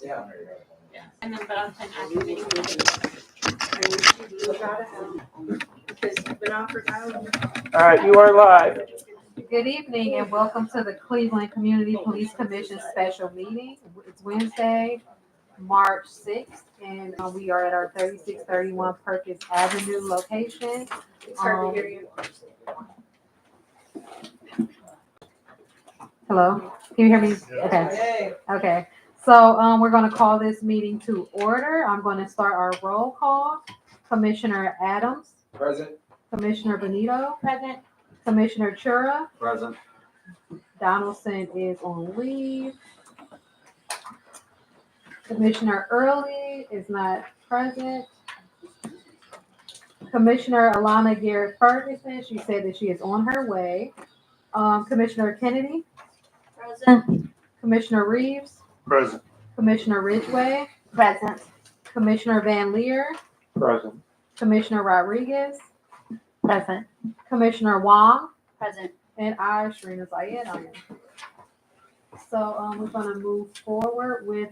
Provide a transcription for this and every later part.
Yeah. And then, but I'm saying after the meeting, we can. All right, you are live. Good evening and welcome to the Cleveland Community Police Commission special meeting. It's Wednesday, March 6th, and we are at our 3631 Perkins Avenue location. Hello, can you hear me? Okay. Okay. So we're going to call this meeting to order. I'm going to start our roll call. Commissioner Adams. Present. Commissioner Benito. Present. Commissioner Chura. Present. Donaldson is on leave. Commissioner Early is not present. Commissioner Alana Garrett Ferguson, she said that she is on her way. Commissioner Kennedy. Present. Commissioner Reeves. Present. Commissioner Ridgway. Present. Commissioner Van Leer. Present. Commissioner Rodriguez. Present. Commissioner Wong. Present. And I, Sharina Zayed, I am. So we're going to move forward with,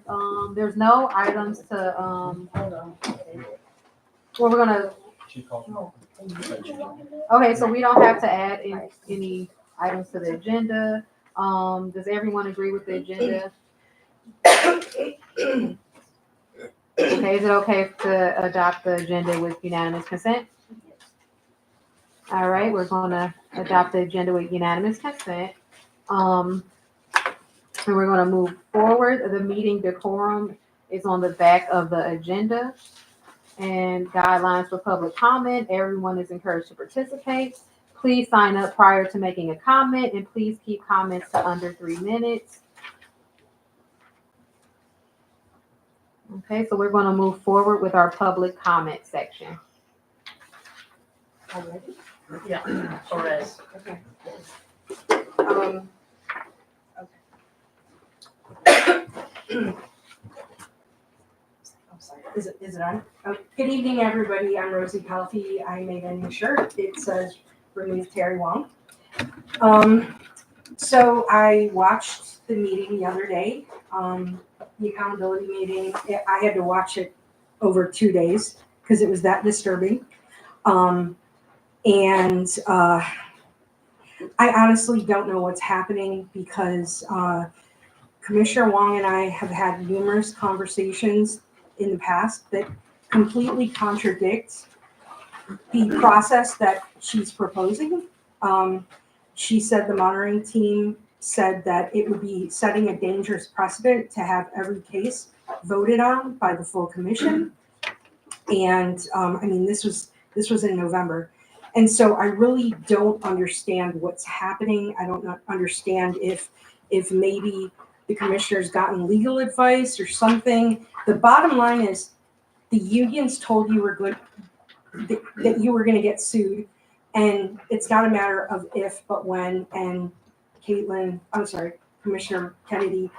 there's no items to, well, we're going to, okay, so we don't have to add any items to the agenda. Does everyone agree with the agenda? Okay, is it okay to adopt the agenda with unanimous consent? All right, we're going to adopt the agenda with unanimous consent. And we're going to move forward. The meeting decorum is on the back of the agenda. And guidelines for public comment. Everyone is encouraged to participate. Please sign up prior to making a comment, and please keep comments to under 3 minutes. Okay, so we're going to move forward with our public comment section. Already? Yeah, already. Okay. I'm sorry. Is it on? Oh, good evening, everybody. I'm Rosie Pelfey. I made a new shirt. It says "Remove Terry Wong." So I watched the meeting the other day, the accountability meeting. I had to watch it over 2 days because it was that disturbing. I honestly don't know what's happening because Commissioner Wong and I have had numerous conversations in the past that completely contradict the process that she's proposing. She said the monitoring team said that it would be setting a dangerous precedent to have every case voted on by the full commission. And I mean, this was in November. And so I really don't understand what's happening. I don't understand if maybe the commissioner's gotten legal advice or something. The bottom line is the unions told you were good, that you were going to get sued. And it's not a matter of if, but when. And Commissioner Kennedy,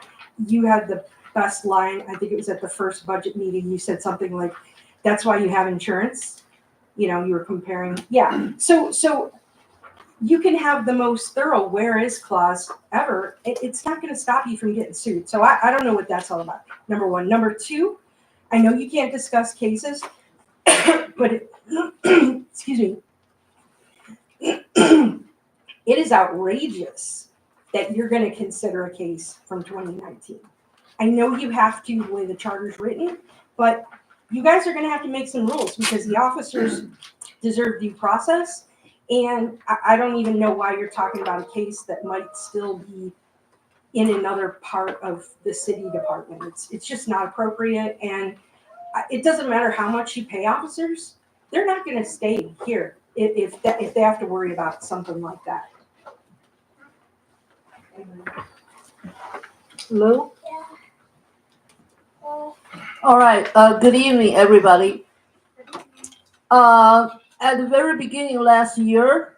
you had the best line. I think it was at the first budget meeting. You said something like, that's why you have insurance. You know, you were comparing. Yeah. So you can have the most thorough where is clause ever. It's not going to stop you from getting sued. So I don't know what that's all about. Number one. Number two, I know you can't discuss cases, but excuse me. It is outrageous that you're going to consider a case from 2019. I know you have to the way the charter's written, but you guys are going to have to make some rules because the officers deserve due process. And I don't even know why you're talking about a case that might still be in another part of the city department. It's just not appropriate. And it doesn't matter how much you pay officers. They're not going to stay here if they have to worry about something like that. Lou? All right. Good evening, everybody. At the very beginning last year,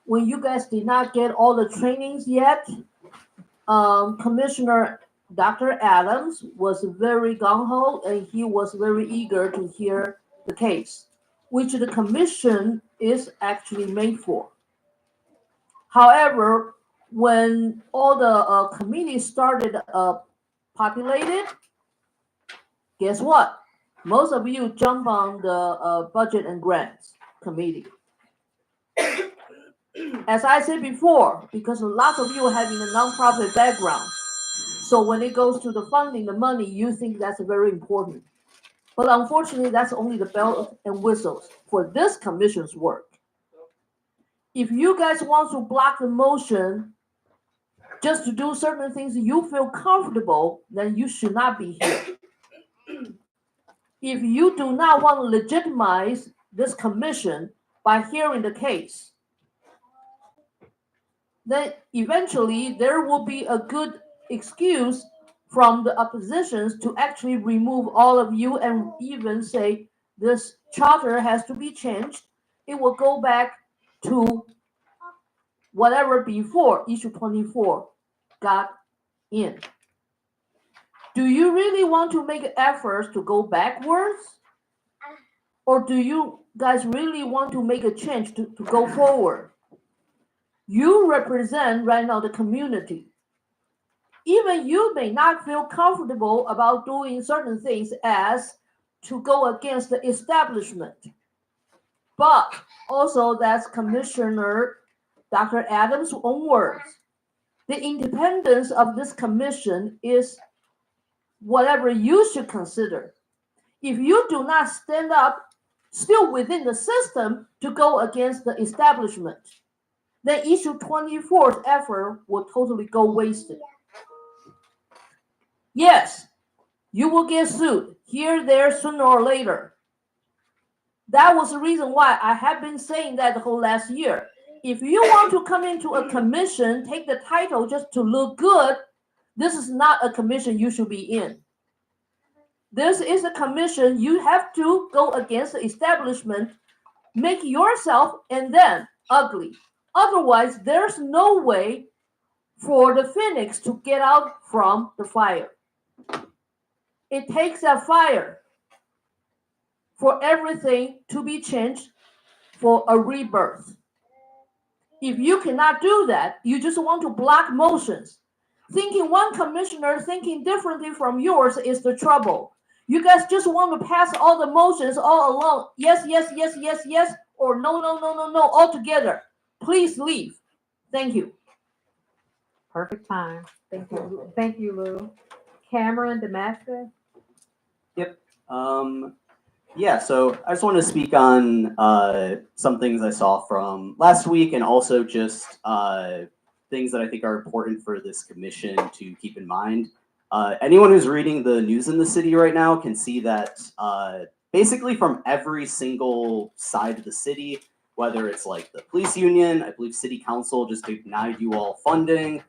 when you guys did not get all the trainings yet, Commissioner Dr. Adams was very gung-ho and he was very eager to hear the case, which the commission is actually made for. However, when all the committees started populated, guess what? Most of you jump on the budget and grants committee. As I said before, because lots of you are having a nonprofit background, so when it goes to the funding, the money, you think that's very important. But unfortunately, that's only the bells and whistles for this commission's work. If you guys want to block the motion just to do certain things you feel comfortable, then you should not be here. If you do not want to legitimize this commission by hearing the case, then eventually there will be a good excuse from the oppositions to actually remove all of you and even say this charter has to be changed. It will go back to whatever before issue 24 got in. Do you really want to make efforts to go backwards? Or do you guys really want to make a change to go forward? You represent right now the community. Even you may not feel comfortable about doing certain things as to go against the establishment. But also that's Commissioner Dr. Adams' own words. The independence of this commission is whatever you should consider. If you do not stand up still within the system to go against the establishment, then issue 24's effort will totally go wasted. Yes, you will get sued here, there, sooner or later. That was the reason why I have been saying that the whole last year. If you want to come into a commission, take the title just to look good, this is not a commission you should be in. This is a commission you have to go against the establishment, make yourself and then ugly. Otherwise, there's no way for the phoenix to get out from the fire. It takes a fire for everything to be changed for a rebirth. If you cannot do that, you just want to block motions. Thinking one commissioner thinking differently from yours is the trouble. You guys just want to pass all the motions all along. Yes, yes, yes, yes, yes, or no, no, no, no, no, all together. Please leave. Thank you. Perfect time. Thank you. Thank you, Lou. Cameron Damascus. Yeah, so I just wanted to speak on some things I saw from last week and also just things that I think are important for this commission to keep in mind. Anyone who's reading the news in the city right now can see that basically from every single side of the city, whether it's like the police union, I believe city council just denied you all funding,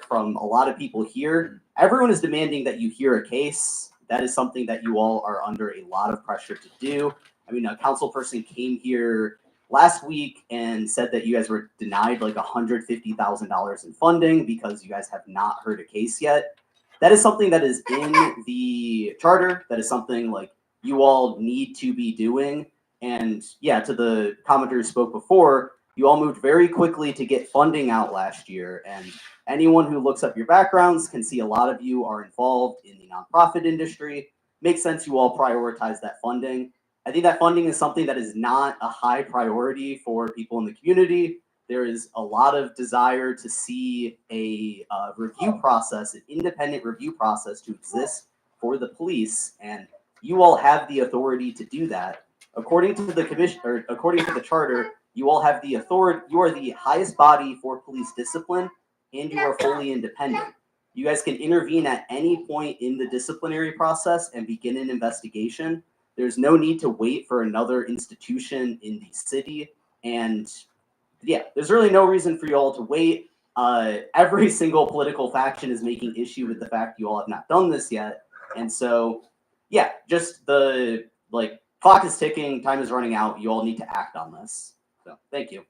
from a lot of people here, everyone is demanding that you hear a case. That is something that you all are under a lot of pressure to do. I mean, a council person came here last week and said that you guys were denied like $150,000 in funding because you guys have not heard a case yet. That is something that is in the charter. That is something like you all need to be doing. And yeah, to the commenter who spoke before, you all moved very quickly to get funding out last year. And anyone who looks up your backgrounds can see a lot of you are involved in the nonprofit industry. Makes sense you all prioritize that funding. I think that funding is something that is not a high priority for people in the community. There is a lot of desire to see a review process, an independent review process to exist for the police. And you all have the authority to do that. According to the commission, or according to the charter, you all have the authority. You are the highest body for police discipline, and you are fully independent. You guys can intervene at any point in the disciplinary process and begin an investigation. There's no need to wait for another institution in the city. And yeah, there's really no reason for you all to wait. Every single political faction is making issue with the fact you all have not done this yet. And so, yeah, just the clock is ticking, time is running out. You all need to act on this. So thank you.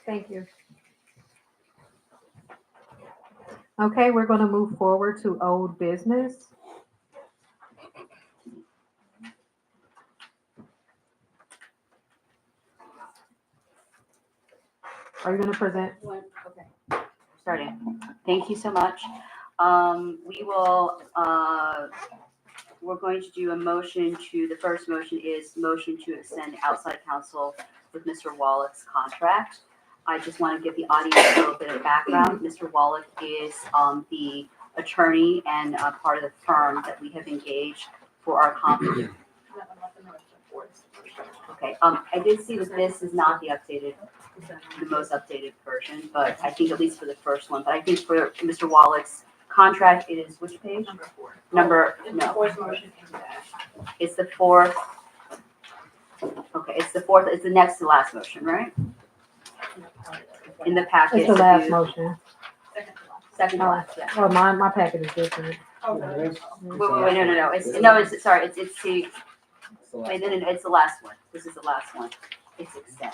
Thank you. Okay, we're going to move forward to old business. Are you going to present? Okay, starting. Thank you so much. We will, we're going to do a motion the first motion is motion to extend outside counsel with Mr. Wallach's contract. I just want to give the audience a little bit of background. Mr. Wallach is the attorney and part of the firm that we have engaged for our conflict. Okay, I did see that this is not the most updated version, but I think at least for the first one, but I think for Mr. Wallach's contract, it is which page? Number 4. No, Fourth motion is that. it's the fourth. Okay, it's the fourth, it's the next to last motion, right? In the packet. It's the last motion. Second to last, yeah. Oh, my packet is different. Wait, no, it's, sorry, it's the, wait, no, it's the last one. This is the last one. It's extend.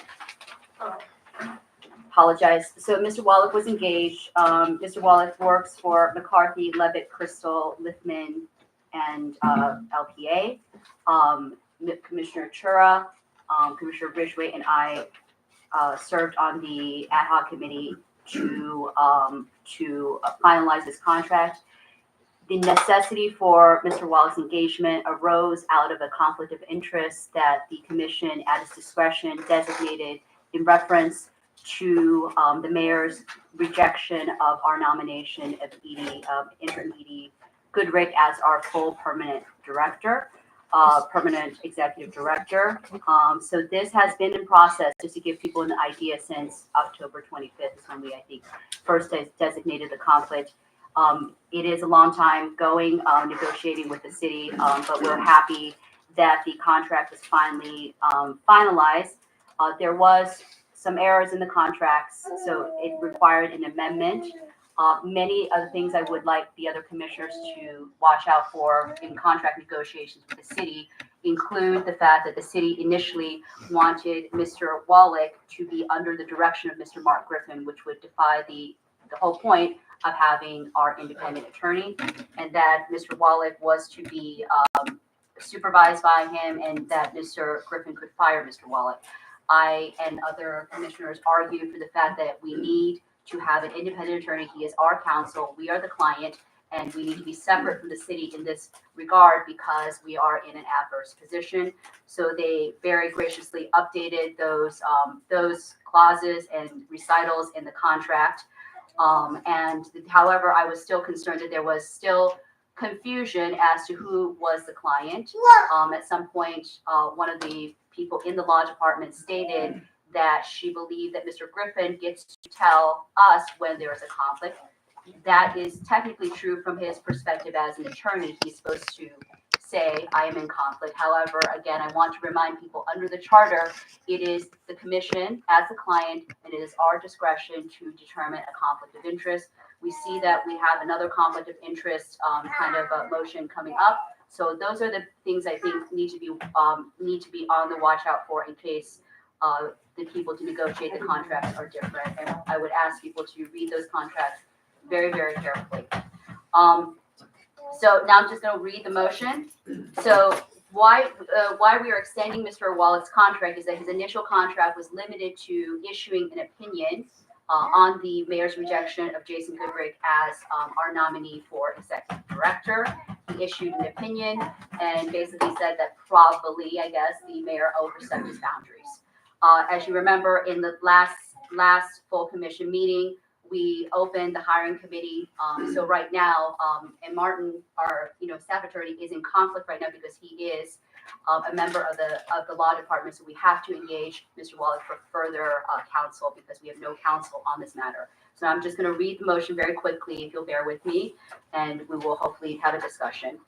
Apologize. So Mr. Wallach was engaged. Mr. Wallach works for McCarthy, Levitt, Crystal, Lithman, and LPA. Commissioner Chura, Commissioner Ridgway, and I served on the ad hoc committee to finalize this contract. The necessity for Mr. Wallach's engagement arose out of a conflict of interest that the commission, at its discretion, designated in reference to the mayor's rejection of our nomination of interim Edie Goodrick as our full permanent director, permanent executive director. So this has been in process, just to give people an idea, since October 25th is when we, I think, first designated the conflict. It is a long time going, negotiating with the city, but we're happy that the contract was finally finalized. There was some errors in the contracts, so it required an amendment. Many of the things I would like the other commissioners to watch out for in contract negotiations with the city include the fact that the city initially wanted Mr. Wallach to be under the direction of Mr. Mark Griffin, which would defy the whole point of having our independent attorney, and that Mr. Wallach was to be supervised by him, and that Mr. Griffin could fire Mr. Wallach. I and other commissioners argued for the fact that we need to have an independent attorney. He is our counsel, we are the client, and we need to be separate from the city in this regard because we are in an adverse position. So they very graciously updated those clauses and recitals in the contract. However, I was still concerned that there was still confusion as to who was the client. At some point, one of the people in the law department stated that she believed that Mr. Griffin gets to tell us when there is a conflict. That is technically true from his perspective as an attorney. He's supposed to say, I am in conflict. However, again, I want to remind people under the charter, it is the commission as the client, and it is our discretion to determine a conflict of interest. We see that we have another conflict of interest kind of a motion coming up. So those are the things I think need to be on the watch out for in case the people to negotiate the contracts are different. And I would ask people to read those contracts very, very carefully. So now I'm just going to read the motion. So why we are extending Mr. Wallach's contract is that his initial contract was limited to issuing an opinion on the mayor's rejection of Jason Goodrick as our nominee for executive director. He issued an opinion and basically said that probably, I guess, the mayor overstepped his boundaries. As you remember, in the last full commission meeting, we opened the hiring committee. So right now, and Martin, our staff attorney, is in conflict right now because he is a member of the law department. So we have to engage Mr. Wallach for further counsel because we have no counsel on this matter. So I'm just going to read the motion very quickly, if you'll bear with me, and we will hopefully have a discussion.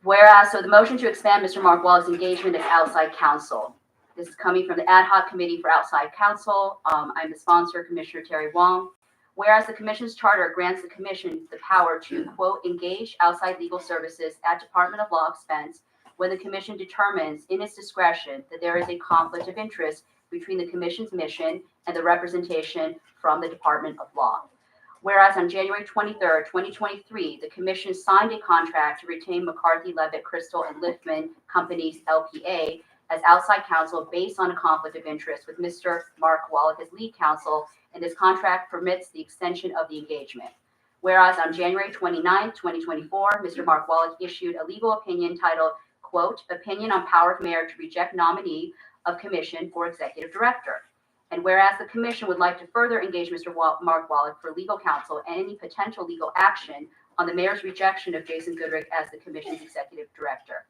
Whereas, so the motion to expand Mr. Mark Wallach's engagement as outside counsel. This is coming from the ad hoc committee for outside counsel. I'm the sponsor, Commissioner Terry Wong. Whereas the commission's charter grants the commission the power to, quote, engage outside legal services at Department of Law expense when the commission determines in its discretion that there is a conflict of interest between the commission's mission and the representation from the Department of Law. Whereas on January 23rd, 2023, the commission signed a contract to retain McCarthy, Levitt, Crystal, and Lithman Companies, LPA, as outside counsel based on a conflict of interest with Mr. Mark Wallach as lead counsel, and this contract permits the extension of the engagement. Whereas on January 29th, 2024, Mr. Mark Wallach issued a legal opinion titled, quote, Opinion on Power of Mayor to Reject Nominee of Commission for Executive Director. And whereas the commission would like to further engage Mr. Mark Wallach for legal counsel and any potential legal action on the mayor's rejection of Jason Goodrick as the commission's executive director.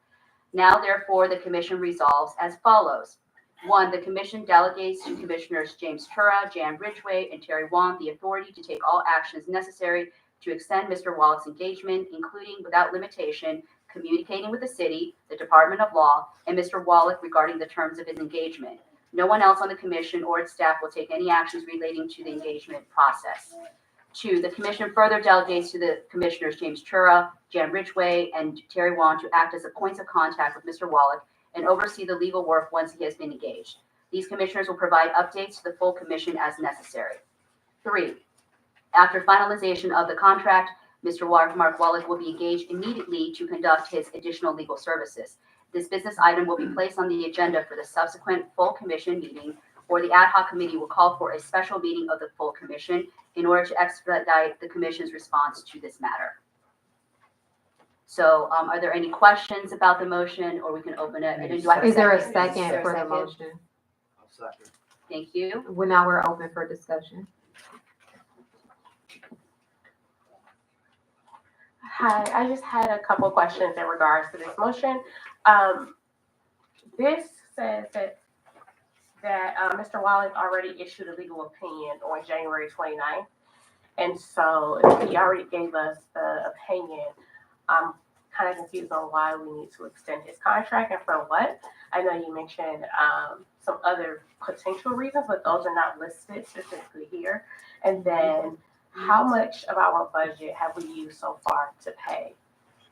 Now, therefore, the commission resolves as follows. 1, the commission delegates to Commissioners James Tura, Jan Ridgway, and Terry Wong the authority to take all actions necessary to extend Mr. Wallach's engagement, including, without limitation, communicating with the city, the Department of Law, and Mr. Wallach regarding the terms of his engagement. No one else on the commission or its staff will take any actions relating to the engagement process. 2, the commission further delegates to the commissioners James Tura, Jan Ridgway, and Terry Wong to act as the points of contact with Mr. Wallach and oversee the legal work once he has been engaged. These commissioners will provide updates to the full commission as necessary. 3, after finalization of the contract, Mr. Mark Wallach will be engaged immediately to conduct his additional legal services. This business item will be placed on the agenda for the subsequent full commission meeting, or the ad hoc committee will call for a special meeting of the full commission in order to expedite the commission's response to this matter. So are there any questions about the motion, or we can open it? And do I have Is there a Is second there a for the second? motion? Thank you. Well, now we're open for discussion. Hi, I just had a couple questions in regards to this motion. This says that Mr. Wallach already issued a legal opinion on January 29th. And so he already gave us the opinion. I'm kind of confused on why we need to extend his contract and for what. I know you mentioned some other potential reasons, but those are not listed specifically here. And then how much of our budget have we used so far to pay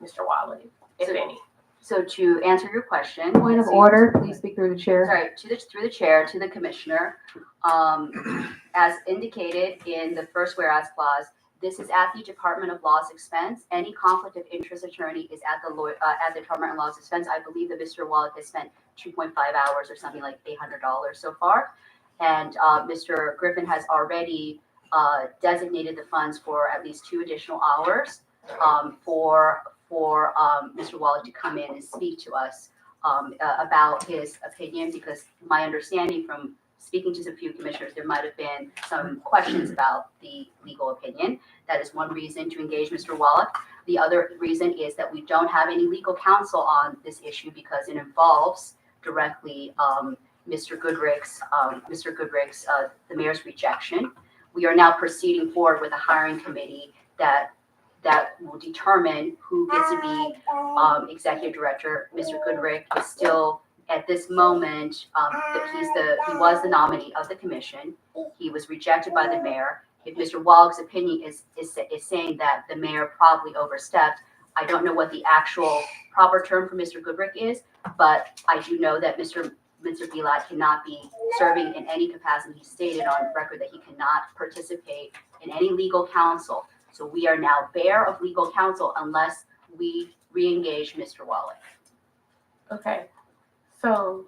Mr. Wallach, if any? So to answer your question. Point of order, please speak through the chair. Sorry, through the chair, to the commissioner. As indicated in the first whereas clause, this is at the Department of Law's expense. Any conflict of interest attorney is at the Department of Law's expense. I believe that Mr. Wallach has spent 2.5 hours or something like $800 so far. And Mr. Griffin has already designated the funds for at least 2 additional hours for Mr. Wallach to come in and speak to us about his opinion, because my understanding from speaking to a few commissioners, there might have been some questions about the legal opinion. That is one reason to engage Mr. Wallach. The other reason is that we don't have any legal counsel on this issue because it involves directly Mr. Goodrick's, the mayor's rejection. We are now proceeding forward with a hiring committee that will determine who gets to be executive director. Mr. Goodrick is still, at this moment, he was the nominee of the commission. He was rejected by the mayor. If Mr. Wallach's opinion is saying that the mayor probably overstepped, I don't know what the actual proper term for Mr. Goodrick is, but I do know that Mr. Vilat cannot be serving in any capacity. He stated on record that he cannot participate in any legal counsel. So we are now bare of legal counsel unless we re-engage Mr. Wallach. Okay, so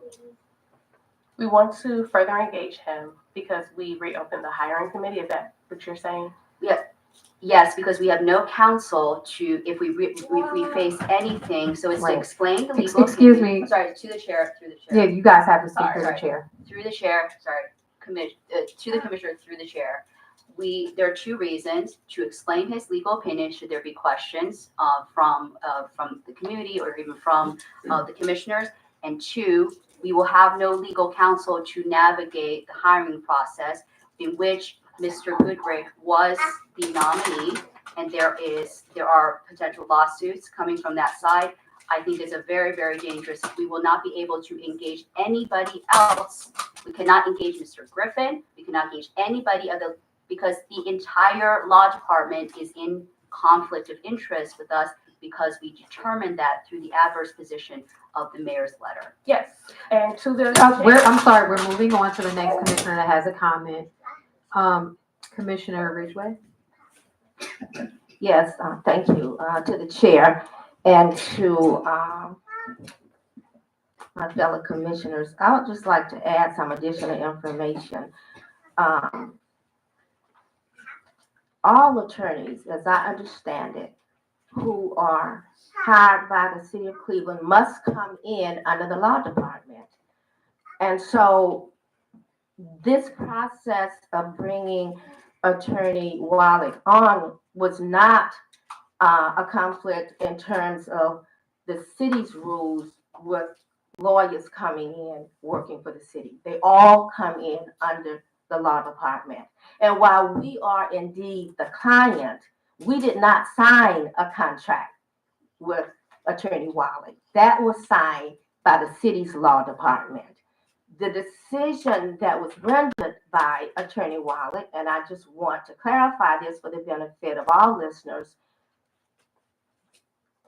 we want to further engage him because we reopened the hiring committee. Is that what you're saying? Yes, because we have no counsel to, if we face anything, so it's to Right. explain the legal. Excuse me. Sorry, to the chair, through the Yeah, chair. you guys have to speak Sorry, through the sorry. chair. Through the chair, sorry, to the commissioner, through the chair. There are 2 reasons to explain his legal opinion, should there be questions from the community or even from the commissioners. And 2, we will have no legal counsel to navigate the hiring process in which Mr. Goodrick was the nominee, and there are potential lawsuits coming from that side. I think it's a very, very dangerous. We will not be able to engage anybody else. We cannot engage Mr. Griffin. We cannot engage anybody other, because the entire law department is in conflict of interest with us because we determined that through the adverse position of the mayor's letter. Yes, and to the. I'm sorry, we're moving on to the next commissioner that has a comment. Commissioner Ridgway? Yes, thank you to the chair and to my fellow commissioners. I would just like to add some additional information. all attorneys, as I understand it, who are hired by the city of Cleveland must come in under the law department. And so this process of bringing Attorney Wallach on was not a conflict in terms of the city's rules with lawyers coming in working for the city. They all come in under the law department. And while we are indeed the client, we did not sign a contract with Attorney Wallach. That was signed by the city's law department. The decision that was rendered by Attorney Wallach, and I just want to clarify this for the benefit of all listeners,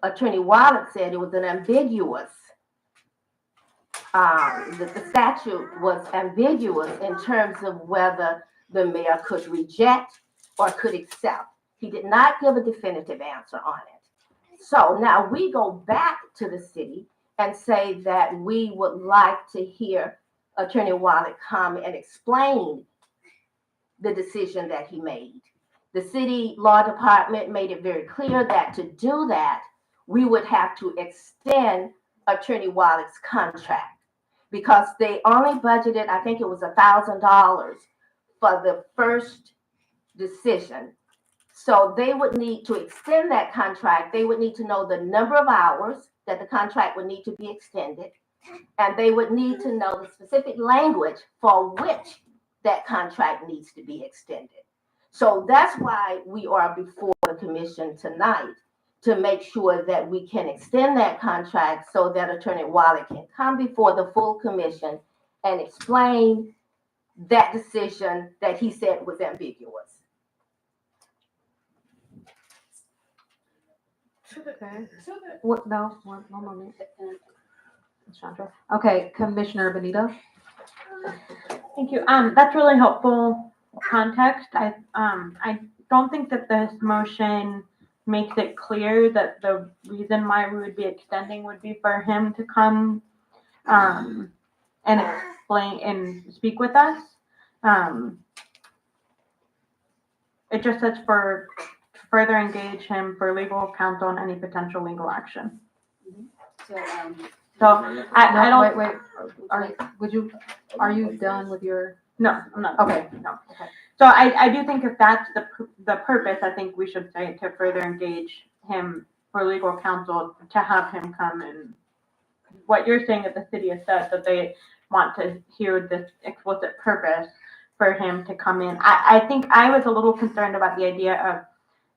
Attorney Wallach said it was an ambiguous, the statute was ambiguous in terms of whether the mayor could reject or could accept. He did not give a definitive answer on it. So now we go back to the city and say that we would like to hear Attorney Wallach come and explain the decision that he made. The city law department made it very clear that to do that, we would have to extend Attorney Wallach's contract because they only budgeted, I think it was $1,000 for the first decision. So they would need to extend that contract. They would need to know the number of hours that the contract would need to be extended. And they would need to know the specific language for which that contract needs to be extended. So that's why we are before the commission tonight, to make sure that we can extend that contract so that Attorney Wallach can come before the full commission and explain that decision that he said was ambiguous. Okay. What, no, one moment. Chandra. Okay, Commissioner Benito. Thank you. That's really helpful context. I don't think that this motion makes it clear that the reason why we would be extending would be for him to come and explain and speak with us. It just says to further engage him for legal counsel on any potential legal action. So I don't. Wait. Are you done with your? No, I'm not. Okay. No. Okay. So I do think if that's the purpose, I think we should say to further engage him for legal counsel, to have him come. And what you're saying that the city has said that they want to hear this explicit purpose for him to come in. I think I was a little concerned about the idea of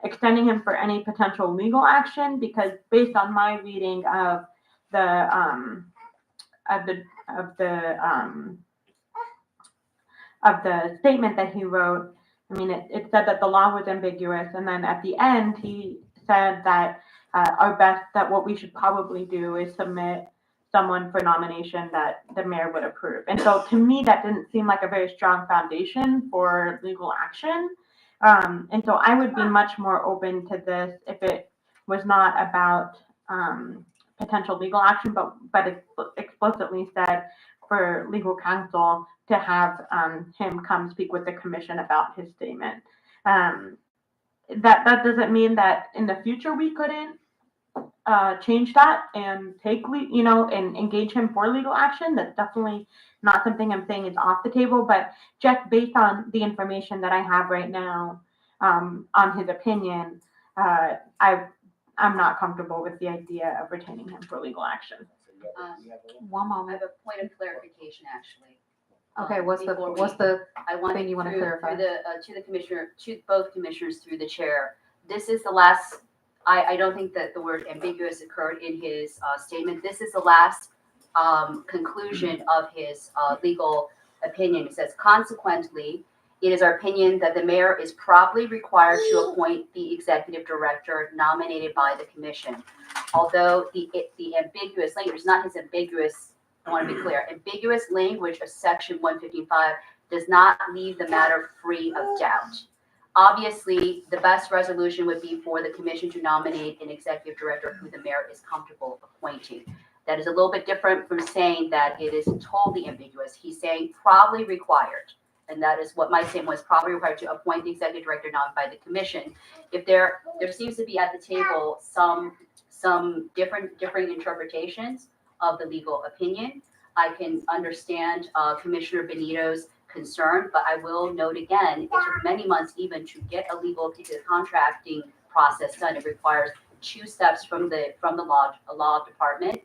extending him for any potential legal action, because based on my reading of the statement that he wrote, I mean, it said that the law was ambiguous, and then at the end he said that that what we should probably do is submit someone for nomination that the mayor would approve. And so to me, that didn't seem like a very strong foundation for legal action. And so I would be much more open to this if it was not about potential legal action, but it explicitly said for legal counsel to have him come speak with the commission about his statement. That doesn't mean that in the future we couldn't change that and and engage him for legal action. That's definitely not something I'm saying is off the table, but just based on the information that I have right now on his opinion, I'm not comfortable with the idea of retaining him for legal action. One I moment. have a point of clarification, actually. Okay, what's Before the I want thing you want to clarify? to the commissioner, to both commissioners through the chair. This is the last. I don't think that the word ambiguous occurred in his statement. This is the last conclusion of his legal opinion. It says, consequently, it is our opinion that the mayor is properly required to appoint the executive director nominated by the commission. Although the ambiguous language is not his ambiguous, I want to be clear, ambiguous language of section 155 does not leave the matter free of doubt. Obviously, the best resolution would be for the commission to nominate an executive director who the mayor is comfortable appointing. That is a little bit different from saying that it is totally ambiguous. He's saying probably required. and that is what my statement was, probably required to appoint the executive director not by the commission. If there seems to be at the table some differing interpretations of the legal opinion, I can understand Commissioner Benito's concern, but I will note again, it took many months even to get a legal opinion contracting process done. It requires 2 steps from the law department.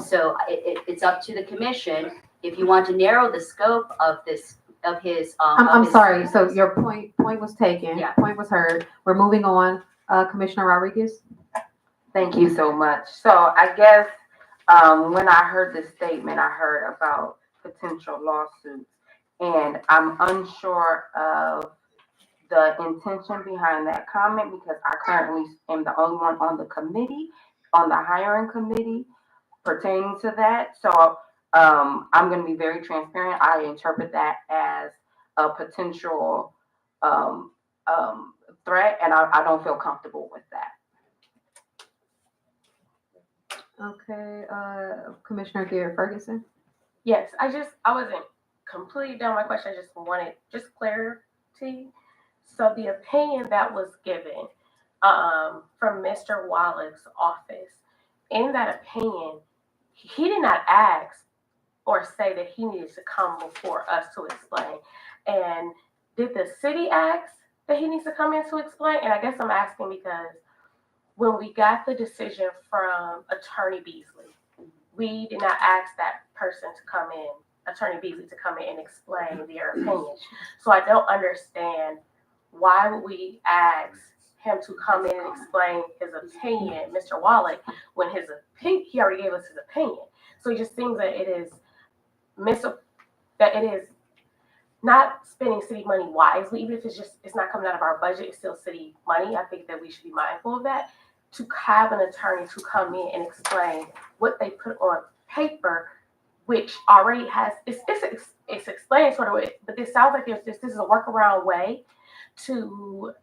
So it's up to the commission if you want to narrow the scope of this of his. I'm sorry. So your point was taken. Yeah. Point was heard. We're moving on. Commissioner Rodriguez. Thank you so much. So I guess when I heard this statement, I heard about potential lawsuits, and I'm unsure of the intention behind that comment because I currently am the only one on the committee, on the hiring committee pertaining to that. So I'm going to be very transparent. I interpret that as a potential threat, and I don't feel comfortable with that. Okay. Commissioner Garrett Ferguson. Yes, I wasn't completely done with my question. I just wanted clarity. So the opinion that was given from Mr. Wallach's office, in that opinion, he did not ask or say that he needed to come before us to explain. And did the city ask that he needs to come in to explain? And I guess I'm asking because when we got the decision from Attorney Beasley, we did not ask that person to come in, Attorney Beasley, to come in and explain their opinion. So I don't understand why would we ask him to come in and explain his opinion, Mr. Wallach, when he already gave us his opinion. So it just seems that it is not spending city money wisely, even if it's not coming out of our budget, it's still city money. I think that we should be mindful of that. To have an attorney to come in and explain what they put on paper, which already has it's explained sort of, but this sounds like this is a workaround way to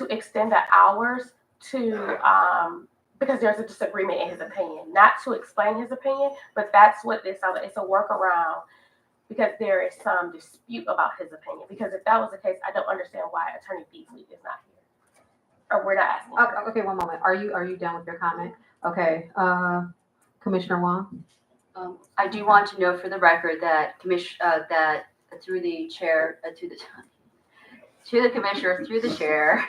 extend the hours to because there's a disagreement in his opinion, not to explain his opinion, but that's what this sounds like. It's a workaround because there is some dispute about his opinion. Because if that was the case, I don't understand why Attorney Beasley is not here. Or we're not asking. Okay, one moment. Are you done with your comment? Okay. Commissioner Wong. I do want to note for the record that that through the chair, to the commissioner, through the chair,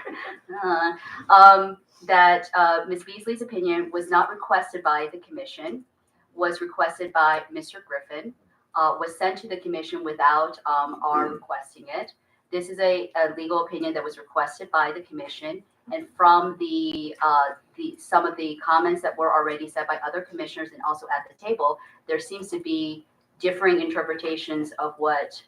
that Ms. Beasley's opinion was not requested by the commission, was requested by Mr. Griffin, was sent to the commission without our requesting it. This is a legal opinion that was requested by the commission, and from some of the comments that were already said by other commissioners and also at the table, there seems to be differing interpretations of what,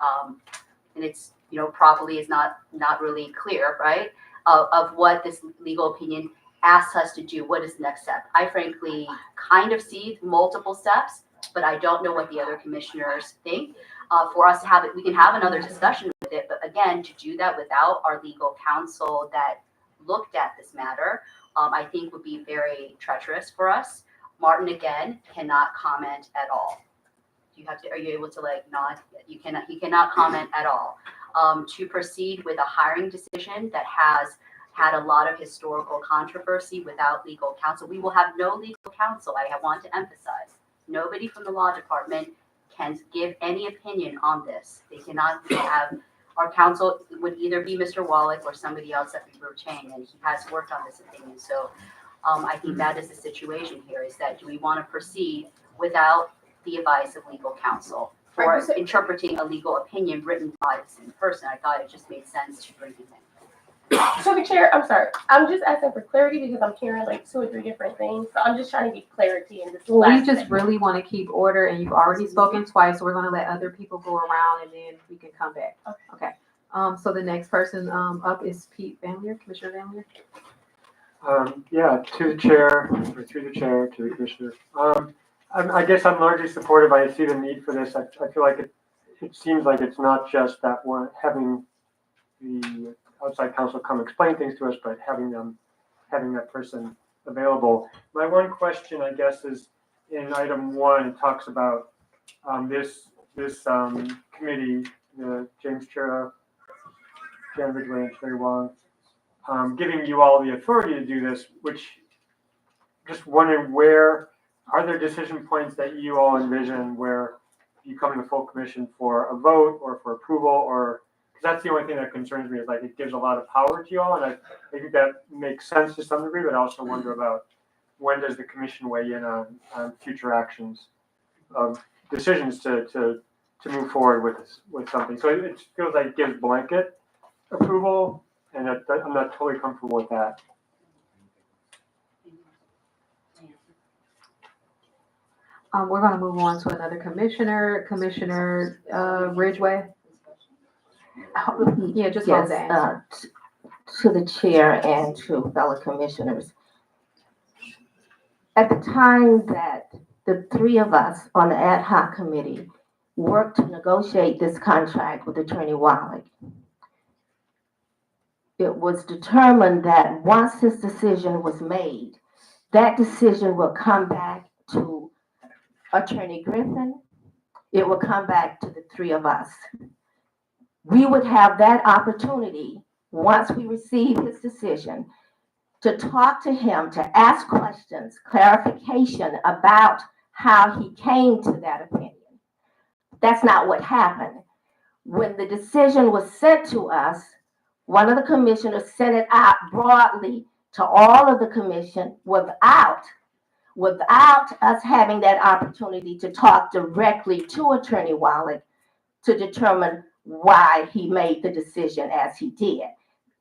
and it's probably is not really clear, right? Of what this legal opinion asks us to do. What is the next step? I frankly kind of see multiple steps, but I don't know what the other commissioners think. For us to have it, we can have another discussion with it, but again, to do that without our legal counsel that looked at this matter, I think would be very treacherous for us. Martin, again, cannot comment at all. Are you able to nod? He cannot comment at all. To proceed with a hiring decision that has had a lot of historical controversy without legal counsel. We will have no legal counsel. I want to emphasize, nobody from the law department can give any opinion on this. They cannot have, our counsel would either be Mr. Wallach or somebody else that we retain, and he has worked on this opinion. So I think that is the situation here, is that do we want to proceed without the advice of legal counsel for interpreting a legal opinion written by the same person? I thought it just made sense to bring him in. So the chair, I'm sorry, I'm just asking for clarity because I'm hearing 2 or 3 different things. So I'm just trying to get clarity in this. Well, we just really want to keep order, and you've already spoken twice, so we're going to let other people go around, and then we can come back. Okay. So the next person up is Pete Van Leer, Commissioner Van Leer. Yeah, to the chair, or through the chair, to the commissioner. I guess I'm largely supportive. I see the need for this. I feel like it seems like it's not just that one having the outside counsel come explain things to us, but having that person available. My one question, I guess, is in item 1, it talks about this committee, the James Chura, Jan Ridgway, and Terry Wong, giving you all the authority to do this, which just wondering where are there decision points that you all envision where you come to full commission for a vote or for approval, or because that's the only thing that concerns me is like it gives a lot of power to you all, and I think that makes sense to some degree, but I also wonder about when does the commission weigh in on future actions of decisions to move forward with something. So it feels like it gives blanket approval, and I'm not totally comfortable with that. We're gonna move on to another commissioner, Commissioner Ridgway. Yeah, just hold Yes, that. to the chair and to fellow commissioners. At the time that the three of us on the ad hoc committee worked to negotiate this contract with Attorney Wallach, it was determined that once his decision was made, that decision will come back to Attorney Griffin. It will come back to the three of us. We would have that opportunity, once we receive his decision, to talk to him, to ask questions, clarification about how he came to that opinion. That's not what happened. When the decision was sent to us, one of the commissioners sent it out broadly to all of the commission without us having that opportunity to talk directly to Attorney Wallach to determine why he made the decision as he did.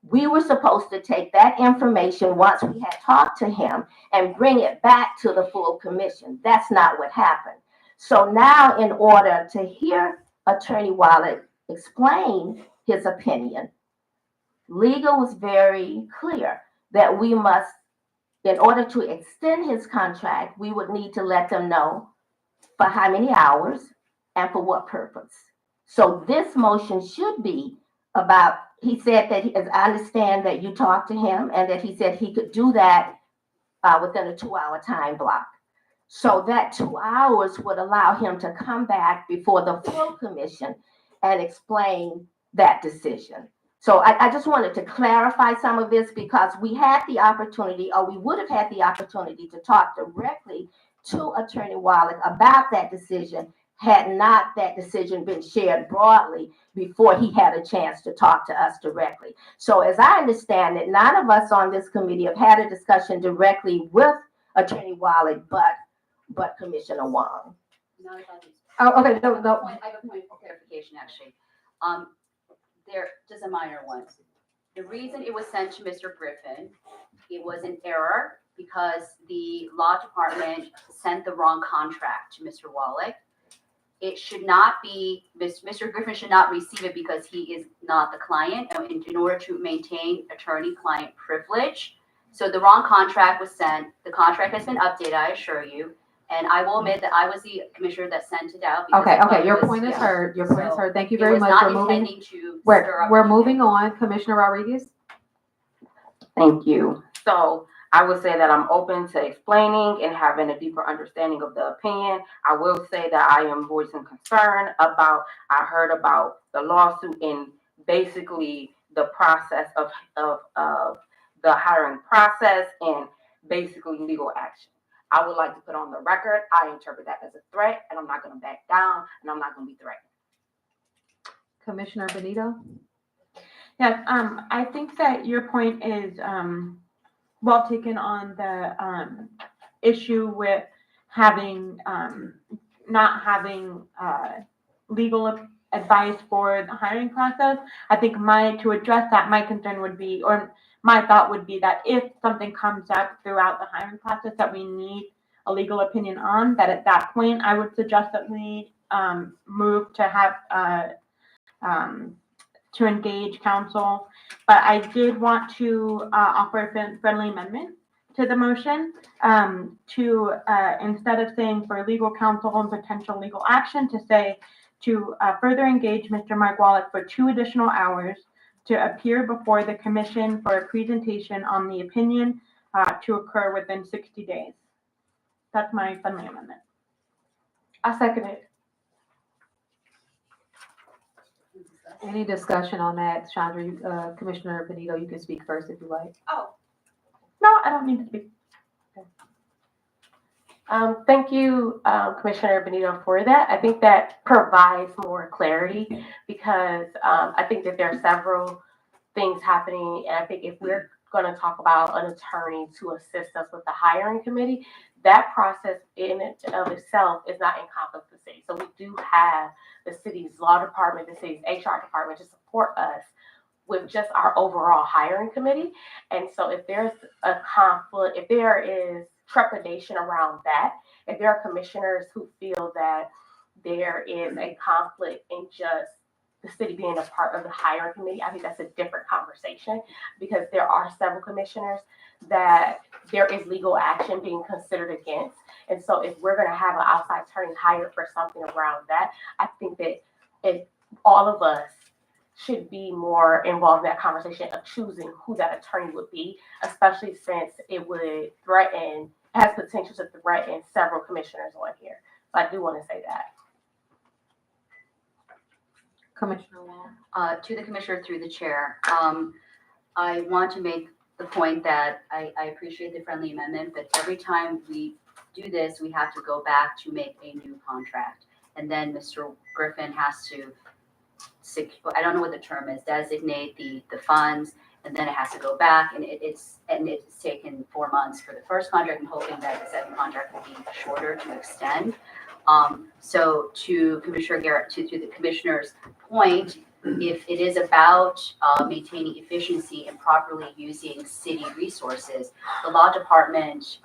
We were supposed to take that information once we had talked to him and bring it back to the full commission. That's not what happened. So now, in order to hear Attorney Wallach explain his opinion, legal was very clear that we must, in order to extend his contract, we would need to let them know for how many hours and for what purpose. So this motion should be about, he said that, as I understand that you talked to him and that he said he could do that within a 2-hour time block. So that 2 hours would allow him to come back before the full commission and explain that decision. So I just wanted to clarify some of this because we had the opportunity, or we would have had the opportunity to talk directly to Attorney Wallach about that decision had not that decision been shared broadly before he had a chance to talk to us directly. So as I understand it, none of us on this committee have had a discussion directly with Attorney Wallach, but Commissioner Wong. Not about these. Oh, okay, no. I have a point of clarification, actually. There, just a minor one. The reason it was sent to Mr. Griffin, it was an error because the law department sent the wrong contract to Mr. Wallach. It should not be, Mr. Griffin should not receive it because he is not the client in order to maintain attorney-client privilege. So the wrong contract was sent. The contract has been updated, I assure you. And I will admit that I was the commissioner that sent it out. Okay, your point is heard. Your point is heard. Thank you very much. We're moving on. Commissioner Rodriguez. Thank you. So I would say that I'm open to explaining and having a deeper understanding of the opinion. I will say that I am voicing concern about, I heard about the lawsuit and basically the process of the hiring process and basically legal action. I would like to put on the record, I interpret that as a threat and I'm not going to back down and I'm not going to be threatened. Commissioner Benito. Yes, I think that your point is well taken on the issue with having not having legal advice for the hiring process. I think to address that, my concern would be, or my thought would be that if something comes up throughout the hiring process that we need a legal opinion on, that at that point, I would suggest that we move to have to engage counsel. But I did want to offer a friendly amendment to the motion to instead of saying for legal counsel and potential legal action, to say to further engage Mr. Mark Wallach for 2 additional hours to appear before the commission for a presentation on the opinion to occur within 60 days. That's my friendly amendment. I second it. Any discussion on that, Chandra? Commissioner Benito, you can speak first if you like. No, I don't need to speak. Thank you, Commissioner Benito, for that. I think that provides more clarity because I think that there are several things happening. And I think if we're going to talk about an attorney to assist us with the hiring committee, that process in and of itself is not in conflict with the city. So we do have the city's law department, the city's HR department to support us with just our overall hiring committee. And so if there's a conflict, if there is trepidation around that, if there are commissioners who feel that there is a conflict in just the city being a part of the hiring committee, I think that's a different conversation because there are several commissioners that there is legal action being considered against. And so if we're going to have an outside attorney hired for something around that, I think that if all of us should be more involved in that conversation of choosing who that attorney would be, especially since it would has potential to threaten several commissioners on here. So I do want to say that. Commissioner Wong. To the commissioner through the chair, I want to make the point that I appreciate the friendly amendment, but every time we do this, we have to go back to make a new contract. And then Mr. Griffin has to, I don't know what the term is, designate the funds, and then it has to go back, and it's taken 4 months for the first contract. I'm hoping that the second contract will be shorter to extend. So to Commissioner Garrett, to the commissioner's point, if it is about maintaining efficiency and properly using city resources, the law department,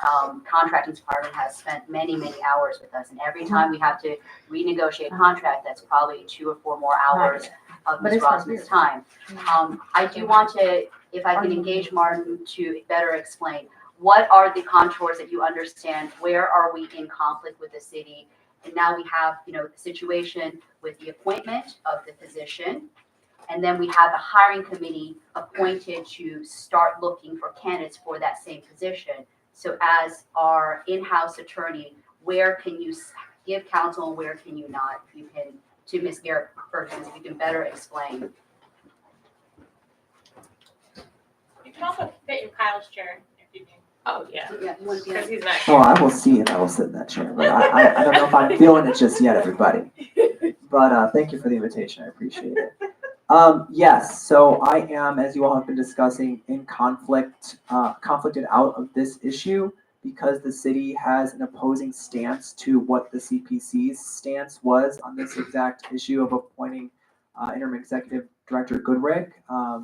contracting department has spent many hours with us, and every time we have to renegotiate a contract, that's probably 2 or 4 more hours of Ms. Rosman's time. I do want to, if I can engage Martin to better explain, what are the contours that you understand? Where are we in conflict with the city? And now we have, the situation with the appointment of the position. And then we have the hiring committee appointed to start looking for candidates for that same position. So as our in-house attorney, where can you give counsel and where can you not? If you can, to Ms. Garrett Perkins, if you can better explain. You can also fit in Kyle's chair if you can. Oh, yeah. Yeah, you want to Because he's not. Well, I will see if I will sit in that chair, but I don't know if I'm feeling it just yet, everybody. But thank you for the invitation. I appreciate it. Yes, so I am, as you all have been discussing, in conflicted out of this issue because the city has an opposing stance to what the CPC's stance was on this exact issue of appointing interim executive director Goodrick.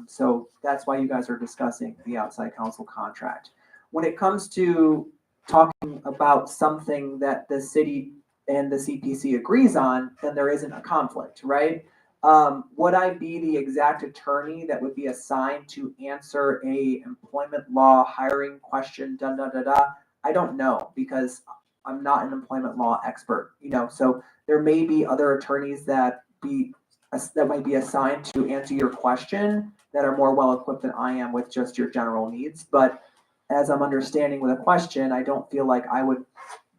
So that's why you guys are discussing the outside counsel contract. When it comes to talking about something that the city and the CPC agrees on, then there isn't a conflict, right? Would I be the exact attorney that would be assigned to answer a employment law hiring question, I don't know, because I'm not an employment law expert, so there may be other attorneys that might be assigned to answer your question that are more well equipped than I am with just your general needs. But as I'm understanding with a question, I don't feel like I would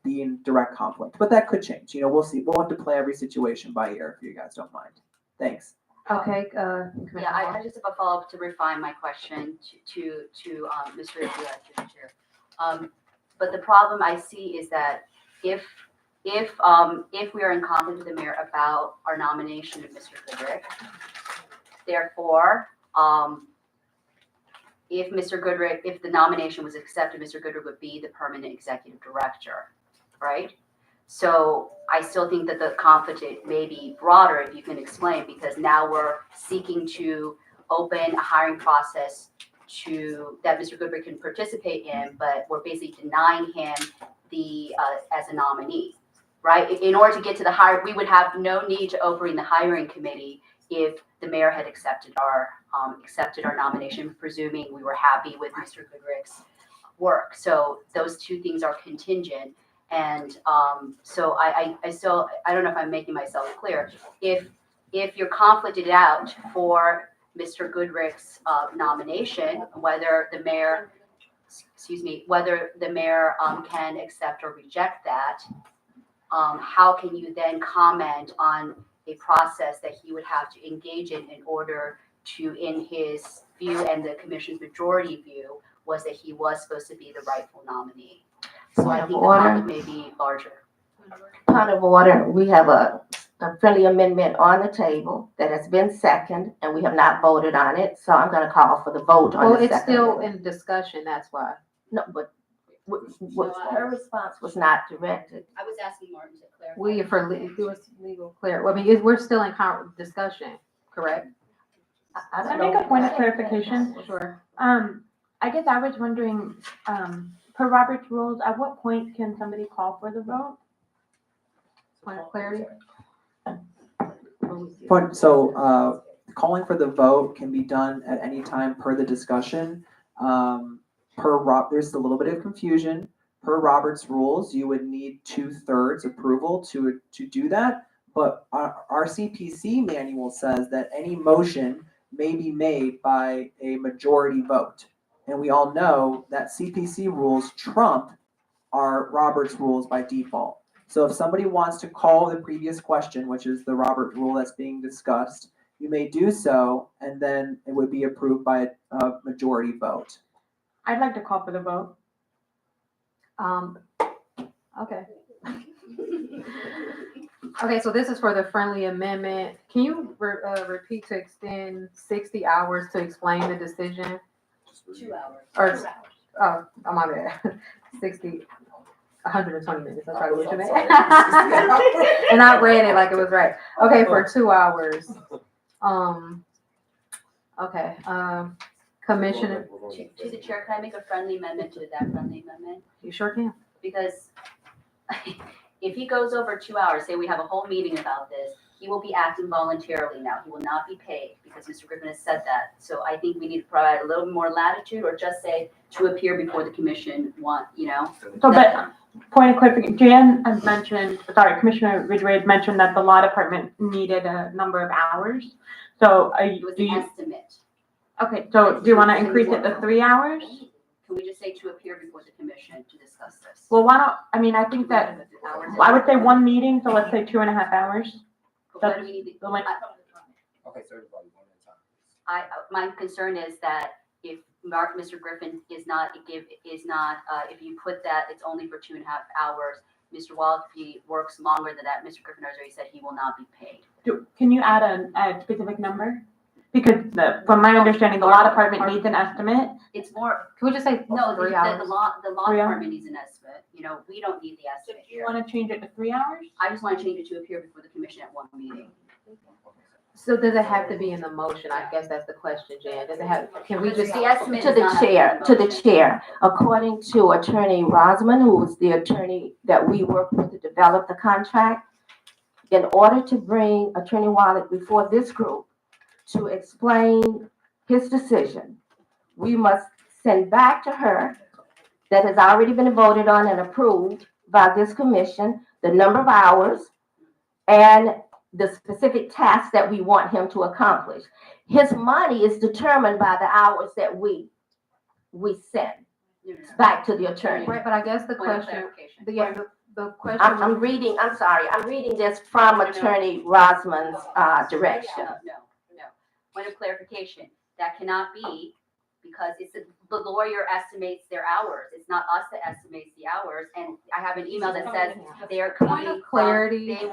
be in direct conflict, but that could change. We'll see. We'll have to play every situation by ear if you guys don't mind. Thanks. Okay. Yeah, I just have a follow-up to refine my question to Mr. Chair. But the problem I see is that if we are in conflict with the mayor about our nomination of Mr. Goodrick, therefore, if the nomination was accepted, Mr. Goodrick would be the permanent executive director, right? So I still think that the conflict may be broader, if you can explain, because now we're seeking to open a hiring process that Mr. Goodrick can participate in, but we're basically denying him as a nominee, right? In order to get to the hire, we would have no need to open the hiring committee if the mayor had accepted our nomination, presuming we were happy with Mr. Goodrick's work. So those two things are contingent. And so I don't know if I'm making myself clear. If you're conflicted out for Mr. Goodrick's nomination, whether the mayor can accept or reject that, how can you then comment on a process that he would have to engage in order to, in his view and the commission's majority view, was that he was supposed to be the rightful nominee. So I think the conflict may be larger. Point of order, we have a friendly amendment on the table that has been seconded, and we have not voted on it, so I'm gonna call for the vote on Well, the it's second still amendment. in discussion, that's why. No, but her response was not directed. I was asking Martin to clarify. We, for legal clear, well, I mean, we're still in discussion, correct? Can I make a point of clarification? Sure. I guess I was wondering, per Robert's rules, at what point can somebody call for the vote? Point of clarity? So, calling for the vote can be done at any time per the discussion. There's a little bit of confusion. Per Robert's rules, you would need 2/3 approval to do that. But our CPC manual says that any motion may be made by a majority vote. And we all know that CPC rules trump our Robert's rules by default. So if somebody wants to call the previous question, which is the Robert rule that's being discussed, you may do so, and then it would be approved by a majority vote. I'd like to call for the vote. Okay. Okay, so this is for the friendly amendment. Can you repeat to extend 60 hours to explain the decision? 2 hours. Or, oh, my bad. 120 minutes. That's probably what you meant. And I read it like it was right. Okay, for 2 hours. Okay, Commissioner, To the chair, can I make a friendly amendment to that friendly amendment? you sure can. Because if he goes over 2 hours, say we have a whole meeting about this, he will be acting voluntarily now. He will not be paid because Mr. Griffin has said that. So I think we need to provide a little more latitude, or just say to appear before the commission So, but point of clarification, Jan had mentioned, sorry, Commissioner Ridgway had mentioned that the law department needed a number of hours. So It was an estimate. okay, so do you want to increase it to 3 hours? Can we just say to appear before the commission to discuss this? Well, I think that, I would say one meeting, so let's say 2.5 hours. Why do we need the length. Okay, so everybody one at a time. my concern is that if Mr. Griffin is not, if you put that, it's only for 2.5 hours. Mr. Wallach, if he works longer than that, Mr. Griffin has already said he will not be paid. Can you add a specific number? Because from my understanding, the law department needs an estimate. It's more, Can we just say no, 3 the hours? law 3 hours? department needs an estimate. We don't need the So estimate do you here. want to change it to 3 hours? I just want to change it to appear before the commission at one meeting. So does it have to be in the motion? I guess that's the question, Jan. Does it have, can we just? The estimate To does the not have to be chair, in the to the motion. chair, according to Attorney Rosman, who was the attorney that we worked with to develop the contract, in order to bring Attorney Wallach before this group to explain his decision, we must send back to her that has already been voted on and approved by this commission, the number of hours and the specific tasks that we want him to accomplish. His money is determined by the hours that we send back to the attorney. Right, but I guess the Point of question, clarification. the question. I'm reading this from Attorney Rosman's direction. No. Point of clarification, that cannot be, because it's the lawyer estimates their hours. It's not us that estimates the hours. And I have an email that says they are Point coming of from, clarity. they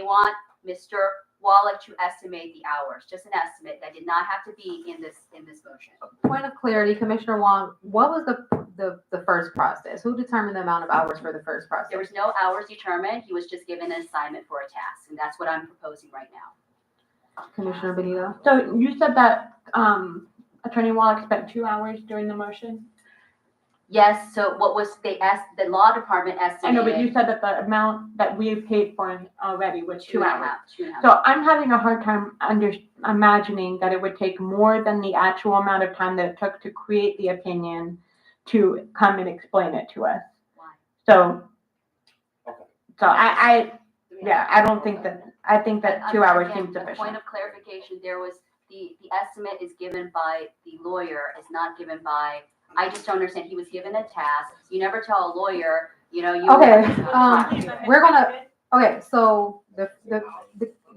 want Mr. Wallach to estimate the hours, just an estimate. That did not have to be in this motion. Point of clarity, Commissioner Wong, what was the first process? Who determined the amount of hours for the first process? There was no hours determined. He was just given an assignment for a task, and that's what I'm proposing right now. Commissioner Benito? So you said that Attorney Wallach spent 2 hours during the motion? Yes, so what was the law department I estimated? know, but you said that the amount that we paid for already was 2 hours. 2.5. So I'm having a hard time imagining that it would take more than the actual amount of time that it took to create the opinion to come and explain it to us. Why? So I don't think that, I think that 2 hours Again, seems a point sufficient. of clarification, there was, the estimate is given by the lawyer, is not given by, I just don't understand, he was given a task. You never tell a lawyer, you. Okay, we're gonna, okay, so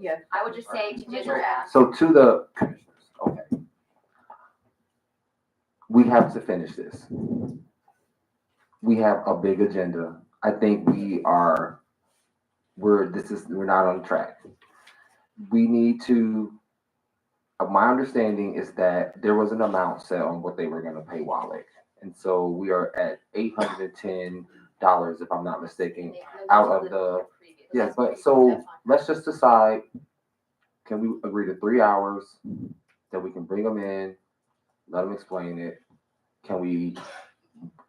Yes. I would just say to digital ask. So to the commissioners, okay. We have to finish this. We have a big agenda. I think we're not on track. We need to, my understanding is that there was an amount set on what they were gonna pay Wallach. And so we are at $810, if I'm not mistaken, out of the, yes, but so let's just decide, can we agree to 3 hours, that we can bring them in, let them explain it? Can we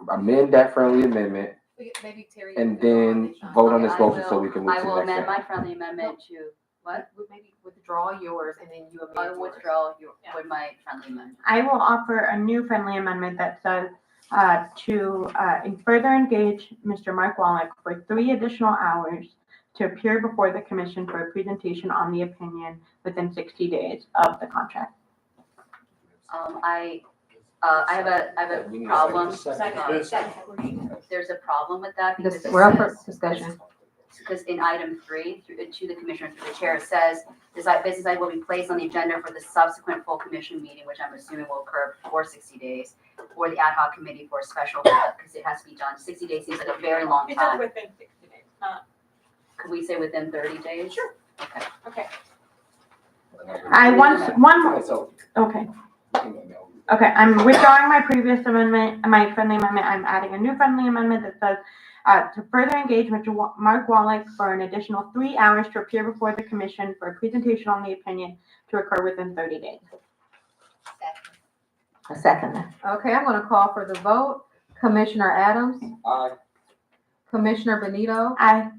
amend that friendly amendment Maybe Terry. and then vote on this Okay, motion so we can move I to the will next amend thing? my friendly amendment to, what? Maybe withdraw yours and then you amend I yours. will withdraw with my friendly amendment. I will offer a new friendly amendment that says to further engage Mr. Mark Wallach for 3 additional hours to appear before the commission for a presentation on the opinion within 60 days of the contract. I have a problem. There's a problem with that because it We're up for says, discussion. because in item 3, to the commissioner, through the chair, it says, this business item will be placed on the agenda for the subsequent full commission meeting, which I'm assuming will occur before 60 days, or the ad hoc committee for a special, because it has to be done. 60 days seems like a very long It's done time. within 60 days, not. Could we say within 30 days? Sure. Okay. Okay. I want one, Okay, so okay. Okay, I'm withdrawing my previous amendment, my friendly amendment. I'm adding a new friendly amendment that says to further engage Mr. Mark Wallach for an additional 3 hours to appear before the commission for a presentation on the opinion to occur within 30 days. A second. Okay, I'm gonna call for the vote. Commissioner Adams, Aye. Commissioner Benito, Aye.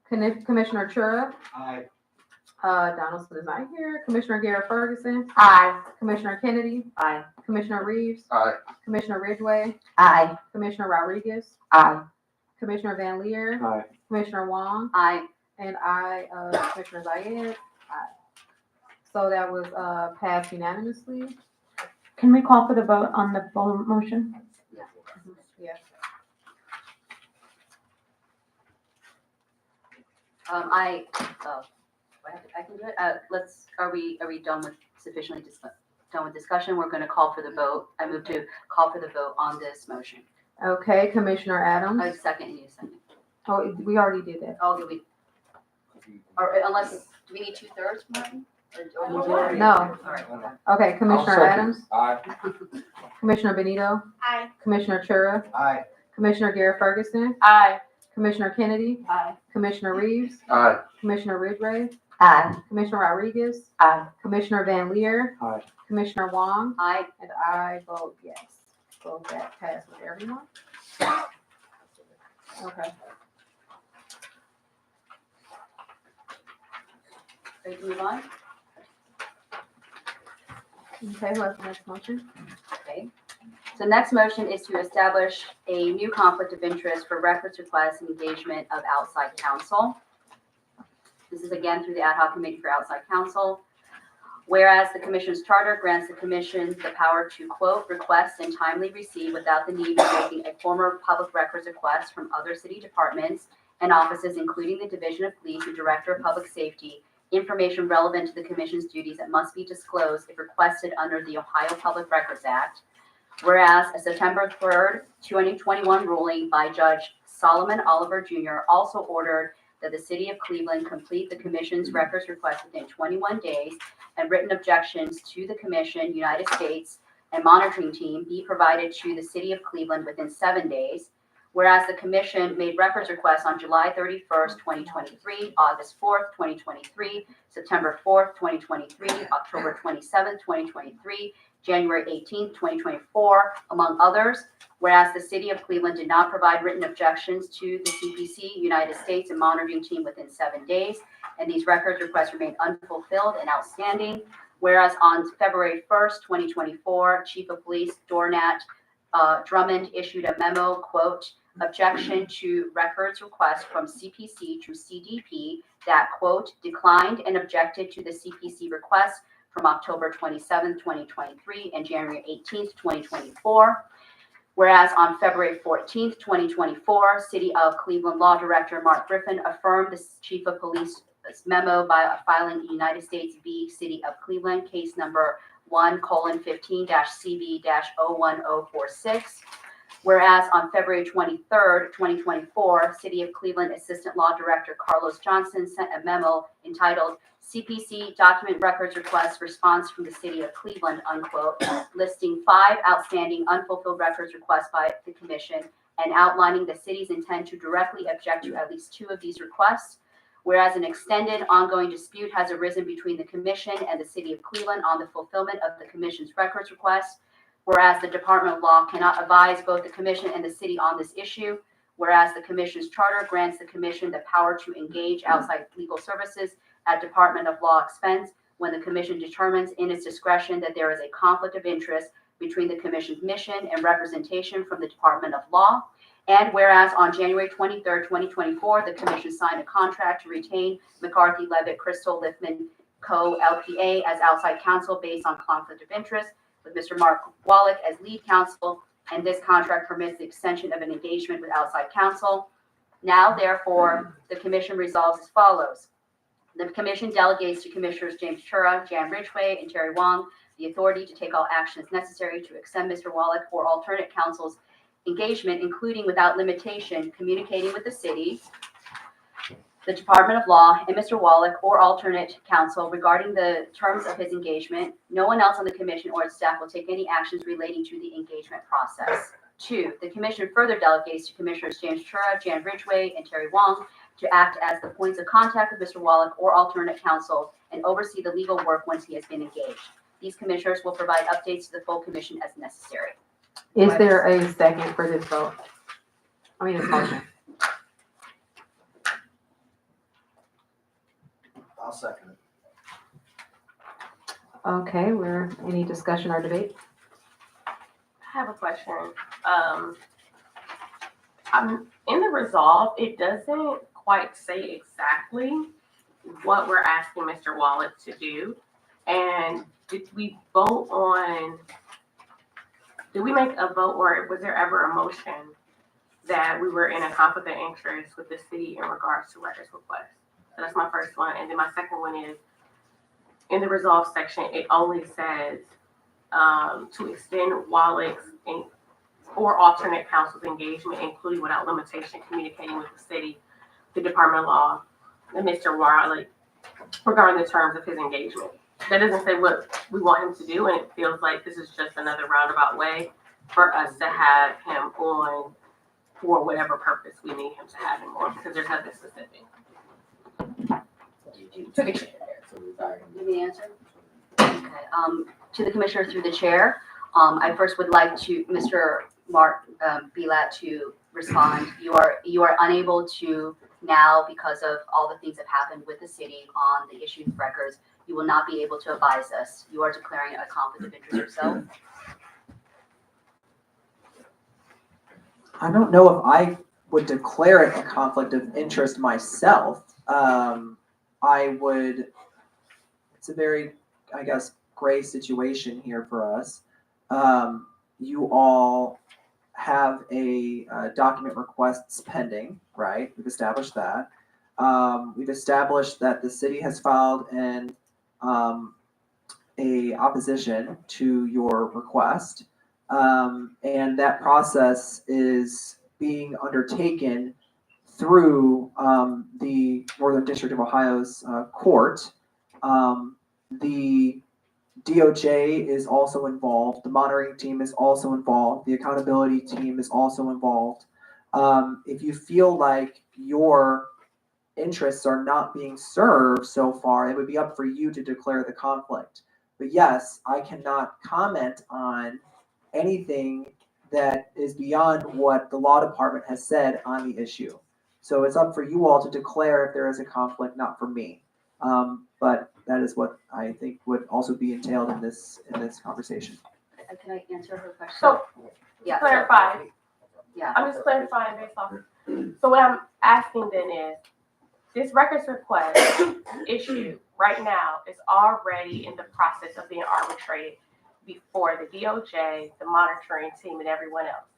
Commissioner Chura, Aye. Donaldson is not here, Commissioner Garrett Ferguson, Aye. Commissioner Kennedy, Aye. Commissioner Reeves, Aye. Commissioner Ridgway, Aye. Commissioner Rodriguez, Aye. Commissioner Van Leer, Aye. Commissioner Wong, I, and Commissioner Zayed. Aye. So that was, passed unanimously. Can we call for the vote on the full motion? Yeah. I can do it. Are we done with done with discussion? We're going to call for the vote. I move to call for the vote on this motion. Okay, Commissioner Adams. I second you second. Oh, we already did that. Oh, or unless, do we need 2/3, Martin? Or majority? No. All right. Okay, Commissioner Adams, Aye. Commissioner Benito, Aye. Commissioner Chura, Aye. Commissioner Garrett Ferguson, Aye. Commissioner Kennedy, Aye. Commissioner Reeves, Aye. Commissioner Ridgway, Aye. Commissioner Rodriguez, Aye. Commissioner Van Leer, Aye. Commissioner Wong, Aye. and I vote yes. So that passed with everyone. Okay. Ready to move on? Okay, who has the next motion? Okay. So next motion is to establish a new conflict of interest for records requests and engagement of outside counsel. This is again through the ad hoc committee for outside counsel. Whereas the commission's charter grants the commission the power to quote, request and timely receive without the need of making a former public records request from other city departments and offices, including the Division of Police and Director of Public Safety, information relevant to the commission's duties that must be disclosed if requested under the Ohio Public Records Act. Whereas a September 3rd, 2021 ruling by Judge Solomon Oliver Jr. also ordered that the city of Cleveland complete the commission's records request within 21 days and written objections to the commission, United States, and monitoring team be provided to the city of Cleveland within 7 days. Whereas the commission made records requests on July 31st, 2023, August 4th, 2023, September 4th, 2023, October 27th, 2023, January 18th, 2024, among others. Whereas the city of Cleveland did not provide written objections to the CPC, United States, and monitoring team within 7 days, and these records requests remain unfulfilled and outstanding. Whereas on February 1st, 2024, Chief of Police Dornat Drummond issued a memo, quote, objection to records request from CPC to CDP that, quote, declined and objected to the CPC request from October 27th, 2023 and January 18th, 2024. Whereas on February 14th, 2024, City of Cleveland Law Director Mark Griffin affirmed the Chief of Police this memo by filing United States v. City of Cleveland, case number 1:15-CB-01046. Whereas on February 23rd, 2024, City of Cleveland Assistant Law Director Carlos Johnson sent a memo entitled CPC Document Records Request Response from the City of Cleveland, unquote, listing 5 outstanding unfulfilled records requests by the Commission and outlining the city's intent to directly object to at least 2 of these requests. Whereas an extended ongoing dispute has arisen between the Commission and the City of Cleveland on the fulfillment of the Commission's records request. Whereas the Department of Law cannot advise both the Commission and the City on this issue. Whereas the Commission's charter grants the Commission the power to engage outside legal services at Department of Law expense when the Commission determines in its discretion that there is a conflict of interest between the Commission's mission and representation from the Department of Law. And whereas on January 23rd, 2024, the Commission signed a contract to retain McCarthy, Levitt, Crystal, Liffman, Co. LPA as outside counsel based on conflict of interest with Mr. Mark Wallach as lead counsel, and this contract permits the extension of an engagement with outside counsel. Now, therefore, the Commission resolves as follows. The Commission delegates to Commissioners James Chura, Jan Ridgway, and Terry Wong the authority to take all actions necessary to extend Mr. Wallach or alternate counsel's engagement, including without limitation, communicating with the city, the Department of Law, and Mr. Wallach or alternate counsel regarding the terms of his engagement. No one else on the Commission or its staff will take any actions relating to the engagement process. 2, the Commission further delegates to Commissioners James Chura, Jan Ridgway, and Terry Wong to act as the points of contact with Mr. Wallach or alternate counsel and oversee the legal work once he has been engaged. These commissioners will provide updates to the full Commission as necessary. Is there a second for this vote? This motion. I'll second it. Okay, any discussion or debate? I have a question. In the resolve, it doesn't quite say exactly what we're asking Mr. Wallach to do. And did we make a vote, or was there ever a motion that we were in a conflict of interest with the city in regards to records requests? So that's my first one. And then my second one is, in the resolve section, it only says to extend Wallach's or alternate counsel's engagement, including without limitation, communicating with the city, the Department of Law, and Mr. Wallach regarding the terms of his engagement. That doesn't say what we want him to do, and it feels like this is just another roundabout way for us to have him on for whatever purpose we need him to have him on, because there's nothing specific. To the answer? Okay. To the Commissioner through the Chair, I first would like to Mr. Mark Bilat to respond. You are unable to now, because of all the things that happened with the city on the issue of records. You will not be able to advise us. You are declaring a conflict of interest yourself. I don't know if I would declare it a conflict of interest myself. It's a very, I guess, gray situation here for us. You all have a document requests pending, right? We've established that. We've established that the city has filed a opposition to your request. And that process is being undertaken through the Northern District of Ohio's court. The DOJ is also involved. The monitoring team is also involved. The accountability team is also involved. If you feel like your interests are not being served so far, it would be up for you to declare the conflict. But yes, I cannot comment on anything that is beyond what the law department has said on the issue. So it's up for you all to declare if there is a conflict, not for me. But that is what I think would also be entailed in this conversation. Can I answer her question? So, yeah. clarify. Yeah. I'm just clarifying based off. So what I'm asking then is, this records request issue right now is already in the process of being arbitrated before the DOJ, the monitoring team, and everyone else.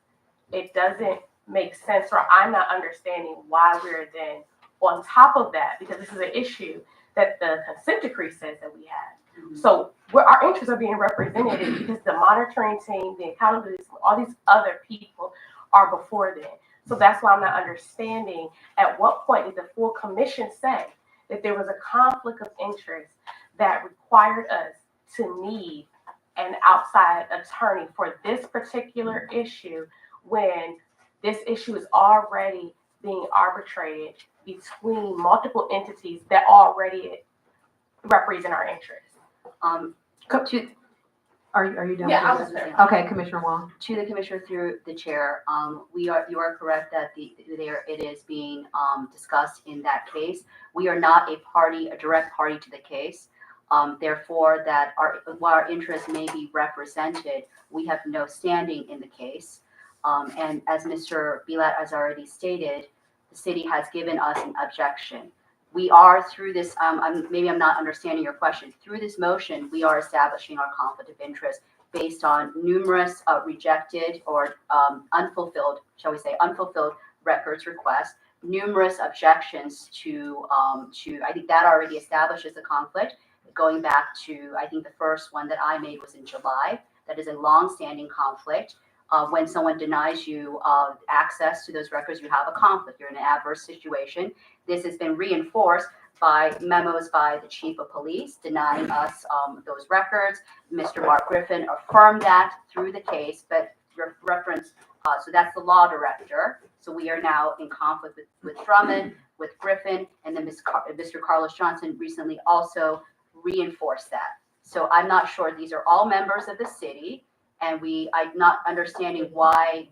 It doesn't make sense, or I'm not understanding why we're then on top of that, because this is an issue that the consent decree says that we have. So where our interests are being represented because the monitoring team, the accountability, all these other people are before them. So that's why I'm not understanding at what point did the full commission say that there was a conflict of interest that required us to need an outside attorney for this particular issue when this issue is already being arbitrated between multiple entities that already represent our interests. Are you done? Yeah, I with was this? there. Okay, Commissioner Wong. To the commissioner through the chair, you are correct that it is being discussed in that case. We are not a direct party to the case. Therefore, while our interests may be represented, we have no standing in the case. And as Mr. Bilat has already stated, the city has given us an objection. We are through this, maybe I'm not understanding your question. Through this motion, we are establishing our conflict of interest based on numerous rejected or unfulfilled records requests, numerous objections to, I think that already establishes a conflict. Going back to, I think the first one that I made was in July. That is a long-standing conflict. When someone denies you access to those records, you have a conflict. You're in an adverse situation. This has been reinforced by memos by the chief of police denying us those records. Mr. Mark Griffin affirmed that through the case, but reference, so that's the law director. So we are now in conflict with Drummond, with Griffin, and then Mr. Carlos Johnson recently also reinforced that. So I'm not sure, these are all members of the city, and I'm not understanding why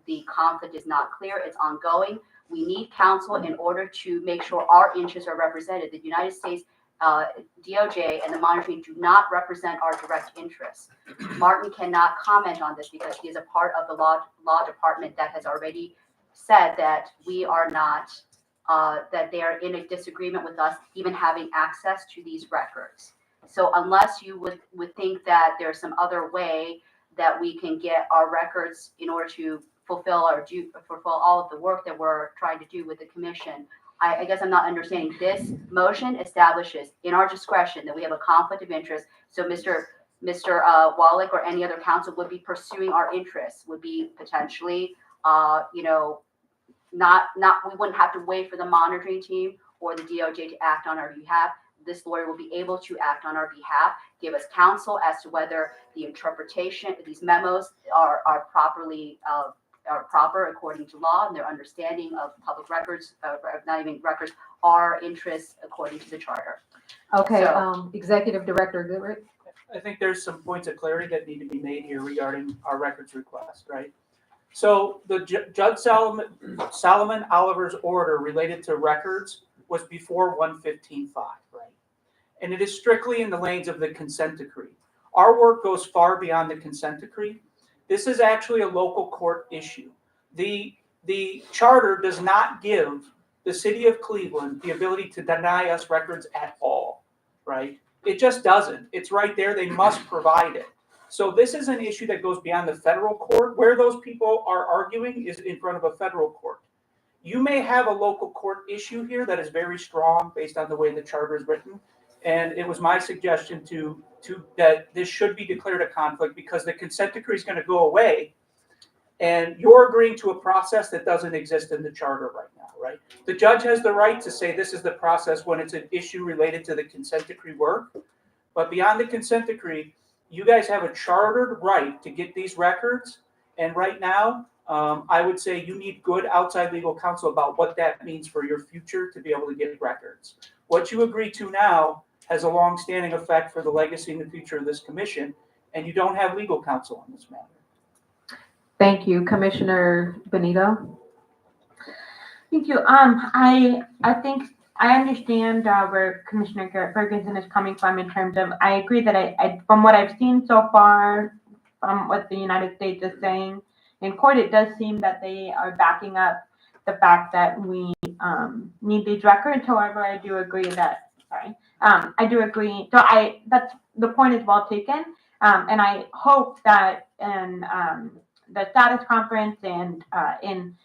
the conflict is not clear. It's ongoing. We need counsel in order to make sure our interests are represented. The United States DOJ and the monitoring do not represent our direct interests. Martin cannot comment on this because he is a part of the law department that has already said that we are not, that they are in a disagreement with us even having access to these records. So unless you would think that there's some other way that we can get our records in order to fulfill all of the work that we're trying to do with the commission, I guess I'm not understanding. This motion establishes in our discretion that we have a conflict of interest. So Mr. Wallach or any other counsel would be pursuing our interests, would be potentially, we wouldn't have to wait for the monitoring team or the DOJ to act on our behalf. This lawyer will be able to act on our behalf, give us counsel as to whether the interpretation of these memos are proper according to law and their understanding of public records, not even records, our interests according to the charter. Okay, So- Executive Director Goodrich. I think there's some points of clarity that need to be made here regarding our records request, right? So the Judge Solomon Oliver's order related to records was before 115.5, right? And it is strictly in the lanes of the consent decree. Our work goes far beyond the consent decree. This is actually a local court issue. The charter does not give the city of Cleveland the ability to deny us records at all, right? It just doesn't. It's right there. They must provide it. So this is an issue that goes beyond the federal court. Where those people are arguing is in front of a federal court. You may have a local court issue here that is very strong based on the way the charter is written. And it was my suggestion to that this should be declared a conflict because the consent decree is going to go away. And you're agreeing to a process that doesn't exist in the charter right now, right? The judge has the right to say this is the process when it's an issue related to the consent decree work. But beyond the consent decree, you guys have a chartered right to get these records. And right now, I would say you need good outside legal counsel about what that means for your future to be able to get records. What you agree to now has a long-standing effect for the legacy and the future of this commission, and you don't have legal counsel on this matter. Thank you, Commissioner Benito. Thank you. I think I understand where Commissioner Ferguson is coming from in terms of, I agree that I from what I've seen so far, from what the United States is saying in court, it does seem that they are backing up the fact that we need these records. However, I do agree that, I do agree. So that's, the point is well taken. And I hope that in the status conference and in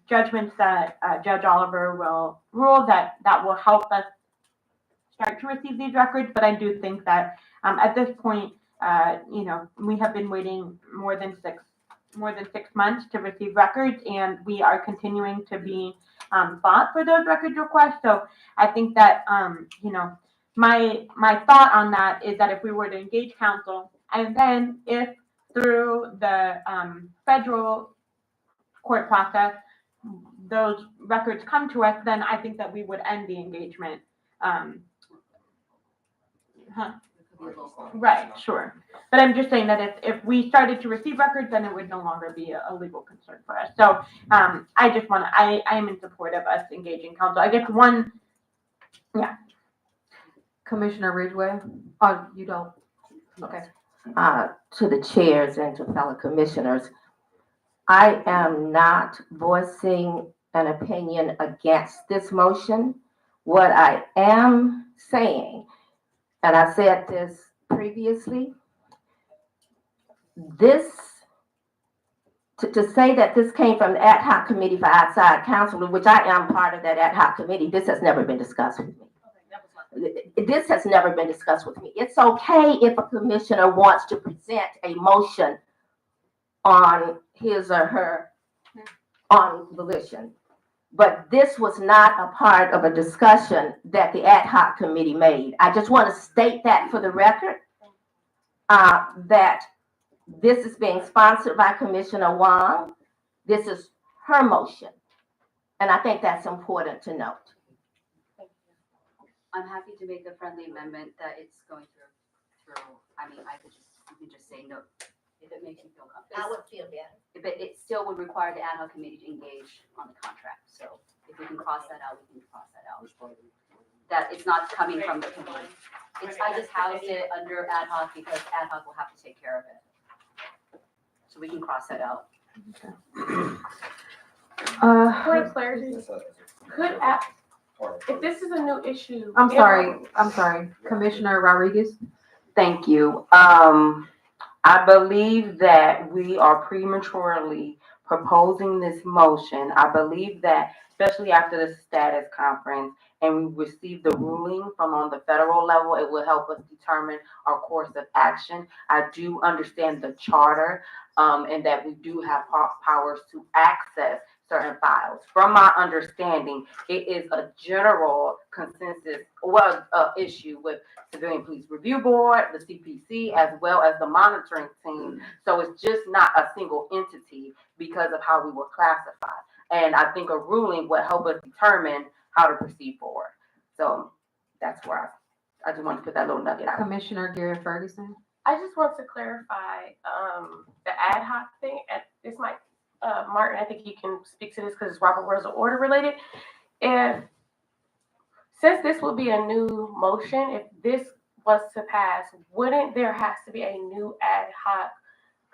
judgments that Judge Oliver will rule that will help us start to receive these records. But I do think that at this point, we have been waiting more than 6 months to receive records, and we are continuing to be fought for those records requests. So I think that my thought on that is that if we were to engage counsel, and then if through the federal court process those records come to us, then I think that we would end the engagement. Right, sure. But I'm just saying that if we started to receive records, then it would no longer be a legal concern for us. So I am in support of us engaging counsel. I guess Commissioner Ridgway? Oh, you don't? Okay. To the chairs and to fellow commissioners, I am not voicing an opinion against this motion. What I am saying, and I said this previously, to say that this came from the ad hoc committee for outside counsel, which I am part of that ad hoc committee, this has never been discussed with me. This has never been discussed with me. It's okay if a commissioner wants to present a motion on his or her on volition. But this was not a part of a discussion that the ad hoc committee made. I just want to state that for the record, that this is being sponsored by Commissioner Wong. This is her motion. And I think that's important to note. I'm happy to make a friendly amendment that it's going through. I mean, you could just say no, if it makes you feel comfortable. I would feel better. But it still would require the ad hoc committee to engage on the contract. So if we can cross that out, we can cross that out. That it's not coming from the committee. I just housed it under ad hoc because ad hoc will have to take care of it. So we can cross that out. Point of clarity, if this is a new issue. I'm sorry. Commissioner Rodriguez? Thank you. I believe that we are prematurely proposing this motion. I believe that, especially after the status conference, and we receive the ruling from on the federal level, it will help us determine our course of action. I do understand the charter, and that we do have powers to access certain files. From my understanding, it is a general consensus, issue with Civilian Police Review Board, the CPC, as well as the monitoring team. So it's just not a single entity because of how we were classified. And I think a ruling would help us determine how to proceed forward. So that's where I just want to put that little nugget out. Commissioner Gary Ferguson? I just want to clarify the ad hoc thing. This might, Martin, I think you can speak to this because it's Robert Rules of Order related. Since this will be a new motion, if this was to pass, wouldn't there has to be a new ad hoc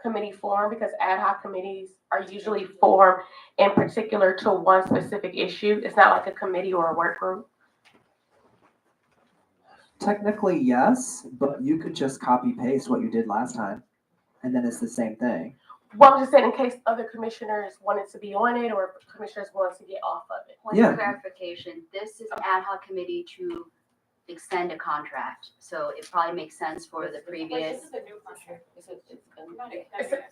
committee formed? Because ad hoc committees are usually formed in particular to one specific issue. It's not like a committee or a work group. Technically, yes, but you could just copy paste what you did last time, and then it's the same thing. Well, I'm just saying in case other commissioners wanted to be on it or commissioners wanted to get off of it. Point of clarification, this is an ad hoc committee to extend a contract. So it probably makes sense for the previous. This is a new contract.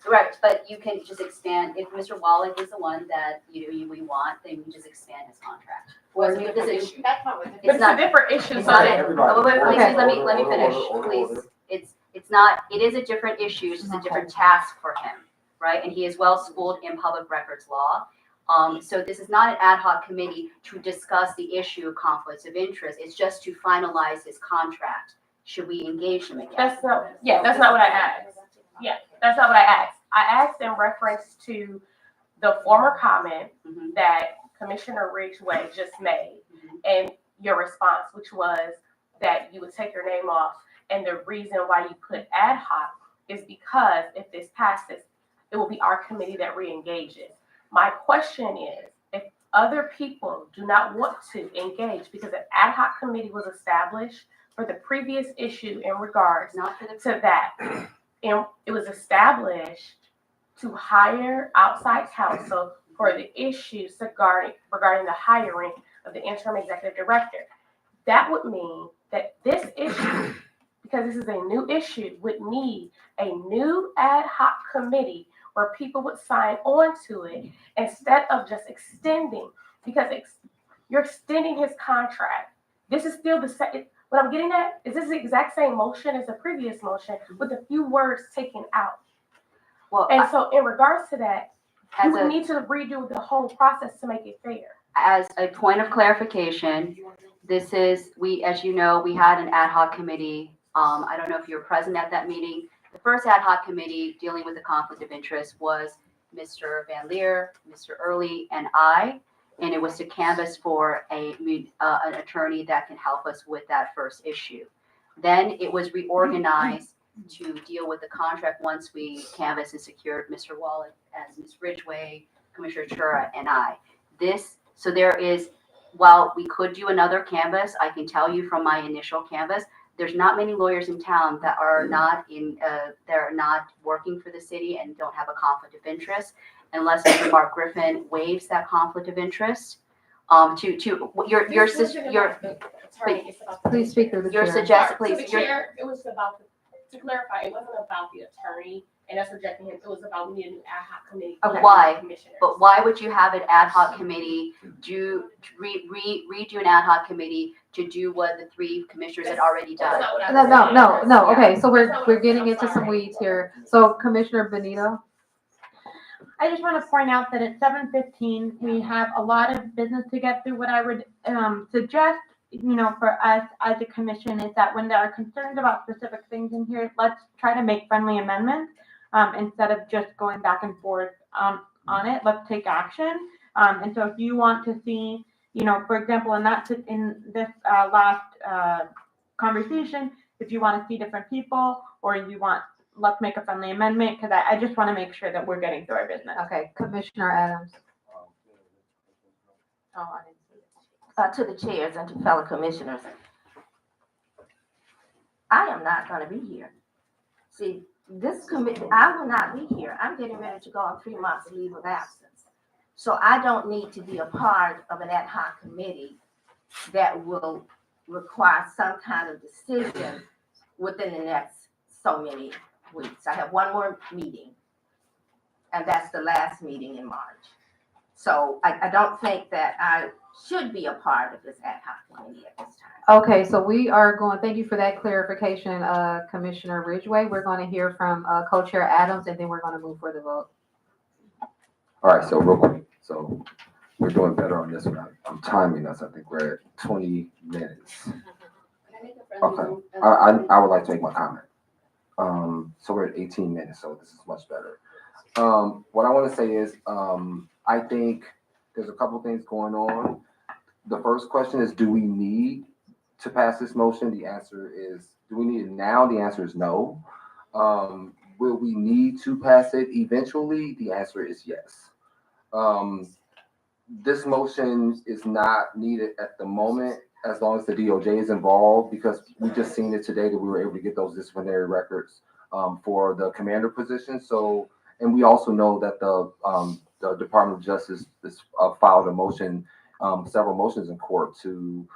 Right, but you can just expand, if Mr. Wallach is the one that we want, then you just expand his contract. For a new position. That's not what it is. It's a different issue. It's So not, that- let me finish, please. It's not, it is a different issue, it's just a different task for him, right? And he is well schooled in public records law. So this is not an ad hoc committee to discuss the issue of conflicts of interest. It's just to finalize his contract. Should we engage him again? That's not what I asked. Yeah, that's not what I asked. I asked in reference to the former comment that Commissioner Ridgway just made and your response, which was that you would take your name off. And the reason why you put ad hoc is because if this passes, it will be our committee that re-engages. My question is, if other people do not want to engage, because an ad hoc committee was established for the previous issue in regards to that, and it was established to hire outside counsel for the issues regarding the hiring of the interim executive director. That would mean that this issue, because this is a new issue, would need a new ad hoc committee where people would sign on to it instead of just extending, because you're extending his contract. This is still the same. What I'm getting at is this is the exact same motion as the previous motion with a few words taken out. Well, And so in regards to that, you as would a, need to redo the whole process to make it fair. as a point of clarification, this is, as you know, we had an ad hoc committee. I don't know if you were present at that meeting. The first ad hoc committee dealing with the conflict of interest was Mr. Van Leer, Mr. Early, and I. And it was to canvass for an attorney that can help us with that first issue. Then it was reorganized to deal with the contract once we canvassed and secured Mr. Wallach as Ms. Ridgway, Commissioner Chura, and I. So there is, while we could do another canvass, I can tell you from my initial canvass, there's not many lawyers in town that are not they're not working for the city and don't have a conflict of interest, unless Mr. Mark Griffin waives that conflict of interest. Please speak through the Your chair. suggest, To please. the chair, it was about, to clarify, it wasn't about the attorney and us rejecting him. It was about we need a new ad hoc committee. Okay. of Why? commissioners. But why would you have an ad hoc committee redo an ad hoc committee to do what the three commissioners had already That's done? not what I was saying. No. Okay, so That's not what we're I'm getting saying. into I'm some sorry. weeds here. So Commissioner Benito. I just want to point out that at 7:15, we have a lot of business to get through. What I would suggest, for us as a commission is that when there are concerns about specific things in here, let's try to make friendly amendments instead of just going back and forth on it. Let's take action. And so if you want to see, for example, in this last conversation, if you want to see different people or let's make a friendly amendment, because I just want to make sure that we're getting through our business. Okay, Commissioner Adams. Oh, I didn't see it. To the chairs and to fellow commissioners, I am not going to be here. See, this committee, I will not be here. I'm getting ready to go on 3 months leave of absence. So I don't need to be a part of an ad hoc committee that will require some kind of decision within the next so many weeks. I have one more meeting, and that's the last meeting in March. So I don't think that I should be a part of this ad hoc committee at this time. Okay, so we are going, thank you for that clarification, Commissioner Ridgway. We're going to hear from Co-Chair Adams, and then we're going to move for the vote. All right, so real quick, so we're doing better on this one. I'm timing us. I think we're at 20 minutes. Okay, I would like to make my comment. So we're at 18 minutes, so this is much better. What I want to say is, I think there's a couple things going on. The first question is, do we need to pass this motion? The answer is, do we need it now? The answer is no. Will we need to pass it eventually? The answer is yes. This motion is not needed at the moment as long as the DOJ is involved, because we just seen it today that we were able to get those disciplinary records for the commander position. So, and we also know that the Department of Justice has filed a motion, several motions in court to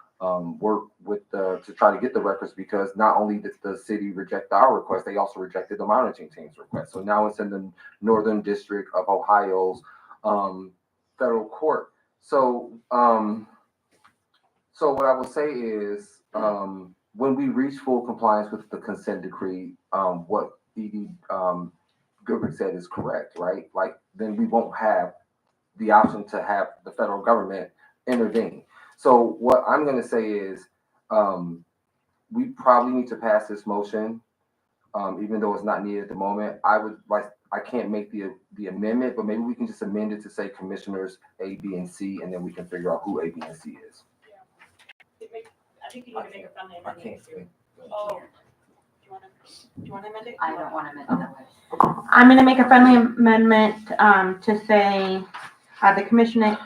work with to try to get the records, because not only did the city reject our request, they also rejected the monitoring team's request. So now it's in the Northern District of Ohio's federal court. So, so what I will say is, when we reach full compliance with the consent decree, what Edie Goodrich said is correct, right? Like, then we won't have the option to have the federal government intervene. So what I'm going to say is, we probably need to pass this motion, even though it's not needed at the moment. I can't make the amendment, but maybe we can just amend it to say Commissioners A, B, and C, and then we can figure out who A, B, and C is. I think you need to make a friendly I amendment. can't. Oh. Do you want to amend it? I don't want to amend it that way. I'm going to make a friendly amendment to say the commission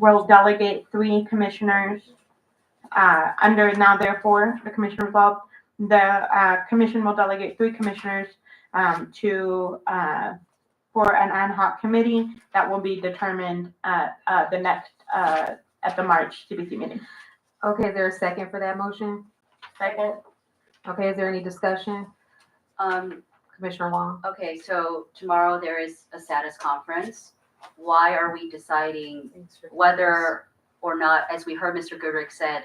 will delegate 3 commissioners under now therefore the commission resolved. The commission will delegate 3 commissioners for an ad hoc committee that will be determined at the next, at the March CBC meeting. Okay, is there a second for that motion? Second. Okay, is there any discussion? Commissioner Wong? Okay, so tomorrow there is a status conference. Why are we deciding whether or not, as we heard Mr. Goodrick said,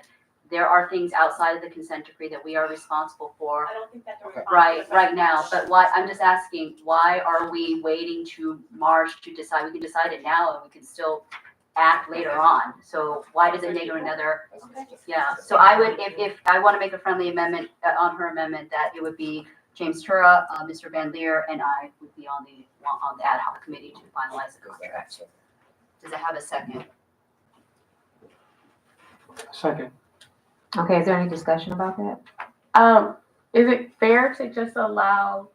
there are things outside of the consent decree that we are responsible for I don't think that's a right now, but why, I'm just asking, why are we waiting to March to decide? We can decide it now and we can still act later on. So why does it need another? Yeah, so I would, if I want to make a friendly amendment on her amendment, that it would be James Tura, Mr. Van Leer, and I would be on the ad hoc committee to finalize the contract. Does it have a second? Second. Okay, is there any discussion about that? Is it fair to just allow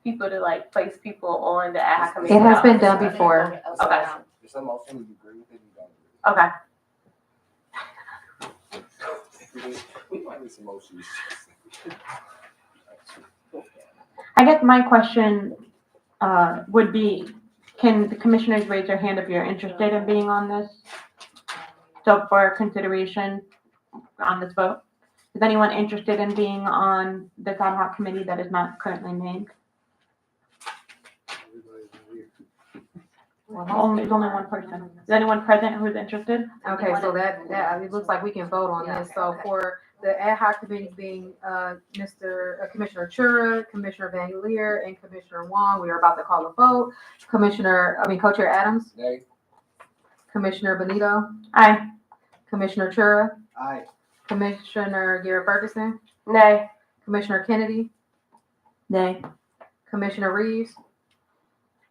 people to like place people on the ad hoc committee? It has been done before. Okay. It's a motion, you agree with it, you don't agree. Okay. We might need some motions. I guess my question would be, can the commissioners raise their hand if you're interested in being on this? So for consideration on this vote, is anyone interested in being on this ad hoc committee that is not currently named? There's only one person. Is anyone present who's interested? Okay, so that it looks like we can vote on this. So for the ad hoc committee being Commissioner Chura, Commissioner Van Leer, and Commissioner Wong, we are about to call a vote. Co-Chair Adams, Nay. Commissioner Benito, Aye. Commissioner Chura, Aye. Commissioner Garrett Ferguson, Nay. Commissioner Kennedy, Nay. Commissioner Reeves,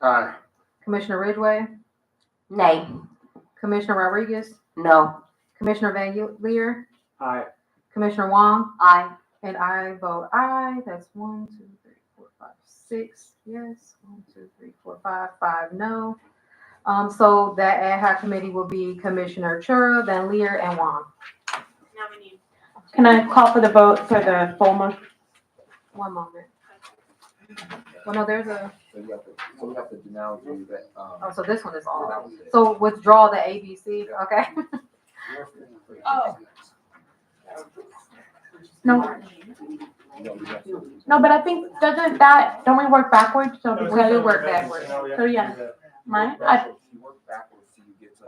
Aye. Commissioner Ridgway, Nay. Commissioner Rodriguez, No. Commissioner Van Leer, Aye. Commissioner Wong, Aye. and I vote aye. That's 1, 2, 3, 4, 5, 6. Yes. 1, 2, 3, 4, 5. 5 no. So that ad hoc committee will be Commissioner Chura, Van Leer, and Wong. Now we need. Can I call for the vote for the full motion? One moment. Well, no, there's a. So we have to now do that. Oh, so this one is all. So withdraw the ABC. Okay. Oh. No. No, but I think, don't we work backwards? So We do work backwards. So yeah, mine, You work backwards till you get to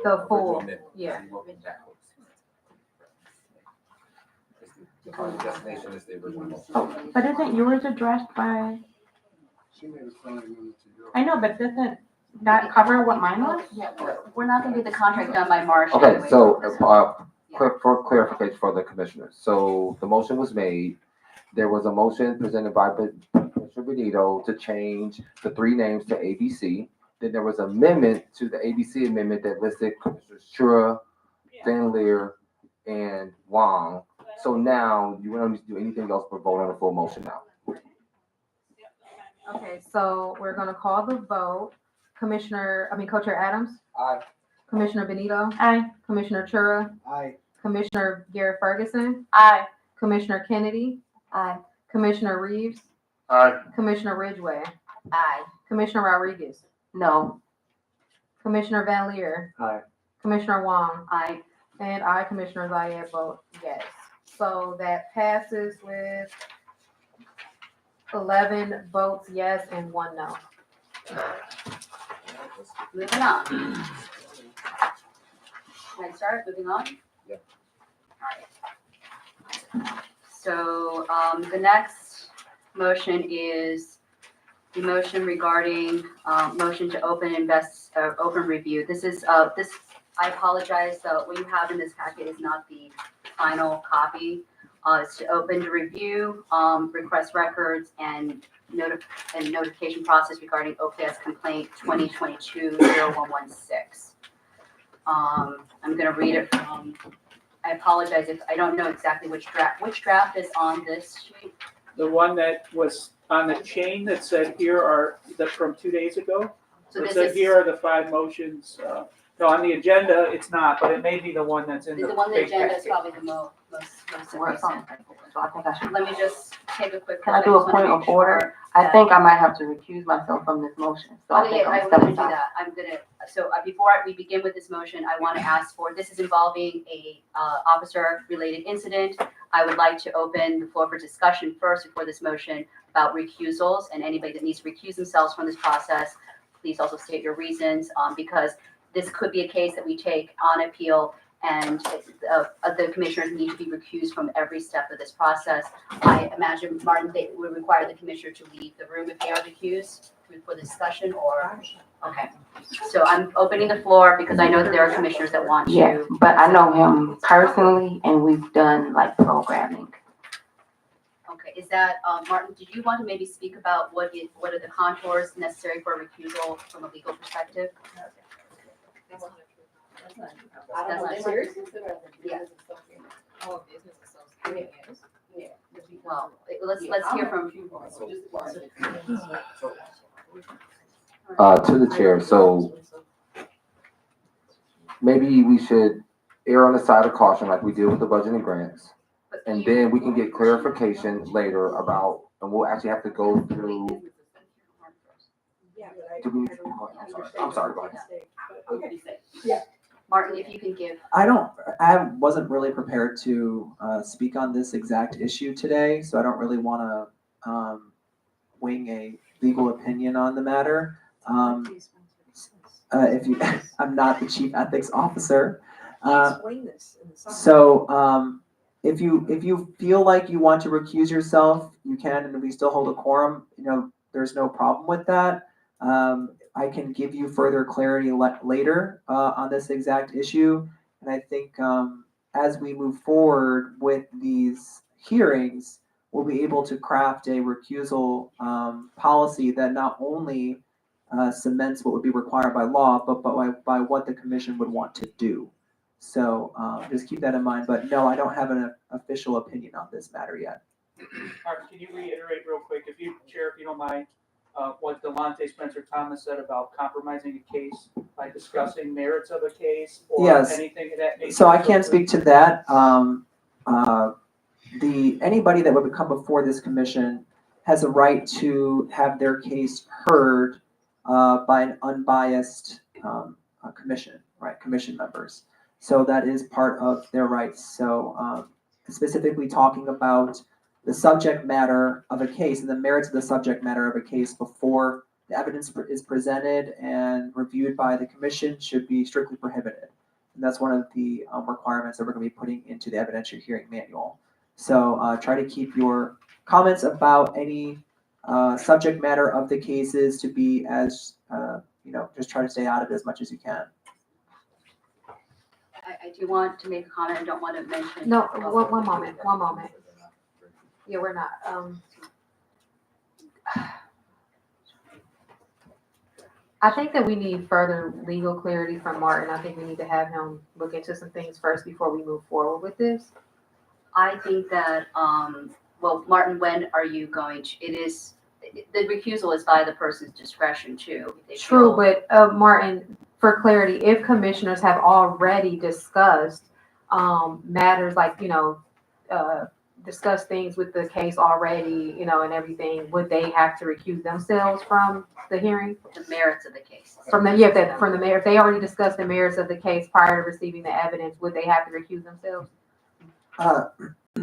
The full, original amendment. yeah. You work backwards. The final destination is the original motion. but isn't yours addressed by, I know, but doesn't that cover what mine was? Yeah, we're not gonna get the contract done by March. Okay, anyway. so, for clarification for the commissioners, so the motion was made. There was a motion presented by Commissioner Benito to change the three names to ABC. Then there was amendment to the ABC amendment that listed Commissioners Chura, Van Leer, and Wong. So now you don't need to do anything else but vote on the full motion now. Okay, so we're gonna call the vote. Co-Chair Adams, Aye. Commissioner Benito, Aye. Commissioner Chura, Aye. Commissioner Garrett Ferguson, Aye. Commissioner Kennedy, Aye. Commissioner Reeves, Aye. Commissioner Ridgway, Aye. Commissioner Rodriguez, No. Commissioner Van Leer, Aye. Commissioner Wong, Aye. and I, Commissioner Zayed, vote yes. So that passes with 11 votes yes and 1 no. Moving on. Can I start moving on? Yeah. So, the next motion is the motion regarding, motion to open open review. This is, I apologize, what you have in this packet is not the final copy. It's to open to review, request records and notification process regarding OPS complaint 2022-0116. I'm gonna read it from, I apologize if I don't know exactly which draft is on this sheet. The one that was on the chain that said here are, that from 2 days ago. So It this said is, here are the 5 motions No, on the agenda, it's not, but it may be the one that's in The the one on the big agenda is packet. probably the most Works on recent. it. So I think I should. Let me just take a quick. Can I look. do a just wanna point of make sure order? I that- think I might have to recuse myself from this motion, so I Okay, think yeah, I'm I'm gonna stepping do aside. that. Before we begin with this motion, I want to ask for, this is involving a officer-related incident. I would like to open the floor for discussion first before this motion about recusals, and anybody that needs to recuse themselves from this process, please also state your reasons, because this could be a case that we take on appeal, and the commissioners need to be recused from every step of this process. I imagine, Martin, they would require the commissioner to leave the room if they are recused for the discussion, or, okay. So I'm opening the floor because I know that there are commissioners that want to. Yes, but I know him personally and we've done like programming. Okay, is that, Martin, did you want to maybe speak about what are the contours necessary for a recusal from a legal perspective? That's not serious? Yeah. Well, let's hear from. To the chair, so maybe we should err on the side of caution like we did with the budget and grants. And then we can get clarification later about, and we'll actually have to go through. I'm sorry, go ahead. Martin, if you can give. I wasn't really prepared to speak on this exact issue today, so I don't really want to wing a legal opinion on the matter. I'm not the chief ethics officer. So if you feel like you want to recuse yourself, you can, and we still hold a quorum. There's no problem with that. I can give you further clarity later on this exact issue. And I think as we move forward with these hearings, we'll be able to craft a recusal policy that not only cements what would be required by law, but by what the commission would want to do. So just keep that in mind. But no, I don't have an official opinion on this matter yet. Martin, can you reiterate real quick, if you don't mind, what Delonte Spencer Thomas said about compromising a case by discussing merits of a case or Yes. anything of that nature? So I can't speak to that. Anybody that would come before this commission has a right to have their case heard by an unbiased commission, right? Commission members. So that is part of their rights. So specifically talking about the subject matter of a case and the merits of the subject matter of a case before the evidence is presented and reviewed by the commission should be strictly prohibited. And that's one of the requirements that we're going to be putting into the evidentiary hearing manual. So try to keep your comments about any subject matter of the cases to be as, just try to stay out of it as much as you can. I do want to make a comment. I don't want to mention. No, one moment. Yeah, we're not. I think that we need further legal clarity from Martin. I think we need to have him look into some things first before we move forward with this. I think that, well, Martin, when are you going to, the recusal is by the person's discretion too. If they True, feel- but Martin, for clarity, if commissioners have already discussed matters like, discuss things with the case already, and everything, would they have to recuse themselves from the hearing? The merits of the case. From the mayor, if they already discussed the merits of the case prior to receiving the evidence, would they have to recuse themselves?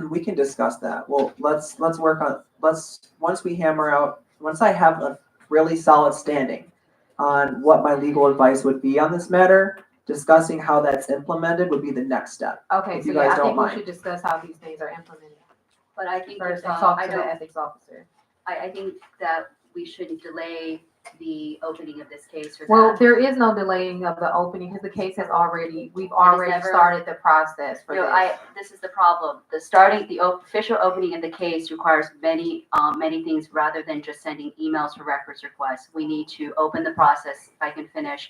We can discuss that. Well, let's work on, once I have a really solid standing on what my legal advice would be on this matter, discussing how that's implemented would be the next step. Okay, If so you guys yeah, I don't think we mind. should discuss how these things are implemented But I think, first and I talk to the don't, ethics officer. I think that we shouldn't delay the opening of this case for that. Well, there is no delaying of the opening because the case has we've already never- started the process for this. This is the problem. The official opening of the case requires many things rather than just sending emails for records requests. We need to open the process, if I can finish,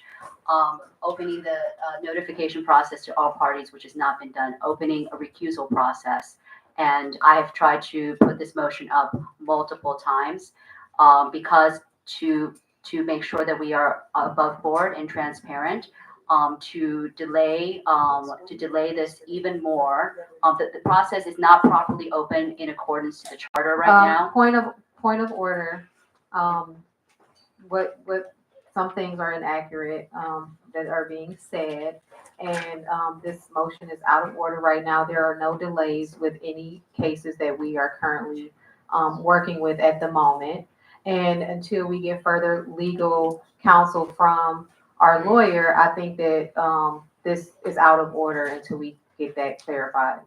opening the notification process to all parties, which has not been done, opening a recusal process. And I have tried to put this motion up multiple times because to make sure that we are above board and transparent. to delay this even more. The process is not properly open in accordance to the charter right now. Point of order. What some things are inaccurate that are being said, and this motion is out of order right now. There are no delays with any cases that we are currently working with at the moment, and until we get further legal counsel from our lawyer, I think that this is out of order until we get that clarified.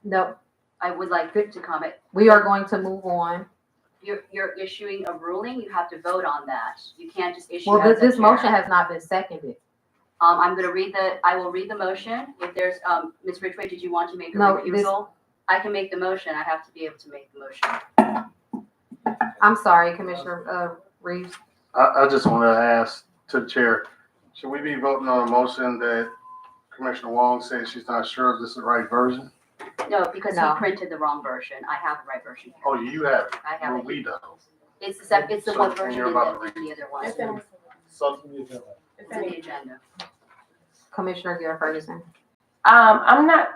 No, I would like to comment. we are going to move on. You're issuing a ruling, you have to vote on that. You can't just issue. Well, as a this chair. motion has not been seconded. I will read the motion. If there's, Ms. Ridgway, did you want to make a No, recusal? I can make the motion. I have to be able to make the motion. I'm sorry, Commissioner Reeves. I just want to ask to the chair, should we be voting on a motion that Commissioner Wong says she's not sure if this is the right version? No, because No. he printed the wrong version. I have the right version here. Oh, you have it. I have Well, it. we don't. It's the So, one and version you're in about to the other one. It's in, Something you do. It's in the agenda. Commissioner Garrett Ferguson. I'm not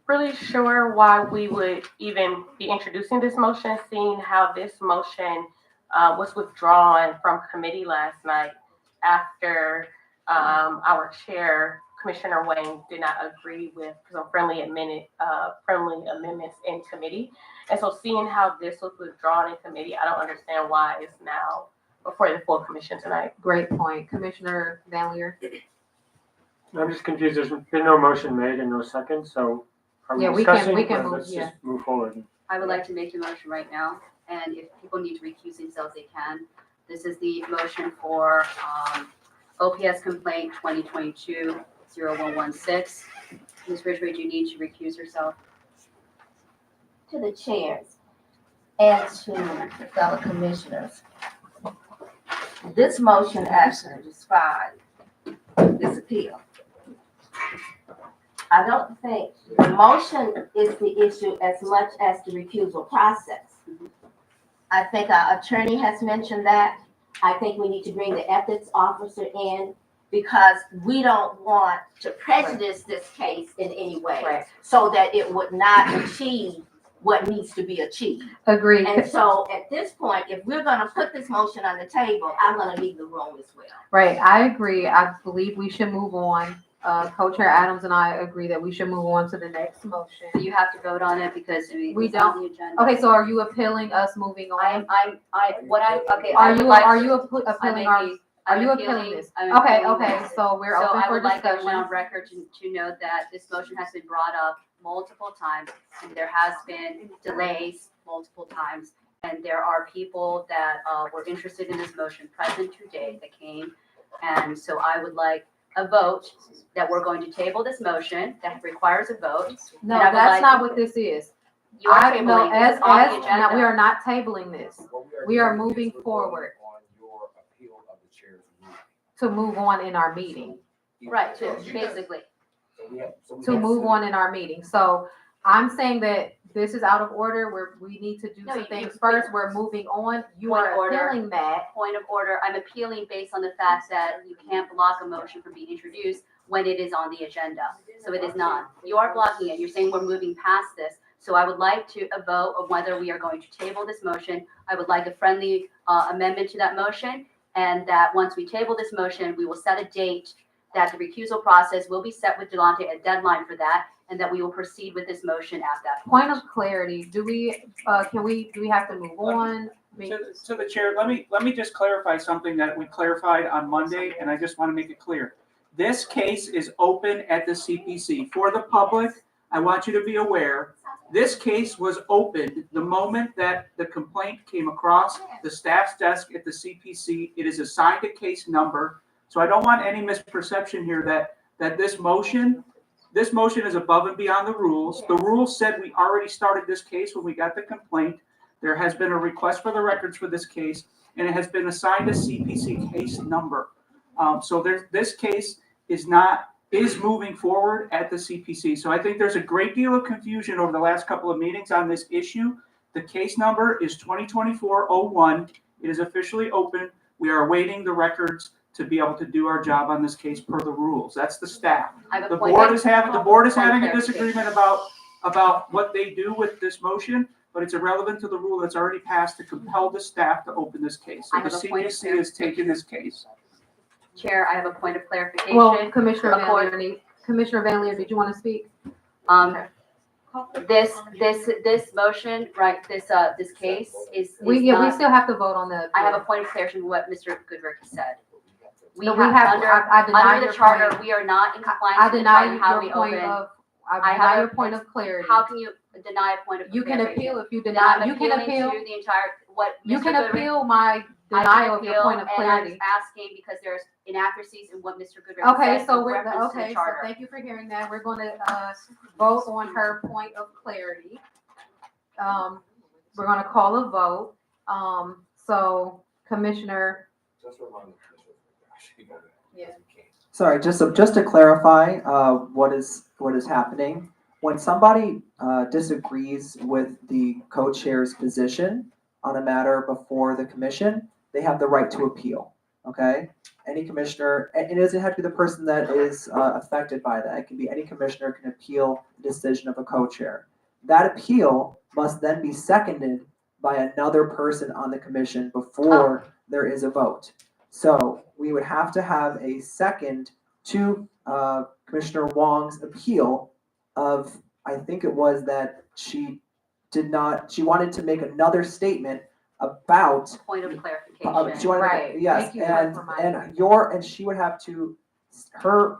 really sure why we would even be introducing this motion, seeing how this motion was withdrawn from committee last night after our chair, Commissioner Wayne, did not agree with some friendly amendments in committee. And so seeing how this was withdrawn in committee, I don't understand why it's now before the full commission tonight. Great point. Commissioner Van Leer. I'm just confused. There's been no motion made and no second, so are we Yeah, we can- discussing? we can or move, let's yeah. just move forward. I would like to make the motion right now, and if people need to recuse themselves, they can. This is the motion for OPS complaint 2022-0116. Ms. Ridgway, do you need to recuse yourself? To the chairs and to the fellow commissioners. This motion actually describes this appeal. I don't think the motion is the issue as much as the recusal process. I think our attorney has mentioned that. I think we need to bring the ethics officer in because we don't want to prejudice this case in any way Right. so that it would not achieve what needs to be achieved. Agreed. And so at this point, if we're gonna put this motion on the table, I'm gonna leave the room as well. Right, I agree. I believe we should move on. Co-chair Adams and I agree that we should move on to the next motion. You have to vote on it because We it's on the agenda. Okay, so are you appealing us moving on? Okay. Are you appealing our? Are I'm you appealing this? I'm Okay, appealing okay, this. so we're So open I for would like everyone on discussion. record to note that this motion has been brought up multiple times, and there has been delays multiple times. And there are people that were interested in this motion present today that came. And so I would like a vote that we're going to table this motion that requires a vote. No, And I would that's like- not what this is. You are No, tabling this on the no, we agenda. are not tabling this. We are moving forward On your appeal of the chair's ruling. to move on in our meeting. Right, basically. To move on in our meeting. So I'm saying that this is out of order, we need to do No, some you- things first, we're moving on. You Point are of order. appealing that. Point of order, I'm appealing based on the fact that you can't block a motion from being introduced when it is on the agenda. So it is not. You are blocking it. You're saying we're moving past this. So I would like a vote of whether we are going to table this motion. I would like a friendly amendment to that motion. And that once we table this motion, we will set a date that the recusal process will be set with Delonte, a deadline for that, and that we will proceed with this motion at that point. Point of clarity, do we have to move on? I mean, To the chair, let me just clarify something that we clarified on Monday, and I just want to make it clear. This case is open at the CPC. For the public, I want you to be aware, this case was opened the moment that the complaint came across the staff's desk at the CPC. It is assigned a case number. So I don't want any misperception here that this motion is above and beyond the rules. The rules said we already started this case when we got the complaint. There has been a request for the records for this case, and it has been assigned a CPC case number. So this case is moving forward at the CPC. So I think there's a great deal of confusion over the last couple of meetings on this issue. The case number is 2024-01. It is officially open. We are awaiting the records to be able to do our job on this case per the rules. That's the staff. I have a The point. board is having a Point of disagreement clarification. about what they do with this motion, but it's irrelevant to the rule that's already passed to compel the staff to open this case. So I the have a point of CBC is taking this case. Chair, I have a point of clarification. Well, Commissioner Van Accord- Leer, Commissioner Van Leer, did you want to speak? This motion, right, this case is We not, still have to vote on the. I have a point of clarification with what Mr. Goodrick said. No, I deny Under your the charter, point. we are not in I compliance with the deny charter, how your we point open. of, I I have deny a- your point of clarity. How can you deny a point of You can clarification? appeal if you Then deny, I'm you can appealing appeal, to the entire, what you Mr. can Goodrick- appeal my I denial can of your appeal, point of and I'm clarity. asking because there's inaccuracies in what Mr. Goodrick Okay, said so in we're, reference to the okay, so charter. thank you for hearing that. We're gonna, vote on her point of clarity. We're gonna call a vote. So Commissioner. Yeah. Sorry, just to clarify, what is happening. When somebody disagrees with the co-chair's position on a matter before the commission, they have the right to appeal, okay? Any commissioner, and it doesn't have to be the person that is affected by that. It can be any commissioner can appeal the decision of a co-chair. That appeal must then be seconded by another person on the commission before there is a vote. So we would have to have a second to Commissioner Wong's appeal of, I think it was that she wanted to make another statement about. Point of clarification. She wanted to- Right. yes, Thank you and, for reminding and she would have to, her,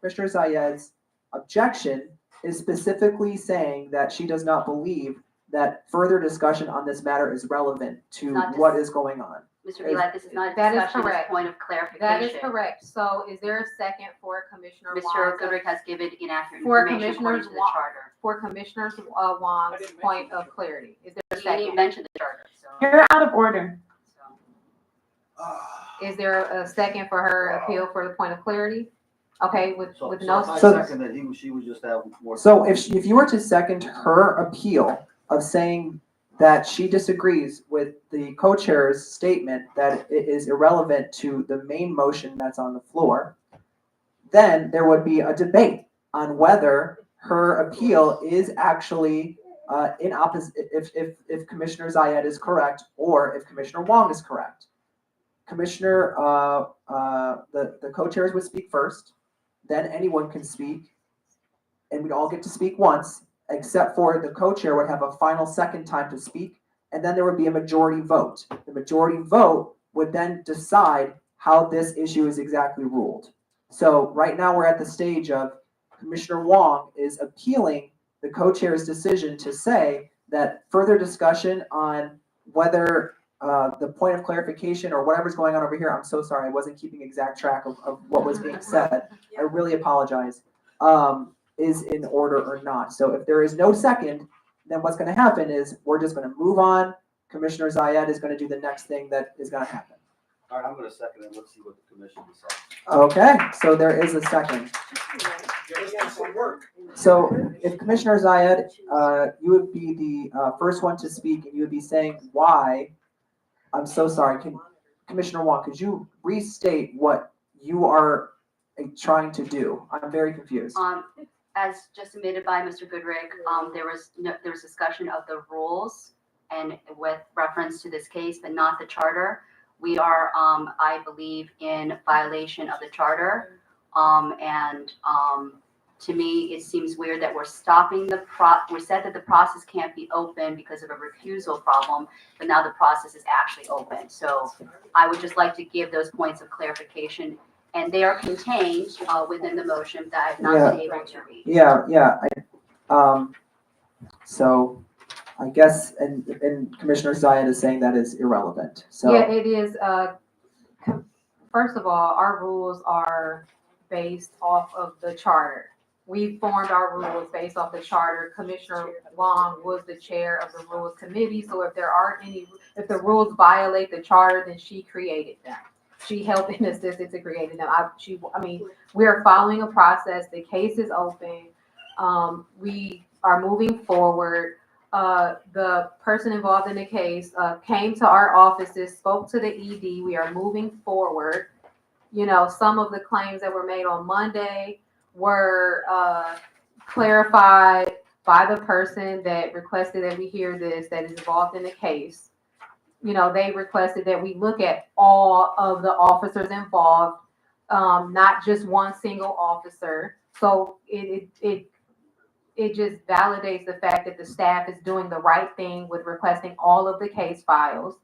Commissioner Zayed's objection is specifically saying that she does not believe that further discussion on this matter is relevant to Not dis- what is going on. Mr. Villat, this is not a That is discussion, it's a correct. point of clarification. That is correct. So is there a second for Commissioner Mr. Wong's? Goodrick has given inaccurate For information according to the Commissioners charter. For Commissioner Wong's point of clarity? Is there a You didn't even second? mention the charter, so. You're out of order. Is there a second for her appeal for the point of clarity? Okay, with no. if I So- second that, she would just have more. So if you were to second her appeal of saying that she disagrees with the co-chair's statement that it is irrelevant to the main motion that's on the floor, then there would be a debate on whether her appeal is actually in opposite, if Commissioner Zayed is correct or if Commissioner Wong is correct. Commissioner, the co-chairs would speak first, then anyone can speak, and we'd all get to speak once, except for the co-chair would have a final second time to speak, and then there would be a majority vote. The majority vote would then decide how this issue is exactly ruled. So right now we're at the stage of Commissioner Wong is appealing the co-chair's decision to say that further discussion on whether the point of clarification or whatever's going on over here, I'm so sorry, I wasn't keeping exact track of what was being said. I really apologize. Is in order or not. So if there is no second, then what's going to happen is we're just going to move on. Commissioner Zayed is going to do the next thing that is going to happen. All right, I'm gonna second it. Let's see what the commission decides. Okay, so there is a second. So if Commissioner Zayed, you would be the first one to speak, and you would be saying why. I'm so sorry. Commissioner Wong, could you restate what you are trying to do? I'm very confused. As just submitted by Mr. Goodrick, there was discussion of the rules and with reference to this case, but not the charter. We are, I believe, in violation of the charter. To me, it seems weird that we're stopping we said that the process can't be open because of a recusal problem, but now the process is actually open. So I would just like to give those points of clarification, and they are contained within the motion that I have not been able to read. Yeah. So I guess, and Commissioner Zayed is saying that is irrelevant. So Yeah, it is. First of all, our rules are based off of the charter. We formed our rules based off the charter. Commissioner Wong was the chair of the rules committee. So if if the rules violate the charter, then she created them. She helped and assisted to create them. We are following a process. The case is open. We are moving forward. The person involved in the case came to our offices, spoke to the ED. We are moving forward. some of the claims that were made on Monday were clarified by the person that requested that we hear this, that is involved in the case. They requested that we look at all of the officers involved, not just one single officer. So it just validates the fact that the staff is doing the right thing with requesting all of the case files.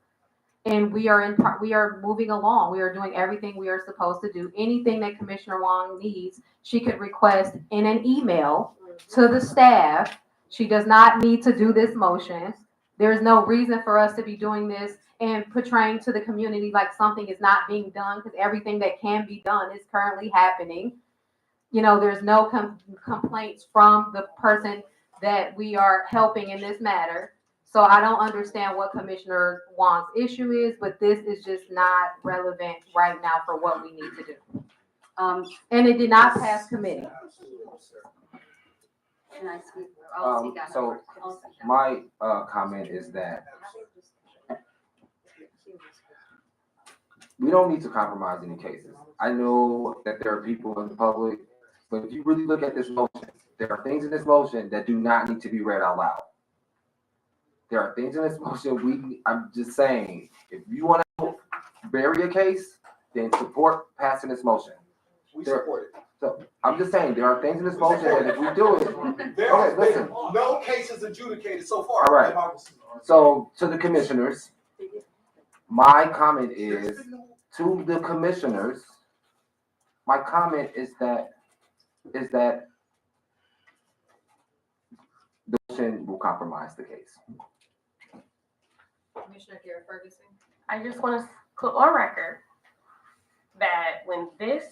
And we are moving along. We are doing everything we are supposed to do. Anything that Commissioner Wong needs, she could request in an email to the staff. She does not need to do this motion. There's no reason for us to be doing this and portraying to the community like something is not being done, because everything that can be done is currently happening. There's no complaints from the person that we are helping in this matter. So I don't understand what Commissioner Wong's issue is, but this is just not relevant right now for what we need to do. And it did not pass committee. Can I speak? I'll speak after. So my comment is that we don't need to compromise any cases. I know that there are people in the public, but if you really look at this motion, there are things in this motion that do not need to be read out loud. There are things in this motion I'm just saying, if you want to bury a case, then support passing this motion. We support it. So I'm just saying, there are things in this motion that if we do it, There has been no cases adjudicated so far. All right. So to the commissioners, my comment is to the commissioners. My comment is that the motion will compromise the case. Commissioner Kara Ferguson. I just want to put on record that when this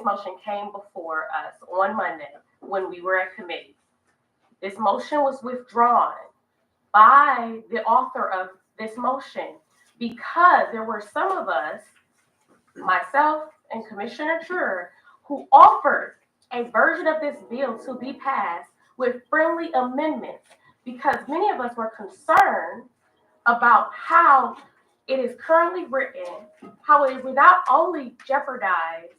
motion came before us on Monday, when we were at committee, this motion was withdrawn by the author of this motion because there were some of us, myself and Commissioner Trur, who offered a version of this bill to be passed with friendly amendments, because many of us were concerned about how it is currently written, how it would not only jeopardize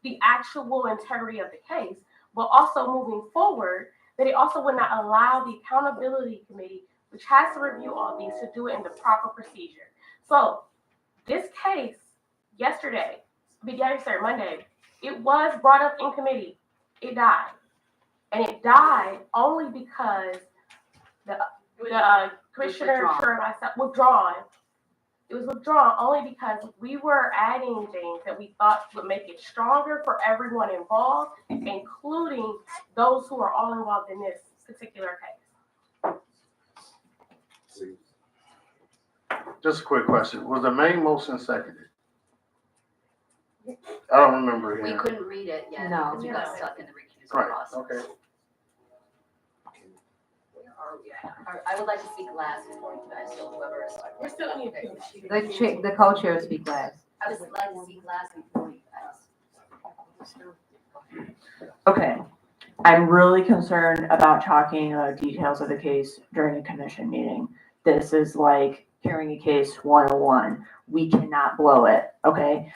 the actual integrity of the case, but also moving forward, that it also would not allow the accountability committee, which has to review all these, to do it in the proper procedure. So this case Monday, it was brought up in committee. It died. And it died only because the Commissioner Trur and myself withdrawn. It was withdrawn only because we were adding things that we thought would make it stronger for everyone involved, including those who are all involved in this particular case. Just a quick question. Was the main motion seconded? I don't remember. We couldn't read it yet No. because we got stuck in the recusal Right, process. okay. I would like to speak last before you guys, so whoever is. We're still in The co-chair speak last. I would like to speak last before you guys. Okay, I'm really concerned about talking about details of the case during a commission meeting. This is like hearing a case 101. We cannot blow it, okay?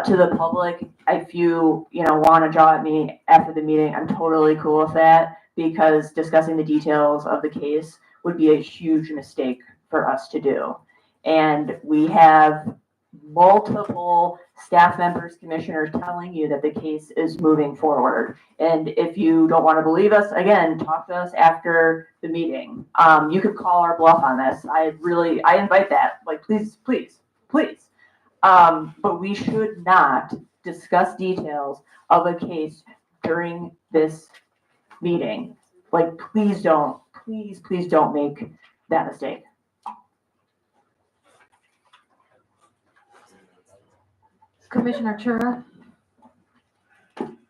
To the public, if you want to draw at me after the meeting, I'm totally cool with that, because discussing the details of the case would be a huge mistake for us to do. And we have multiple staff members, commissioners telling you that the case is moving forward. And if you don't want to believe us, again, talk to us after the meeting. You could call our bluff on this. I invite that. Like, please. But we should not discuss details of a case during this meeting. Like, please don't make that mistake. Commissioner Chura.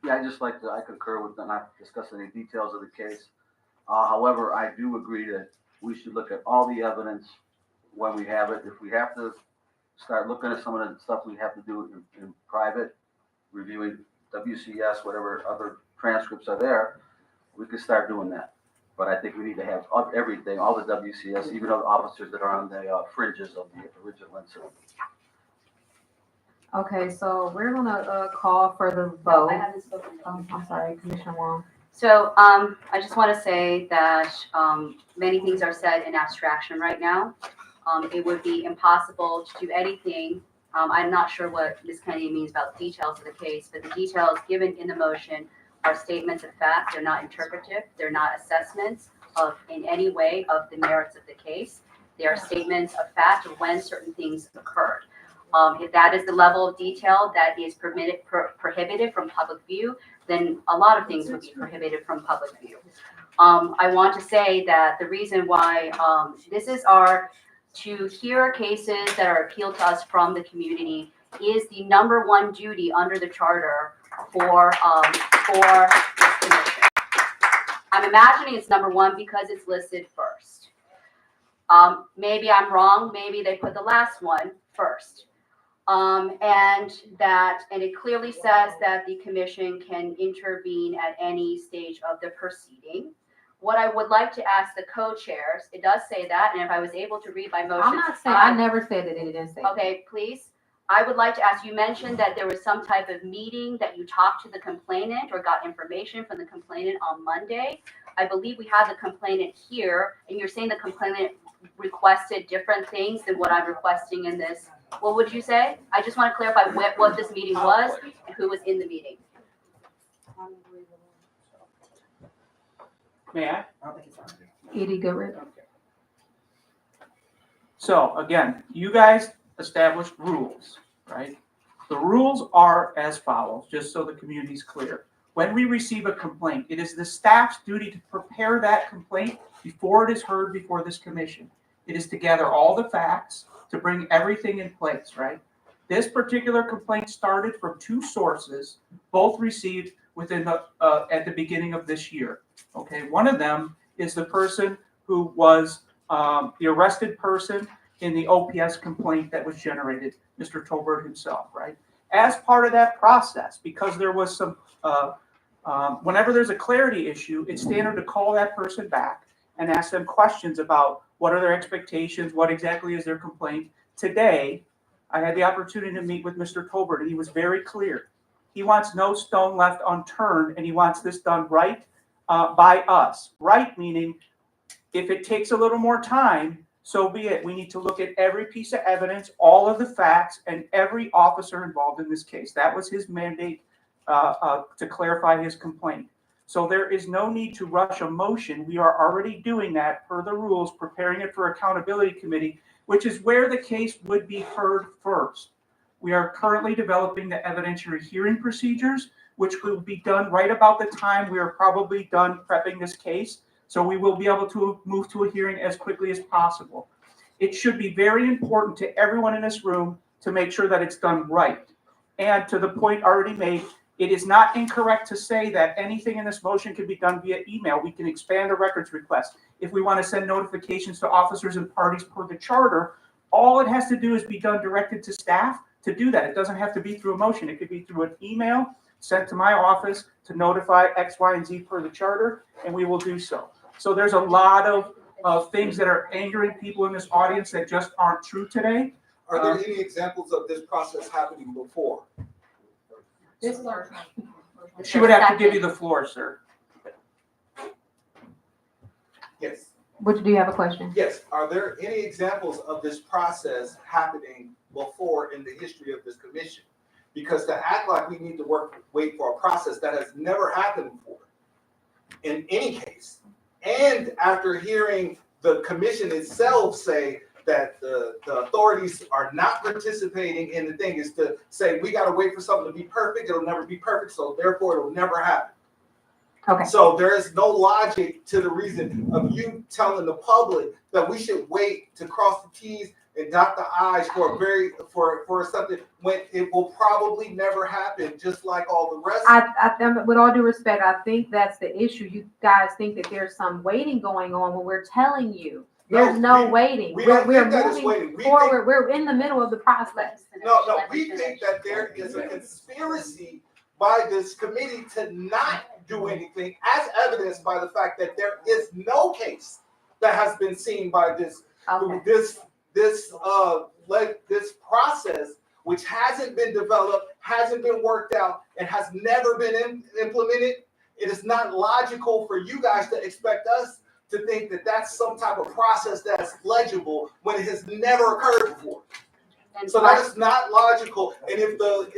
Yeah, I concur with not discussing any details of the case. However, I do agree that we should look at all the evidence when we have it. If we have to start looking at some of the stuff we have to do in private, reviewing WCS, whatever other transcripts are there, we could start doing that. But I think we need to have everything, all the WCS, even the officers that are on the fringes of the original incident. Okay, so we're gonna call for the No, vote. I haven't spoken. I'm sorry, Commissioner Wong. So, I just want to say that, many things are said in abstraction right now. It would be impossible to do anything. I'm not sure what Ms. Kennedy means about details of the case, but the details given in the motion are statements of fact. They're not interpretive. They're not assessments of, in any way, of the merits of the case. They are statements of fact of when certain things occurred. If that is the level of detail that is prohibited from public view, then a lot of things would be prohibited from public view. I want to say that the reason why, this is to hear cases that are appealed to us from the community is the number one duty under the charter for this commission. I'm imagining it's number one because it's listed first. Maybe I'm wrong, maybe they put the last one first. And it clearly says that the commission can intervene at any stage of the proceeding. What I would like to ask the co-chairs, it does say that, and if I was able to read my motion. I'm not saying, I never said that it didn't say. Okay, please. I would like to ask, you mentioned that there was some type of meeting that you talked to the complainant or got information from the complainant on Monday. I believe we have the complainant here, and you're saying the complainant requested different things than what I'm requesting in this. What would you say? I just want to clarify what this meeting was and who was in the meeting. May I? Edie Goodrich. Okay. So again, you guys established rules, right? The rules are as follows, just so the community's clear. When we receive a complaint, it is the staff's duty to prepare that complaint before it is heard before this commission. It is to gather all the facts, to bring everything in place, right? This particular complaint started from two sources, both received within at the beginning of this year. Okay, one of them is the person who was the arrested person in the OPS complaint that was generated, Mr. Tolbert himself, right? As part of that process, because there was some, whenever there's a clarity issue, it's standard to call that person back and ask them questions about what are their expectations, what exactly is their complaint. Today, I had the opportunity to meet with Mr. Tolbert, and he was very clear. He wants no stone left unturned, and he wants this done right by us. Right meaning, if it takes a little more time, so be it. We need to look at every piece of evidence, all of the facts, and every officer involved in this case. That was his mandate to clarify his complaint. So there is no need to rush a motion. We are already doing that per the rules, preparing it for accountability committee, which is where the case would be heard first. We are currently developing the evidentiary hearing procedures, which will be done right about the time we are probably done prepping this case. So we will be able to move to a hearing as quickly as possible. It should be very important to everyone in this room to make sure that it's done right. And to the point already made, it is not incorrect to say that anything in this motion can be done via email. We can expand a records request. If we want to send notifications to officers and parties per the charter, all it has to do is be done directed to staff to do that. It doesn't have to be through a motion. It could be through an email sent to my office to notify X, Y, and Z per the charter, and we will do so. So there's a lot of things that are angering people in this audience that just aren't true today. Are there any examples of this process happening before? She would have to give you the floor, sir. Yes. Do you have a question? Yes. Are there any examples of this process happening before in the history of this commission? Because to act like we need to wait for a process that has never happened before in any case, and after hearing the commission itself say that the authorities are not participating in the thing, is to say we got to wait for something to be perfect. It'll never be perfect, so therefore it'll never happen. Okay. So there is no logic to the reason of you telling the public that we should wait to cross the T's and dot the I's for something when it will probably never happen, just like all the rest. With all due respect, I think that's the issue. You guys think that there's some waiting going on when we're telling you there's no waiting. We're moving forward. We're in the middle of the process. No, we think that there is a conspiracy by this committee to not do anything, as evidenced by the fact that there is no case that has been seen by this process which hasn't been developed, hasn't been worked out, and has never been implemented, it is not logical for you guys to expect us to think that that's some type of process that's legible when it has never occurred before. So that is not logical. And if the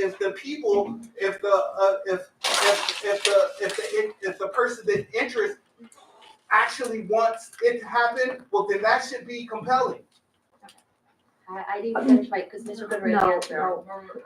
person that interest actually wants it to happen, well, then that should be compelling. I didn't finish my, because Mr. Goodrich answered.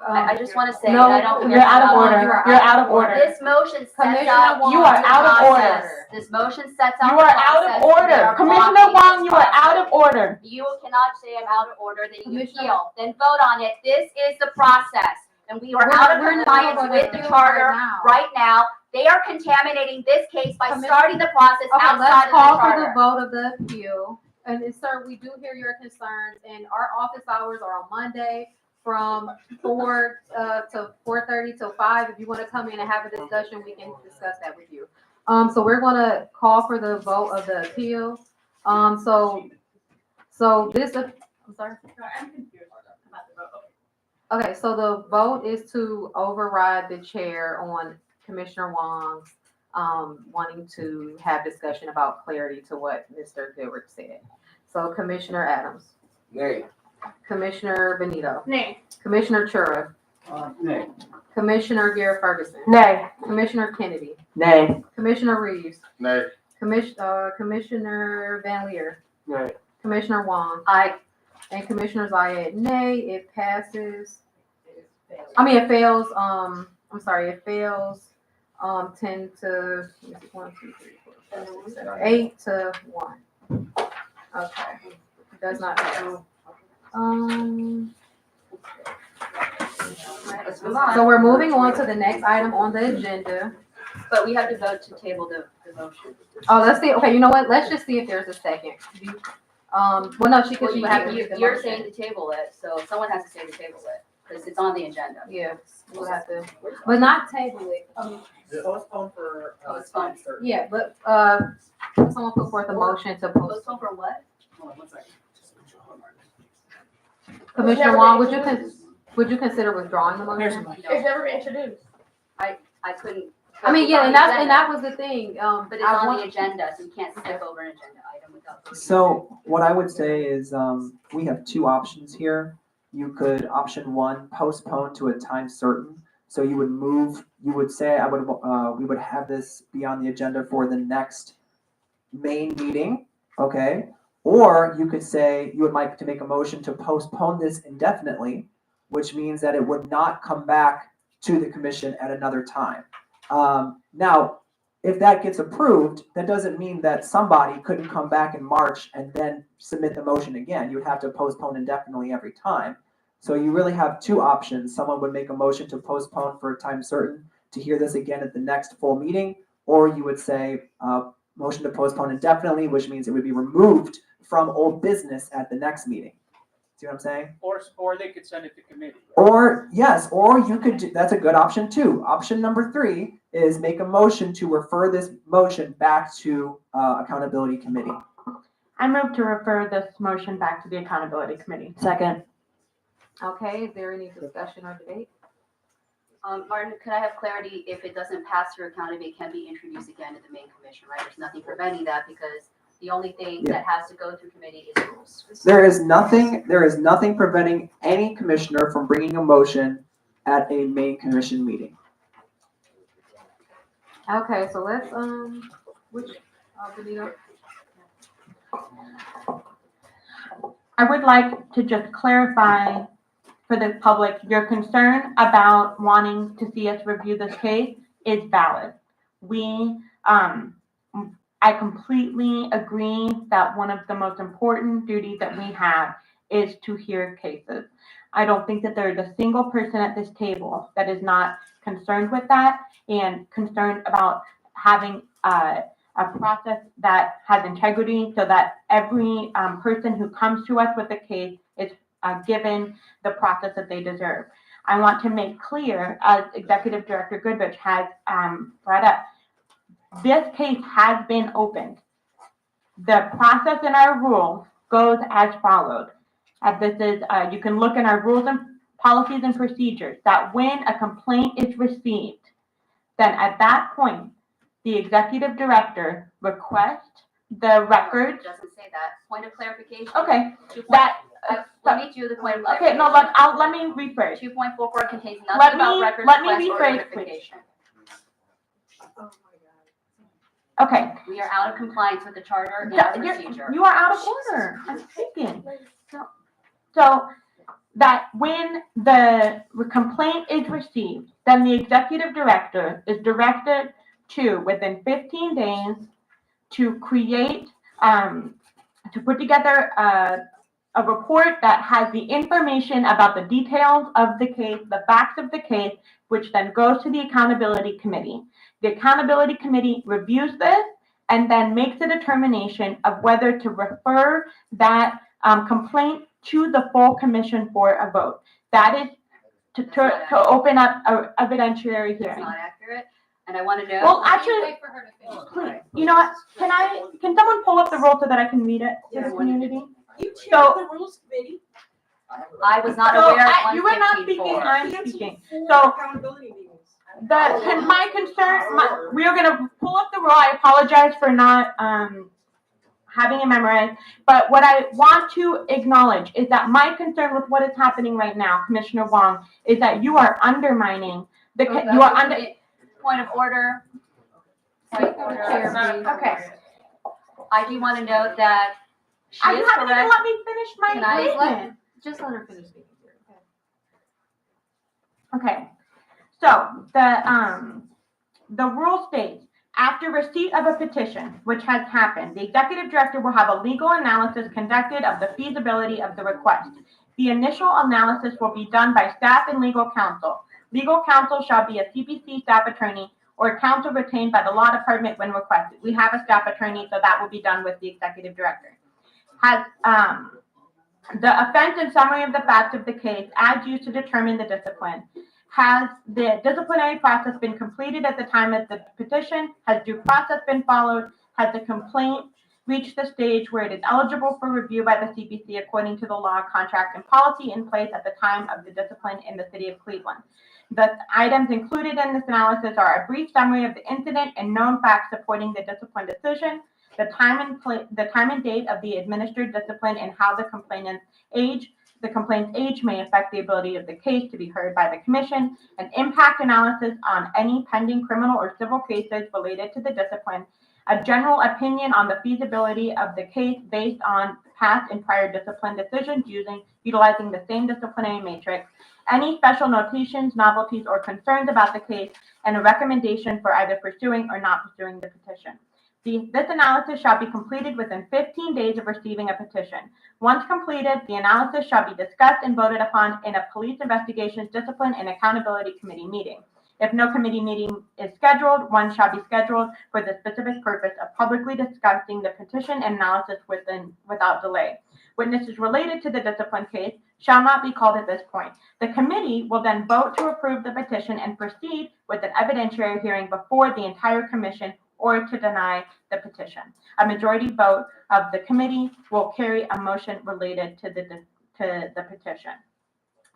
I just want to say, No, I don't. you're out of order. You're out of order. This motion sets Commissioner out. Wong, you are the out of process. order. This motion sets out. You the are out process, of and they order. are Commissioner blocking Wong, this you are out of process. order. You cannot say I'm out of order, then you Commissioner- appeal, then vote on it. This is the process. And we are We're- out of we're in the compliance middle of with the the appeal charter right now. right now. They are contaminating this case by Commissioner- starting the process Okay, outside let's of call the for the charter. vote of the appeal. And sir, we do hear your concerns, and our office hours are on Monday from 4 to 4:30 till 5. If you want to come in and have a discussion, we can discuss that with you. So we're gonna call for the vote of the appeal. So this, I'm sorry. I'm confused about the vote. Okay, so the vote is to override the chair on Commissioner Wong's wanting to have discussion about clarity to what Mr. Goodrich said. So Commissioner Adams, Nay. Commissioner Benito, Nay. Commissioner Chura, Nay. Commissioner Garrett Ferguson, Nay. Commissioner Kennedy, Nay. Commissioner Reeves, Nay. Commissioner Van Leer, Nay. Commissioner Wong, Aye. and Commissioner Zayed. Nay, it passes. I mean, it fails. I'm sorry, it fails. 10 to 1, 2, 3, 4, 5, 6, 7, 8 to 1. Okay, it does not pass. Let's move on. So we're moving on to the next item on the agenda. But we have to vote to table the motion. Oh, let's see. Okay, you know what? Let's just see if there's a second. Well, no, she could. Well, She would have to read the you're motion. saying to table it, so someone has to say to table it, because it's on the agenda. Yeah, we'll have to, but not table it. Postpone for, Postpone. Yeah, but, someone put forth a motion to post. Postpone for what? Commissioner Wong, would you consider withdrawing the here's the motion? mic. It's never been introduced. I couldn't. I mean, yeah, and that was the thing, But it's on the agenda, so you can't skip over an agenda item without. voting on it. So what I would say is, we have two options here. You could, option one, postpone to a time certain. So you would say, we would have this be on the agenda for the next main meeting, okay? Or you could say, you would like to make a motion to postpone this indefinitely, which means that it would not come back to the commission at another time. Now, if that gets approved, that doesn't mean that somebody couldn't come back in March and then submit the motion again. You would have to postpone indefinitely every time. So you really have two options. Someone would make a motion to postpone for a time certain to hear this again at the next full meeting, or you would say, motion to postpone indefinitely, which means it would be removed from old business at the next meeting. See what I'm saying? Or they could send it to committee. Or yes, or you could do, that's a good option too. Option number 3 is make a motion to refer this motion back to accountability committee. I move to refer this motion back to the accountability committee. Second. Okay, is there any discussion or debate? Martin, could I have clarity if it doesn't pass through accountability, it can be introduced again to the main commission, right? There's nothing preventing that because the only thing that has to go through committee is rules. There is nothing preventing any commissioner from bringing a motion at a main commission meeting. Okay, so let's, Benito? I would like to just clarify for the public, your concern about wanting to see us review this case is valid. I completely agree that one of the most important duties that we have is to hear cases. I don't think that there is a single person at this table that is not concerned with that and concerned about having a process that has integrity so that every person who comes to us with a case is given the process that they deserve. I want to make clear, as Executive Director Goodrich has brought up, this case has been opened. The process in our rules goes as followed. This is, you can look in our rules and policies and procedures that when a complaint is received, then at that point, the executive director requests the records. It doesn't say that. Point of clarification. Okay, 2. that, Let me do the point of okay, clarification. no, let me rephrase. 2.44 contains Let nothing me- about records let me request or rephrase, notification. Okay, We are out of compliance with the charter and Yeah, our you're- procedure. you are out of order. I'm speaking. So that when the complaint is received, then the executive director is directed to, within 15 days, to create, to put together a report that has the information about the details of the case, the facts of the case, which then goes to the accountability committee. The accountability committee reviews this and then makes a determination of whether to refer that complaint to the full commission for a vote. That is to open up a evidentiary That's hearing. not accurate, and I want to know. Well, actually, Wait for her to finish. please, you know what? Can someone pull up the rule so that I can read it to the community? You So- chair the rules committee. I was not So, aware of you were not 115.4. speaking, I'm speaking. For So- accountability meetings. My concern, we are gonna pull up the rule. I apologize for not having it memorized. But what I want to acknowledge is that my concern with what is happening right now, Commissioner Wong, is that you are undermining you are under. Point of order. Point of order. Okay. I do want to note that she You is haven't even correct. let me finish my Can I statement. just let her finish speaking? Okay, so the rule states, after receipt of a petition, which has happened, the executive director will have a legal analysis conducted of the feasibility of the request. The initial analysis will be done by staff and legal counsel. Legal counsel shall be a CPC staff attorney or counsel retained by the law department when requested. We have a staff attorney, so that will be done with the executive director. Has the offense and summary of the facts of the case as used to determine the discipline. Has the disciplinary process been completed at the time of the petition? Has due process been followed? Has the complaint reached the stage where it is eligible for review by the CPC according to the law, contract, and policy in place at the time of the discipline in the city of Cleveland? The items included in this analysis are a brief summary of the incident and known facts supporting the discipline decision, the time and date of the administered discipline, and how the complainant's age may affect the ability of the case to be heard by the commission, an impact analysis on any pending criminal or civil cases related to the discipline, a general opinion on the feasibility of the case based on past and prior discipline decisions utilizing the same disciplinary matrix, any special notations, novelties, or concerns about the case, and a recommendation for either pursuing or not pursuing the petition. This analysis shall be completed within 15 days of receiving a petition. Once completed, the analysis shall be discussed and voted upon in a police investigations, discipline, and accountability committee meeting. If no committee meeting is scheduled, one shall be scheduled for the specific purpose of publicly discussing the petition and analysis without delay. Witnesses related to the discipline case shall not be called at this point. The committee will then vote to approve the petition and proceed with an evidentiary hearing before the entire commission or to deny the petition. A majority vote of the committee will carry a motion related to the petition.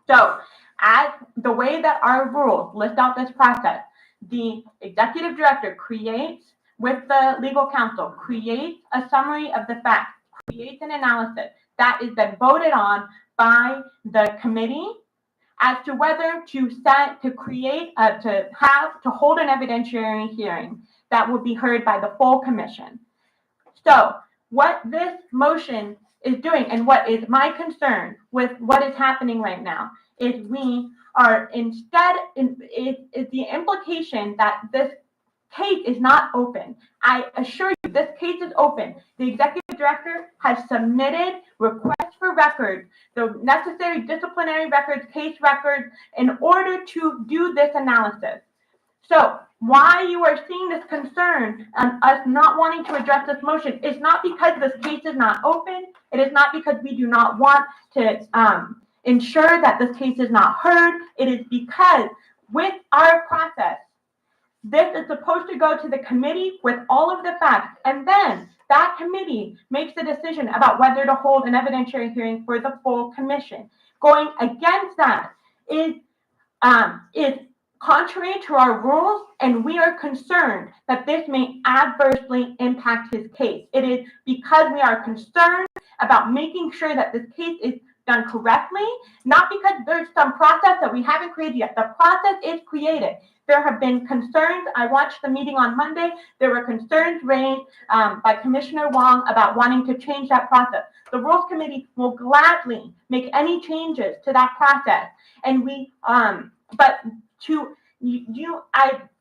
So, as the way that our rules list out this process, the executive director creates, with the legal counsel, creates a summary of the facts, creates an analysis that is then voted on by the committee as to whether to hold an evidentiary hearing that will be heard by the full commission. So what this motion is doing, and what is my concern with what is happening right now, is we are is the implication that this case is not open. I assure you, this case is open. The executive director has submitted requests for records, the necessary disciplinary records, case records, in order to do this analysis. So why you are seeing this concern and us not wanting to address this motion is not because this case is not open. It is not because we do not want to ensure that this case is not heard. It is because with our process, this is supposed to go to the committee with all of the facts, and then that committee makes the decision about whether to hold an evidentiary hearing for the full commission. Going against that is contrary to our rules, and we are concerned that this may adversely impact his case. It is because we are concerned about making sure that this case is done correctly, not because there's some process that we haven't created yet. The process is created. There have been concerns. I watched the meeting on Monday. There were concerns raised by Commissioner Wong about wanting to change that process. The Rules Committee will gladly make any changes to that process. And I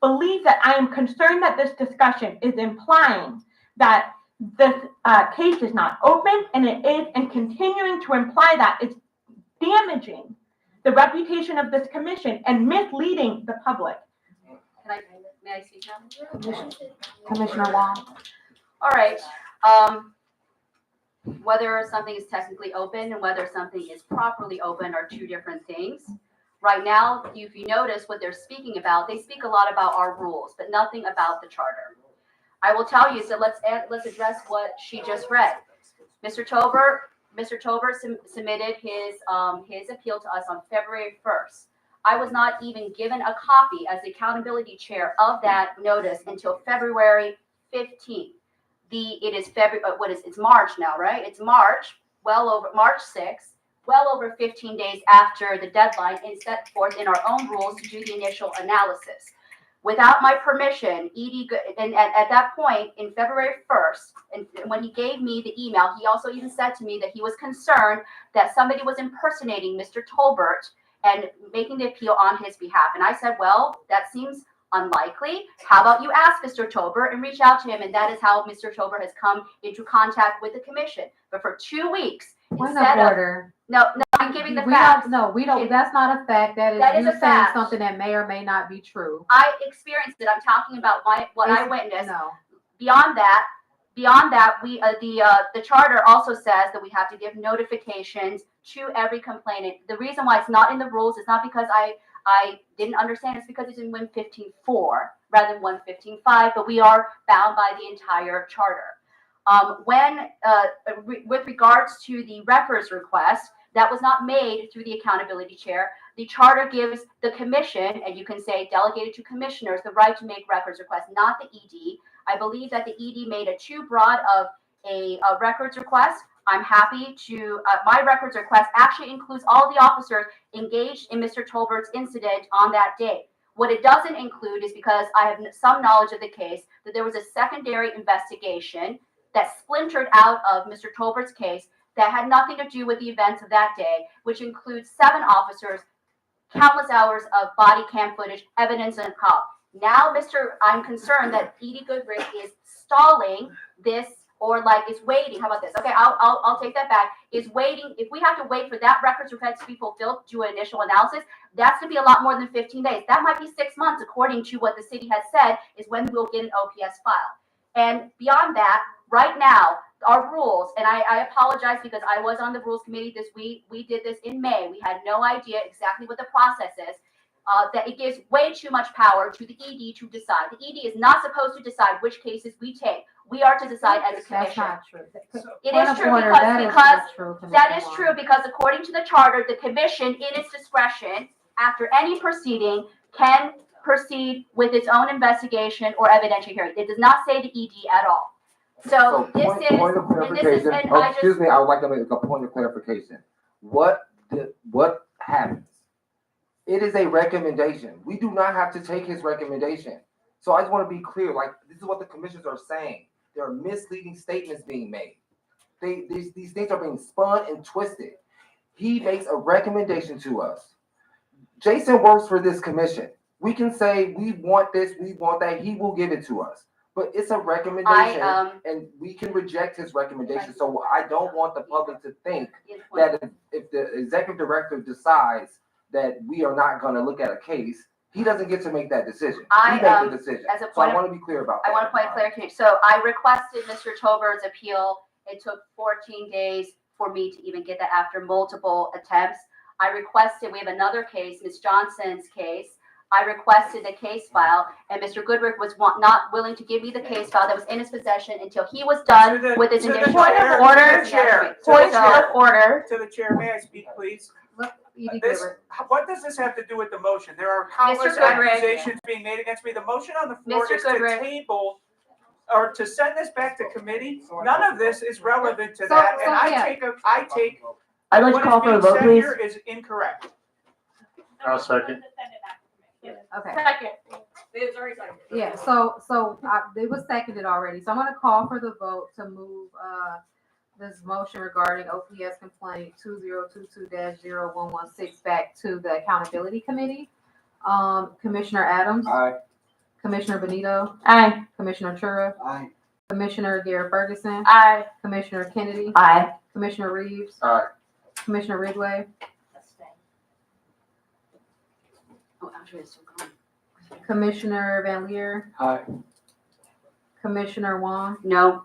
believe that I am concerned that this discussion is implying that this case is not open, and it is, and continuing to imply that it's damaging the reputation of this commission and misleading the public. May I speak now? Commissioner Wong. All right. Whether something is technically open and whether something is properly open are two different things. Right now, if you notice what they're speaking about, they speak a lot about our rules, but nothing about the charter. I will tell you, so let's address what she just read. Mr. Tober submitted his appeal to us on February 1st. I was not even given a copy as the accountability chair of that notice until February 15th. It's March now, right? It's March, March 6th, well over 15 days after the deadline is set forth in our own rules to do the initial analysis. Without my permission, and at that point in February 1st, and when he gave me the email, he also even said to me that he was concerned that somebody was impersonating Mr. Tolbert and making the appeal on his behalf. And I said, well, that seems unlikely. How about you ask Mr. Tolbert and reach out to him? And that is how Mr. Tolbert has come into contact with the commission. But for 2 weeks, Point of order. No, I'm giving the facts. We don't, that's not a fact. That is you a saying fact. something that may or may not be true. I experienced it. I'm talking about what I witnessed. No. Beyond that, the charter also says that we have to give notifications to every complainant. The reason why it's not in the rules is not because I didn't understand. It's because it's in 115.4 rather than 115.5, but we are bound by the entire charter. With regards to the records request, that was not made through the accountability chair. The charter gives the commission, and you can say delegated to commissioners, the right to make records requests, not the ED. I believe that the ED made a too broad of a records request. I'm happy to, my records request actually includes all the officers engaged in Mr. Tolbert's incident on that day. What it doesn't include is, because I have some knowledge of the case, that there was a secondary investigation that splintered out of Mr. Tolbert's case that had nothing to do with the events of that day, which includes 7 officers, countless hours of body cam footage, evidence, and call. Now, I'm concerned that Edie Goodrich is stalling this, or is waiting. How about this? Okay, I'll take that back. Is waiting. If we have to wait for that records request to be fulfilled, do an initial analysis, that's going to be a lot more than 15 days. That might be 6 months, according to what the city has said, is when we'll get an OPS file. And beyond that, right now, our rules, and I apologize because I was on the rules committee this week. We did this in May. We had no idea exactly what the process is. That it gives way too much power to the ED to decide. The ED is not supposed to decide which cases we take. We are to decide as a commission. That's not true. It is true that is true because according to the charter, the commission, in its discretion, after any proceeding, can proceed with its own investigation or evidentiary hearing. It does not say the ED at all. So point of clarification. Excuse me, I would like to make a point of clarification. What happens? It is a recommendation. We do not have to take his recommendation. So I just want to be clear. This is what the commissioners are saying. There are misleading statements being made. These things are being spun and twisted. He makes a recommendation to us. Jason works for this commission. We can say we want this, we want that. He will give it to us. But it's a recommendation, and we can reject his recommendation. So I don't want the public to think that if the executive director decides that we are not going to look at a case, he doesn't get to make that decision. We make the decision. So I want to be clear about that. I want to point of clarification. So I requested Mr. Tolbert's appeal. It took 14 days for me to even get that after multiple attempts. I requested, we have another case, Ms. Johnson's case. I requested the case file, and Mr. Goodrich was not willing to give me the case file that was in his possession until he was done with his initial order. Point of order. To the chair, may I speak, please? E.D. This, Goodrich. what does this have to do with the motion? There are countless Goodrich. accusations being made against me. The motion on the floor Mr. is Goodrich. to table or to send this back to committee. None of this is relevant to So- that, so, and I yeah. take I'd like what to is call for being a vote, said please. here is incorrect. I'll second. Okay. Second. It's already seconded. Yeah, it was seconded already, so I'm gonna call for the vote to move, this motion regarding OPS complaint 2022-0116 back to the accountability committee. Commissioner Adams. Aye. Commissioner Benito. Aye. Commissioner Chura. Aye. Commissioner Garrett Ferguson. Aye. Commissioner Kennedy. Aye. Commissioner Reeves. Aye. Commissioner Ridgway. Oh, Andrea's still gone. Commissioner Van Leer. Aye. Commissioner Wong. No.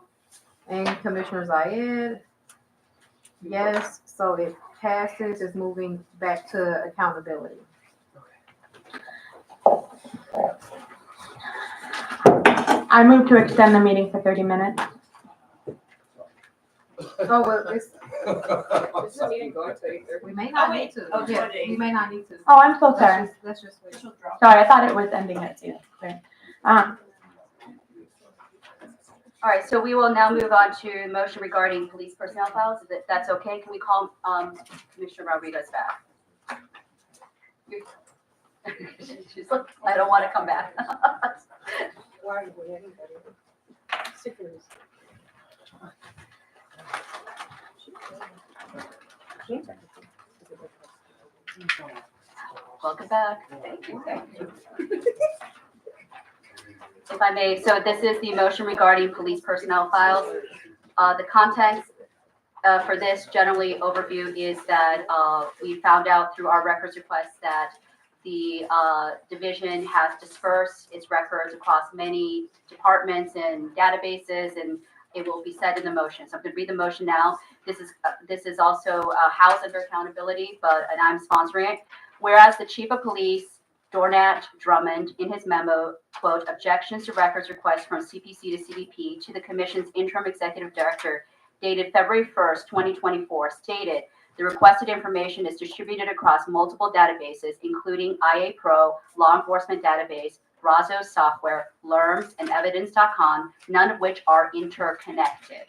And Commissioner Zayed. Yes, so it passes, it's moving back to accountability. I move to extend the meeting for 30 minutes. Oh, well, it's, Is the meeting going to 8:30? we may not Oh, need wait. to. Oh, Yeah, 20. we may not need to. Oh, I'm so sorry. Let's just wait. Sorry, I thought it was ending at 8. All right, so we will now move on to motion regarding police personnel files. If that's okay, can we call Commissioner Rodriguez back? She's like, I don't want to come back. Welcome back. Thank you. If I may, so this is the motion regarding police personnel files. The context for this generally overview is that we found out through our records request that the division has dispersed its records across many departments and databases, and it will be said in the motion. So I'm going to read the motion now. This is also housed under accountability, and I'm sponsoring it. Whereas the chief of police, Dornat Drummond, in his memo, quote, objections to records requests from CPC to CBP to the commission's interim executive director dated February 1st, 2024, stated the requested information is distributed across multiple databases, including IA Pro, Law Enforcement Database, Brazos Software, LERMS, and Evidence.com, none of which are interconnected.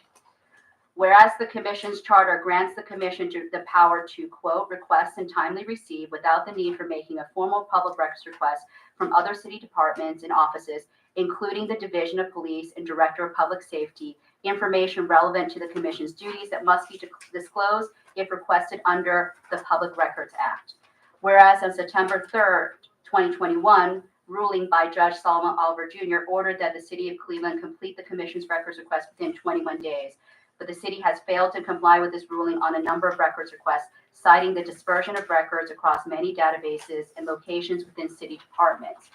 Whereas the commission's charter grants the commission the power to, quote, request and timely receive without the need for making a formal public records request from other city departments and offices, including the Division of Police and Director of Public Safety, information relevant to the commission's duties that must be disclosed if requested under the Public Records Act. Whereas on September 3rd, 2021, ruling by Judge Solomon Oliver Jr. ordered that the city of Cleveland complete the commission's records request within 21 days. But the city has failed to comply with this ruling on a number of records requests, citing the dispersion of records across many databases and locations within city departments.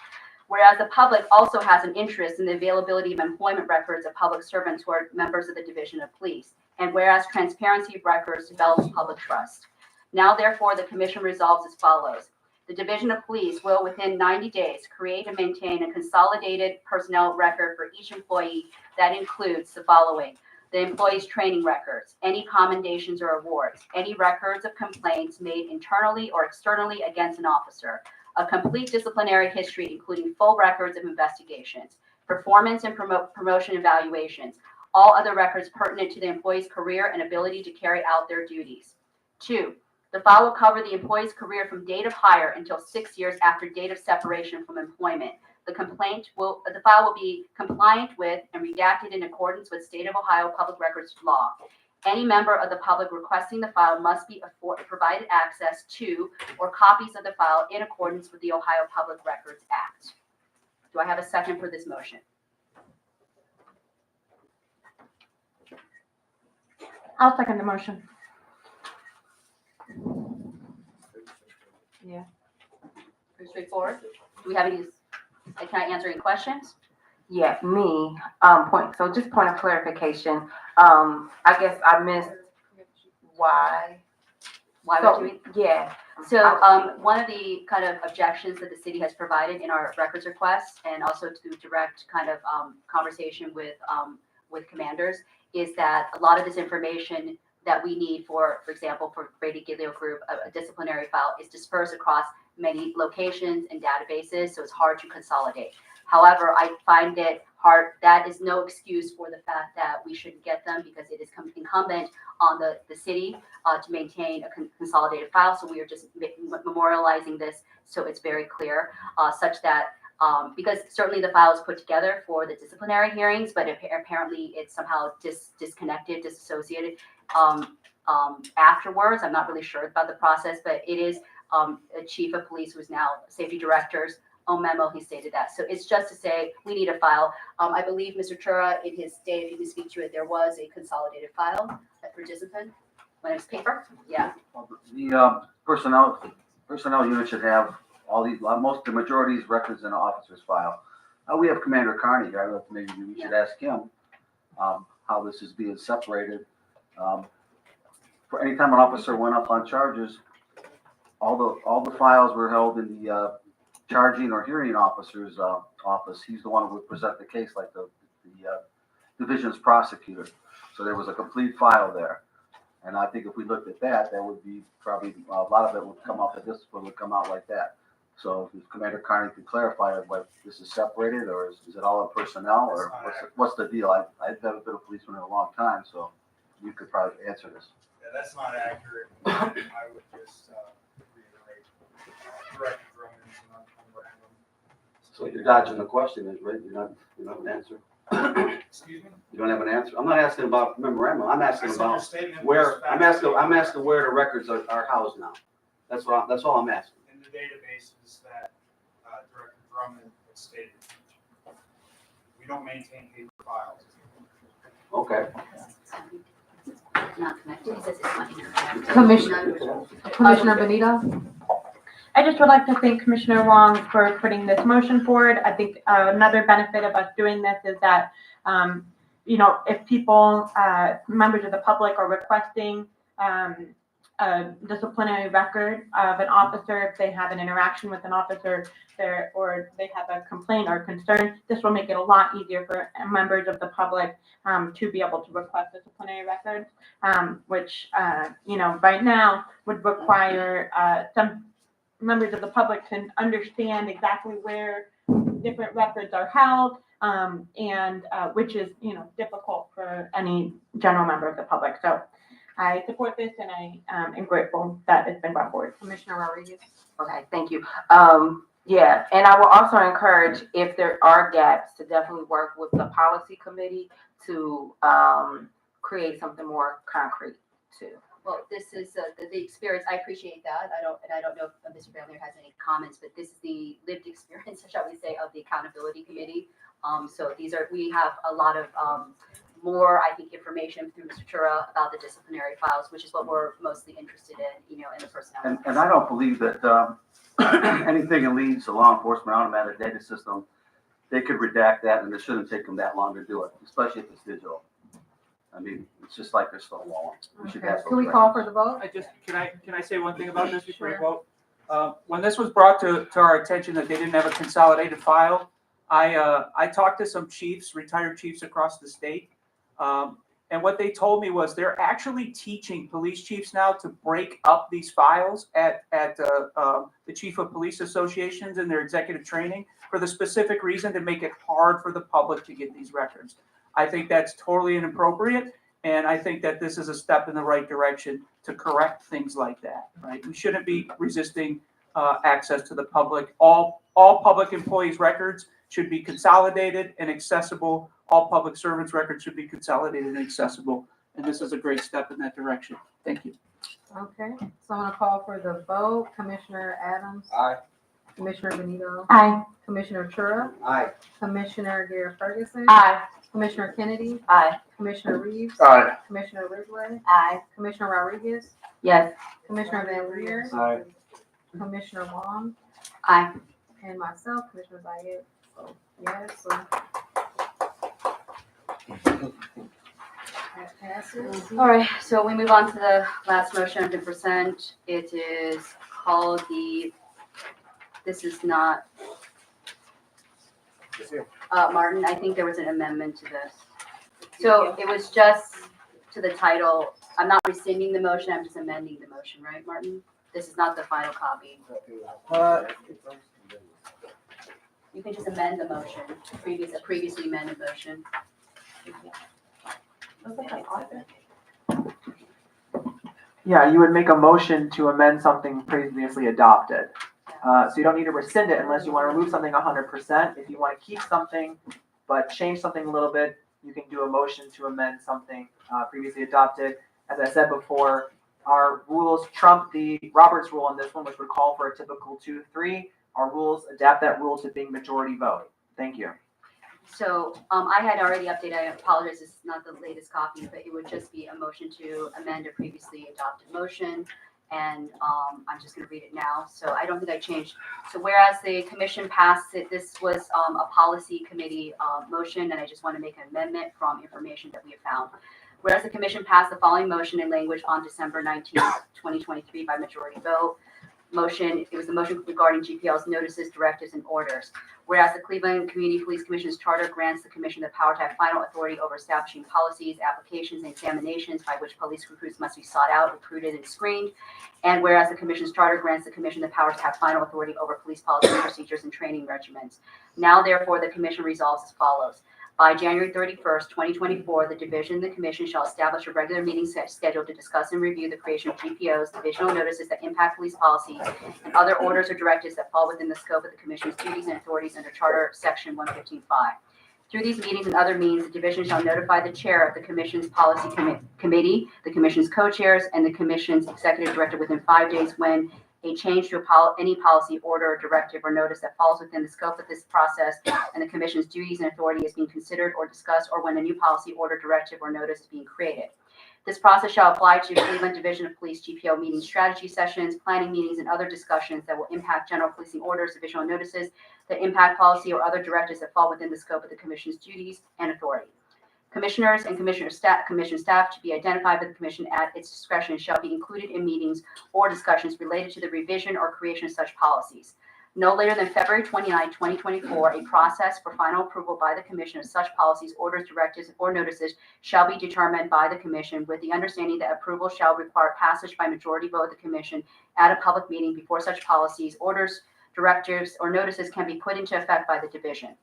Whereas the public also has an interest in the availability of employment records of public servants who are members of the Division of Police, and whereas transparency of records develops public trust. Now, therefore, the commission resolves as follows. The Division of Police will, within 90 days, create and maintain a consolidated personnel record for each employee that includes the following: the employee's training records, any commendations or awards, any records of complaints made internally or externally against an officer, a complete disciplinary history including full records of investigations, performance and promotion evaluations, all other records pertinent to the employee's career and ability to carry out their duties. 2, the file will cover the employee's career from date of hire until 6 years after date of separation from employment. The file will be compliant with and redacted in accordance with State of Ohio Public Records law. Any member of the public requesting the file must be provided access to or copies of the file in accordance with the Ohio Public Records Act. Do I have a second for this motion? I'll second the motion. Yeah. Pretty straightforward. Do we have any? Can I answer any questions? Yeah, me, just point of clarification. I guess I missed why. Why So, would you? yeah. So one of the kind of objections that the city has provided in our records requests, and also to direct kind of conversation with commanders, is that a lot of this information that we need for example, for Brady Giglio Group, a disciplinary file is dispersed across many locations and databases, so it's hard to consolidate. However, I find it hard. That is no excuse for the fact that we shouldn't get them, because it is incumbent on the city to maintain a consolidated file. So we are just memorializing this so it's very clear, such that because certainly the file is put together for the disciplinary hearings, but apparently it's somehow disconnected, disassociated afterwards. I'm not really sure about the process, but it is a chief of police who's now safety director's own memo. He stated that. So it's just to say we need a file. I believe Mr. Chura, in his day, if you can speak to it, there was a consolidated file for discipline when it was paper. Yeah. The personnel unit should have all these, the majority of these records in an officer's file. We have Commander Carney here. I don't know if maybe we should ask him how this is being separated. For any time an officer went up on charges, all the files were held in the charging or hearing officer's office. He's the one who would present the case, like the division's prosecutor. So there was a complete file there. And I think if we looked at that, that would be probably, a lot of it would come out, the discipline would come out like that. So if Commander Carney could clarify what this is separated, or is it all in personnel, or what's the deal? I've never been a policeman in a long time, so you could probably answer this. Yeah, that's not accurate. I would just reiterate Director Drummond's memorandum. So you're dodging the question, right? You don't have an answer. Excuse me? You don't have an answer. I'm not asking about memorandum. I'm asking That's about understatement. where. I'm asking where the records are housed now. That's all I'm asking. In the databases that Director Drummond had stated. We don't maintain paper files. Okay. Not connected. It says it's not interconnected. Commissioner Benito? I just would like to thank Commissioner Wong for putting this motion forward. I think another benefit of us doing this is that, if people, members of the public are requesting a disciplinary record of an officer, if they have an interaction with an officer or they have a complaint or concern, this will make it a lot easier for members of the public to be able to request disciplinary records, which, right now would require some members of the public to understand exactly where different records are held, and which is, difficult for any general member of the public. So I support this, and I am grateful that it's been brought forward. Commissioner Rodriguez? Okay, thank you. Yeah, and I will also encourage, if there are gaps, to definitely work with the policy committee to create something more concrete too. Well, this is the experience. I appreciate that. I don't know if Mr. Bandler has any comments, but this is the lived experience, shall we say, of the accountability committee. So we have a lot of more, I think, information through Mr. Chura about the disciplinary files, which is what we're mostly interested in, in the personnel. And I don't believe that anything that leads to law enforcement automatic data system, they could redact that, and it shouldn't take them that long to do it, especially if it's digital. I mean, it's just like there's still law. We should have. Can we call for the vote? Can I say one thing about this before you vote? When this was brought to our attention that they didn't have a consolidated file, I talked to some chiefs, retired chiefs across the state, and what they told me was they're actually teaching police chiefs now to break up these files at the chief of police associations in their executive training, for the specific reason to make it hard for the public to get these records. I think that's totally inappropriate, and I think that this is a step in the right direction to correct things like that, right? We shouldn't be resisting access to the public. All public employees' records should be consolidated and accessible. All public servants' records should be consolidated and accessible, and this is a great step in that direction. Thank you. Okay, so I'm gonna call for the vote. Commissioner Adams? Aye. Commissioner Benito? Aye. Commissioner Chura? Aye. Commissioner Garrett Ferguson? Aye. Commissioner Kennedy? Aye. Commissioner Reeves? Aye. Commissioner Ridgway? Aye. Commissioner Rodriguez? Yes. Commissioner Van Leer? Aye. Commissioner Wong? Aye. And myself, Commissioner Zayed. So, yes, so. That passes. All right, so we move on to the last motion to present. It is called this is not, Martin, I think there was an amendment to this. So it was just to the title, I'm not rescinding the motion, I'm just amending the motion, right, Martin? This is not the final copy. You can just amend the motion, a previously amended motion. Yeah, you would make a motion to amend something previously adopted. So you don't need to rescind it unless you want to remove something 100%. If you want to keep something but change something a little bit, you can do a motion to amend something previously adopted. As I said before, our rules trump the Roberts rule on this one, which would call for a typical 2-3. Our rules adapt that rule to being majority vote. Thank you. So I had already updated, I apologize, this is not the latest copy, but it would just be a motion to amend a previously adopted motion. And I'm just gonna read it now. So I don't think I changed. So whereas the commission passed it, this was a policy committee motion, and I just want to make an amendment from information that we have found. Whereas the commission passed the following motion in language on December 19th, 2023 by majority vote. It was the motion regarding GPL's notices, directives, and orders. Whereas the Cleveland Community Police Commission's charter grants the commission the power to have final authority over establishing policies, applications, and examinations by which police recruits must be sought out, recruited, and screened. And whereas the commission's charter grants the commission the power to have final authority over police policy, procedures, and training regimens. Now, therefore, the commission resolves as follows. By January 31st, 2024, the division and the commission shall establish a regular meeting schedule to discuss and review the creation of GPOs, divisional notices that impact police policy, and other orders or directives that fall within the scope of the commission's duties and authorities under Charter Section 115.5. Through these meetings and other means, the division shall notify the chair of the commission's policy committee, the commission's co-chairs, and the commission's executive director within 5 days when a change to any policy, order, directive, or notice that falls within the scope of this process and the commission's duties and authority is being considered or discussed, or when a new policy, order, directive, or notice is being created. This process shall apply to Cleveland Division of Police GPO meeting strategy sessions, planning meetings, and other discussions that will impact general policing orders, divisional notices that impact policy, or other directives that fall within the scope of the commission's duties and authority. Commissioners and commission staff to be identified by the commission at its discretion shall be included in meetings or discussions related to the revision or creation of such policies. No later than February 29, 2024, a process for final approval by the commission of such policies, orders, directives, or notices shall be determined by the commission, with the understanding that approval shall require passage by majority vote of the commission at a public meeting before such policies, orders, directives, or notices can be put into effect by the division.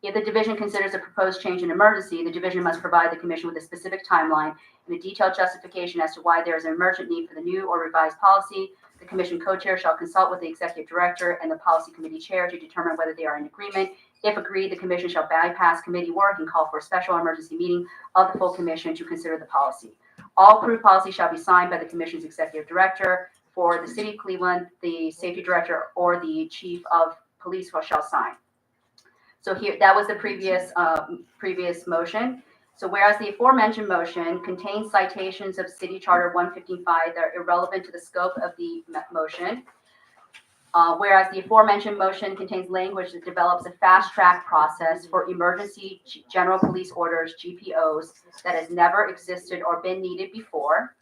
If the division considers a proposed change an emergency, the division must provide the commission with a specific timeline and a detailed justification as to why there is an emergent need for the new or revised policy. The commission co-chair shall consult with the executive director and the policy committee chair to determine whether they are in agreement. If agreed, the commission shall bypass committee work and call for a special emergency meeting of the full commission to consider the policy. All approved policies shall be signed by the commission's executive director. For the city of Cleveland, the safety director or the chief of police shall sign. So here, that was the previous motion. So whereas the aforementioned motion contains citations of City Charter 155 that are irrelevant to the scope of the motion, whereas the aforementioned motion contains language that develops a fast-track process for emergency general police orders, GPOs, that has never existed or been needed before,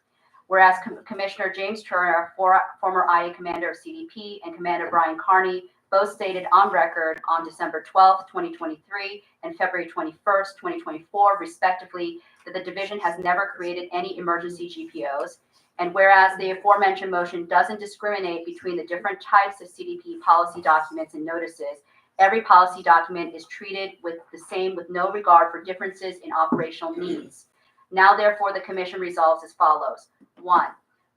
whereas Commissioner James Turner, former IA commander of CDP, and Commander Brian Carney both stated on record on December 12th, 2023 and February 21st, 2024, respectively, that the division has never created any emergency GPOs. And whereas the aforementioned motion doesn't discriminate between the different types of CDP policy documents and notices, every policy document is treated with the same with no regard for differences in operational needs. Now, therefore, the commission resolves as follows. 1,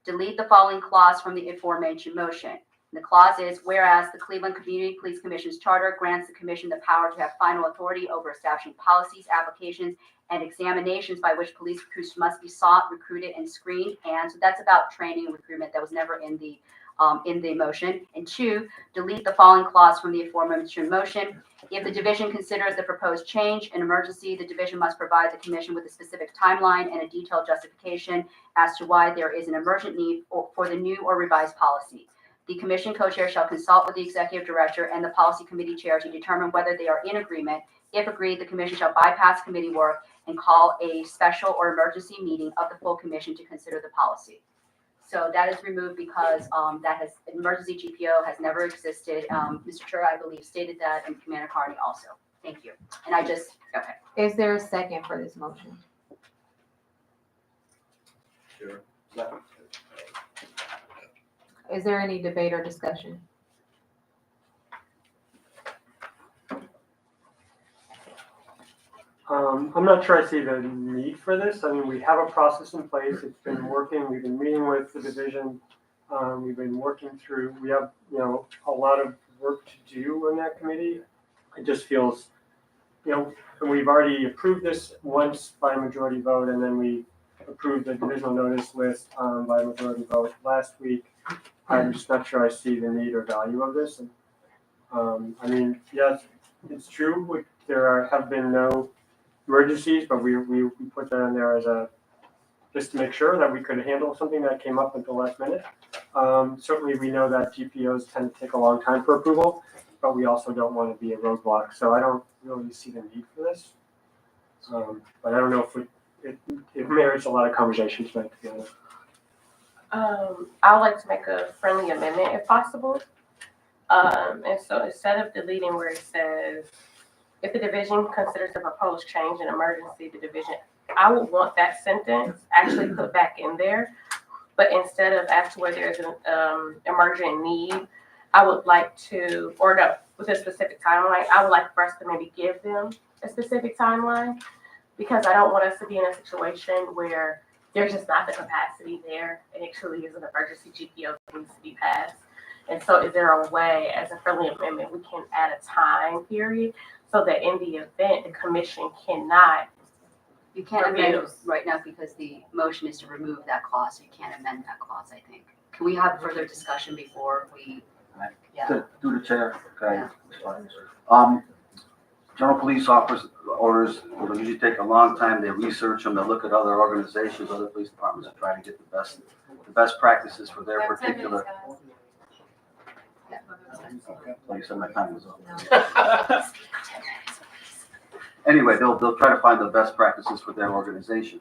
delete the following clause from the aforementioned motion. And the clause is, whereas the Cleveland Community Police Commission's charter grants the commission the power to have final authority over establishing policies, applications, and examinations by which police recruits must be sought, recruited, and screened. And so that's about training and recruitment. That was never in the motion. And 2, delete the following clause from the aforementioned motion. If the division considers the proposed change an emergency, the division must provide the commission with a specific timeline and a detailed justification as to why there is an emergent need for the new or revised policy. The commission co-chair shall consult with the executive director and the policy committee chair to determine whether they are in agreement. If agreed, the commission shall bypass committee work and call a special or emergency meeting of the full commission to consider the policy. So that is removed because emergency GPO has never existed. Mr. Chura, I believe, stated that, and Commander Carney also. Thank you. And okay. Is there a second for this motion? Sure. Second. Is there any debate or discussion? I'm not sure I see the need for this. I mean, we have a process in place. It's been working. We've been meeting with the division. We've been working through, we have, a lot of work to do in that committee. It just feels, and we've already approved this once by a majority vote, and then we approved the divisional notice list by a majority vote last week. I'm just not sure I see the need or value of this. And, I mean, yes, it's true. There have been no emergencies, but we put that in there as just to make sure that we could handle something that came up at the last minute. Certainly we know that GPOs tend to take a long time for approval, but we also don't want to be a roadblock. So I don't really see the need for this. But I don't know if it merits a lot of conversation tonight, to be honest. I would like to make a friendly amendment if possible. And so instead of deleting where it says, if the division considers the proposed change an emergency, the division, I would want that sentence actually put back in there. But instead of as to where there's an emergent need, I would like to, or no, with a specific timeline, I would like for us to maybe give them a specific timeline, because I don't want us to be in a situation where there's just not the capacity there and it truly is an emergency GPO that needs to be passed. And so is there a way, as a friendly amendment, we can add a time period so that in the event the commission cannot. You can't amend review. it right now because the motion is to remove that clause, so you can't amend that clause, I think. Can we have further discussion before we, yeah. Through the chair, okay. General police officers orders will usually take a long time. They research them, they look at other organizations, other police departments, and try to get the best practices for their particular. Like you said, my time was up. Anyway, they'll try to find the best practices for their organization.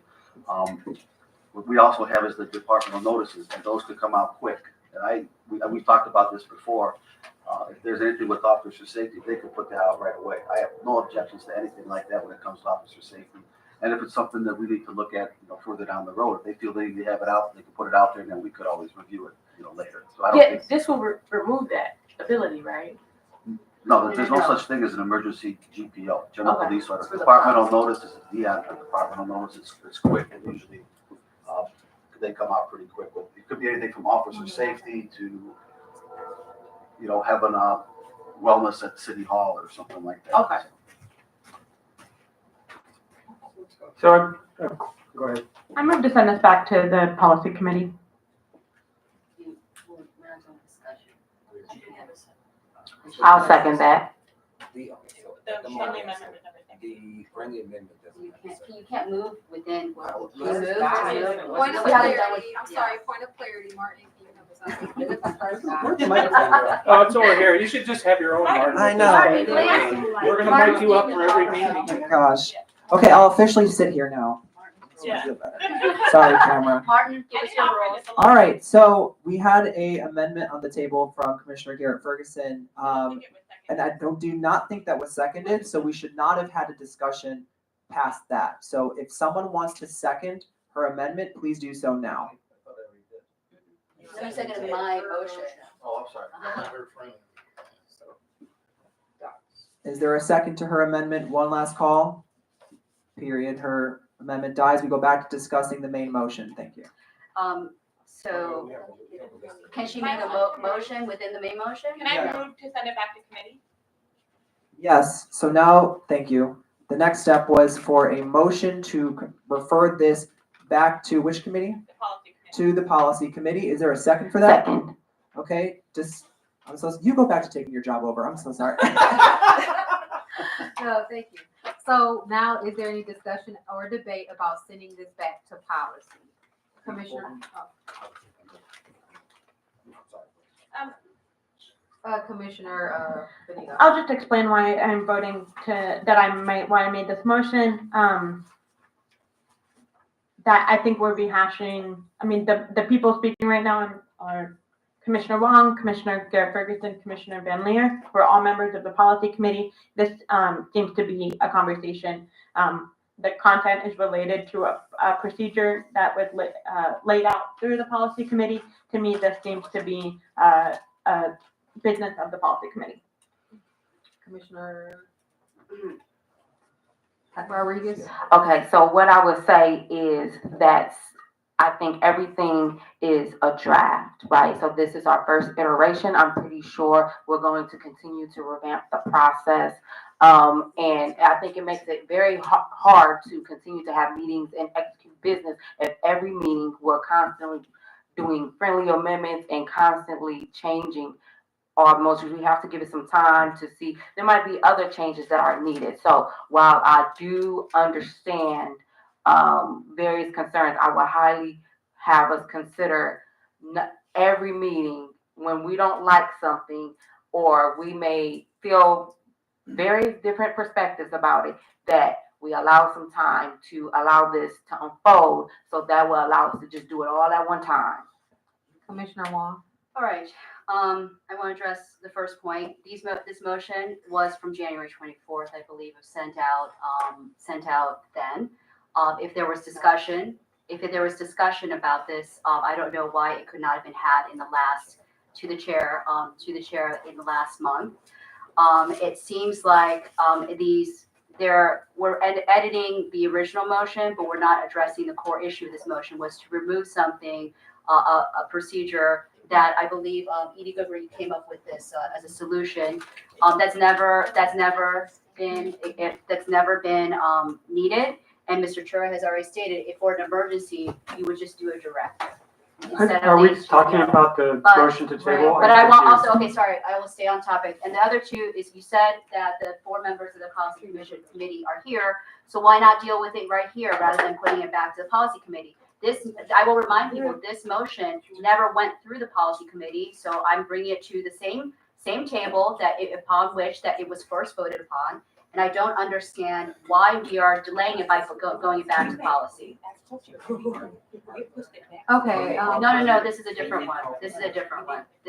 What we also have is the departmental notices, and those could come out quick. And we talked about this before. If there's anything with officer safety, they could put that out right away. I have no objections to anything like that when it comes to officer safety. And if it's something that we need to look at, further down the road, if they feel they need to have it out, they can put it out there, and then we could always review it, later. So I don't think. This will remove that ability, right? No, there's no such thing as an emergency GPO, general Okay. police order. Departmental notice is a departmental notice, it's quick, and usually, they come out pretty quick. It could be anything from officer safety to, having a wellness at City Hall or something like that. Okay. So, go ahead. I move to send this back to the policy committee. I'll second that. The friendly amendment with everything. The friendly amendment You can't move within, Well, you move, let's not- you move. Point of We haven't done clarity, with- I'm sorry, point of clarity, Martin, you have something. Where'd the microphone go? Oh, it's over here. You should just have your own, Martin. I know. We're gonna mic you up for every meeting. Oh my gosh. Okay, I'll officially sit here now. Yeah. Sorry, camera. Martin, give us your rules. All right, so we had a amendment on the table from Commissioner Garrett Ferguson. And I do not think that was seconded, so we should not have had a discussion past that. So if someone wants to second her amendment, please do so now. You seconded my motion. Oh, I'm sorry. Is there a second to her amendment? One last call. Period. Her amendment dies. We go back to discussing the main motion. Thank you. So can she make a motion within the main motion? Can I move to send it back to committee? Yes, so now, thank you. The next step was for a motion to refer this back to which committee? The policy committee. To the policy committee. Is there a second for that? Second. Okay, you go back to taking your job over. I'm so sorry. No, thank you. So now, is there any discussion or debate about sending this back to policy? Commissioner? Commissioner Benito. I'll just explain why I'm voting why I made this motion. That I think we're rehashing, the people speaking right now are Commissioner Wong, Commissioner Garrett Ferguson, Commissioner Van Leer. We're all members of the policy committee. This seems to be a conversation the content is related to a procedure that was laid out through the policy committee, to me, this seems to be a business of the policy committee. Commissioner Rodriguez? Okay, so what I would say is that I think everything is a draft, right? So this is our first iteration. I'm pretty sure we're going to continue to revamp the process. And I think it makes it very hard to continue to have meetings and execute business if every meeting we're constantly doing friendly amendments and constantly changing our motions. We have to give it some time to see. There might be other changes that are needed. So while I do understand various concerns, I will highly have us consider every meeting when we don't like something, or we may feel very different perspectives about it, that we allow some time to allow this to unfold, so that will allow us to just do it all at one time. Commissioner Wong? All right, I want to address the first point. This motion was from January 24th, I believe, it was sent out then. If there was discussion about this, I don't know why it could not have been had to the chair in the last month. It seems like we're editing the original motion, but we're not addressing the core issue of this motion, was to remove something, a procedure that I believe Edie Goodwin came up with this as a solution. That's never been needed. And Mr. Chura has already stated, if for an emergency, you would just do a direct. Are we talking about the motion to table? But I want also, okay, sorry, I will stay on topic. And the other two is, you said that the 4 members of the policy committee are here, so why not deal with it right here rather than putting it back to the policy committee? I will remind people, this motion never went through the policy committee, so I'm bringing it to the same table upon which it was first voted upon. And I don't understand why we are delaying it by going back to policy. Okay. No, this is a different one.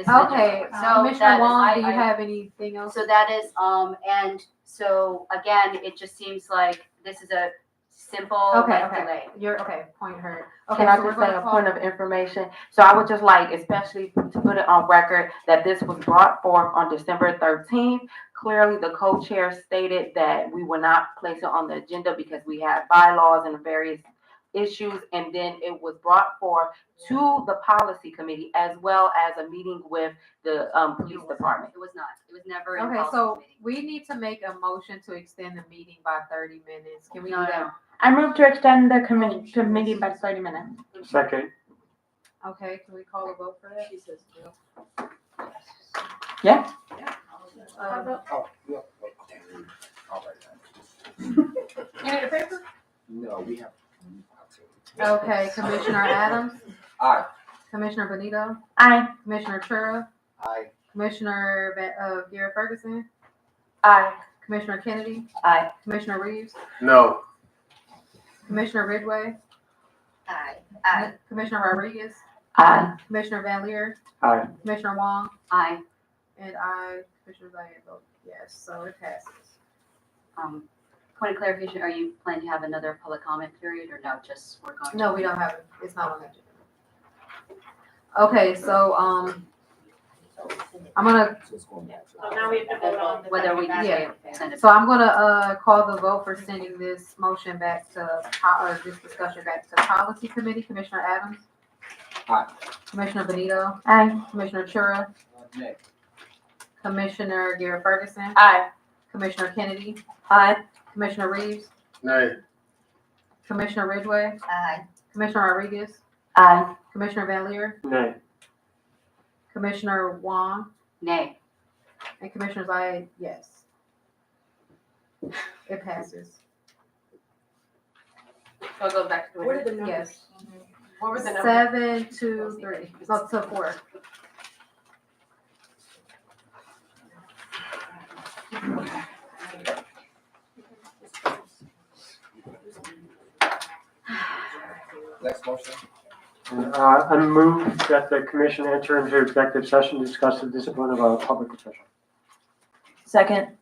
Okay, Commissioner Wong, do you have anything else? So that is, and so again, it just seems like this is a simple delay. You're, point heard. Okay, Can I so we're just say gonna a call. point of information? So I would just like, especially to put it on record, that this was brought forth on December 13th. Clearly, the co-chair stated that we would not place it on the agenda because we had bylaws and various issues, and then it was brought forth to the policy committee as well as a meeting with the police department. It was not. It was never in Okay, policy so committee. we need to make a motion to extend the meeting by 30 minutes. Can we do No, that? I move to extend the meeting by 30 minutes. Second. Okay, can we call a vote for that? She says no. Yeah. You need a paper? No, we have. Okay, Commissioner Adams? Aye. Commissioner Benito? Aye. Commissioner Chura? Aye. Commissioner Garrett Ferguson? Aye. Commissioner Kennedy? Aye. Commissioner Reeves? No. Commissioner Ridgway? Aye. Commissioner Rodriguez? Aye. Commissioner Van Leer? Aye. Commissioner Wong? Aye. And I, Commissioner Diane, vote yes, so it passes. Point of clarification, are you planning to have another public comment period or no, just we're going to? No, we don't have it, it's not on the agenda. Okay, so, I'm gonna, So now we have to vote on Whether we can Yeah. send it. so I'm gonna, call the vote for sending this motion back to, or this discussion back to policy committee. Commissioner Adams? Aye. Commissioner Benito? Aye. Commissioner Chura? Nay. Commissioner Garrett Ferguson? Aye. Commissioner Kennedy? Aye. Commissioner Reeves? Nay. Commissioner Ridgway? Aye. Commissioner Rodriguez? Aye. Commissioner Van Leer? Nay. Commissioner Wong? Nay. And Commissioner Zayed, yes. It passes. So it goes back to. What are the numbers? Yes. What were the numbers? 7 to 3, no, to 4. Next motion. I move that the commission enter into executive session to discuss the discipline of a public official. Second.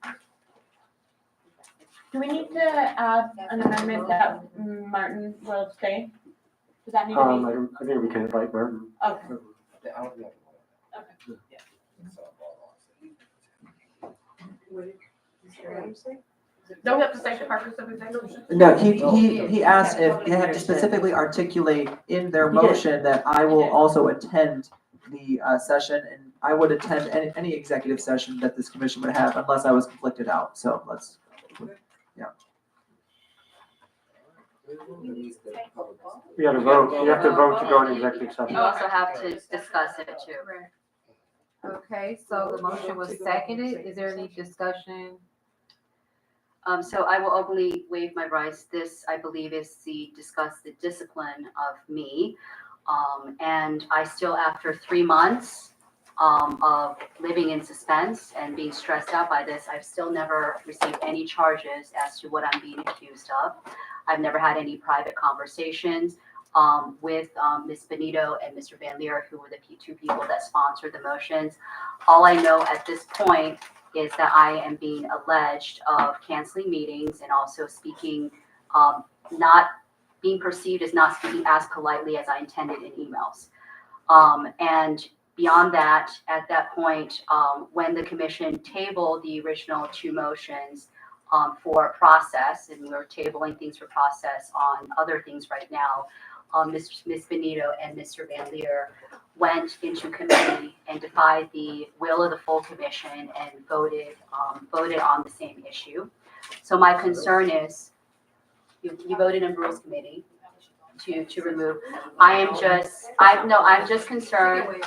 Do we need to add an amendment that Martin will stay? Does that need to I think we can invite Martin. be? Okay. Don't we have to state the purpose of executive session? No, he asked if they have to specifically articulate in their He did. motion that I will also attend the session, and I would attend any executive session that this commission would have unless I was conflicted out. So let's, yeah. You gotta vote, you have to vote to go into executive session. You also have to discuss it too. Okay, so the motion was seconded. Is there any discussion? So I will openly waive my rights. This, I believe, is the discuss the discipline of me. And I still, after 3 months of living in suspense and being stressed out by this, I've still never received any charges as to what I'm being accused of. I've never had any private conversations with Ms. Benito and Mr. Van Leer, who were the two people that sponsored the motions. All I know at this point is that I am being alleged of canceling meetings and also speaking, not being perceived as not speaking as politely as I intended in emails. And beyond that, at that point, when the commission tabled the original 2 motions for process, and we're tabling things for process on other things right now, Ms. Benito and Mr. Van Leer went into committee and defied the will of the full commission and voted on the same issue. So my concern is, you voted in Rules Committee to remove. I'm just concerned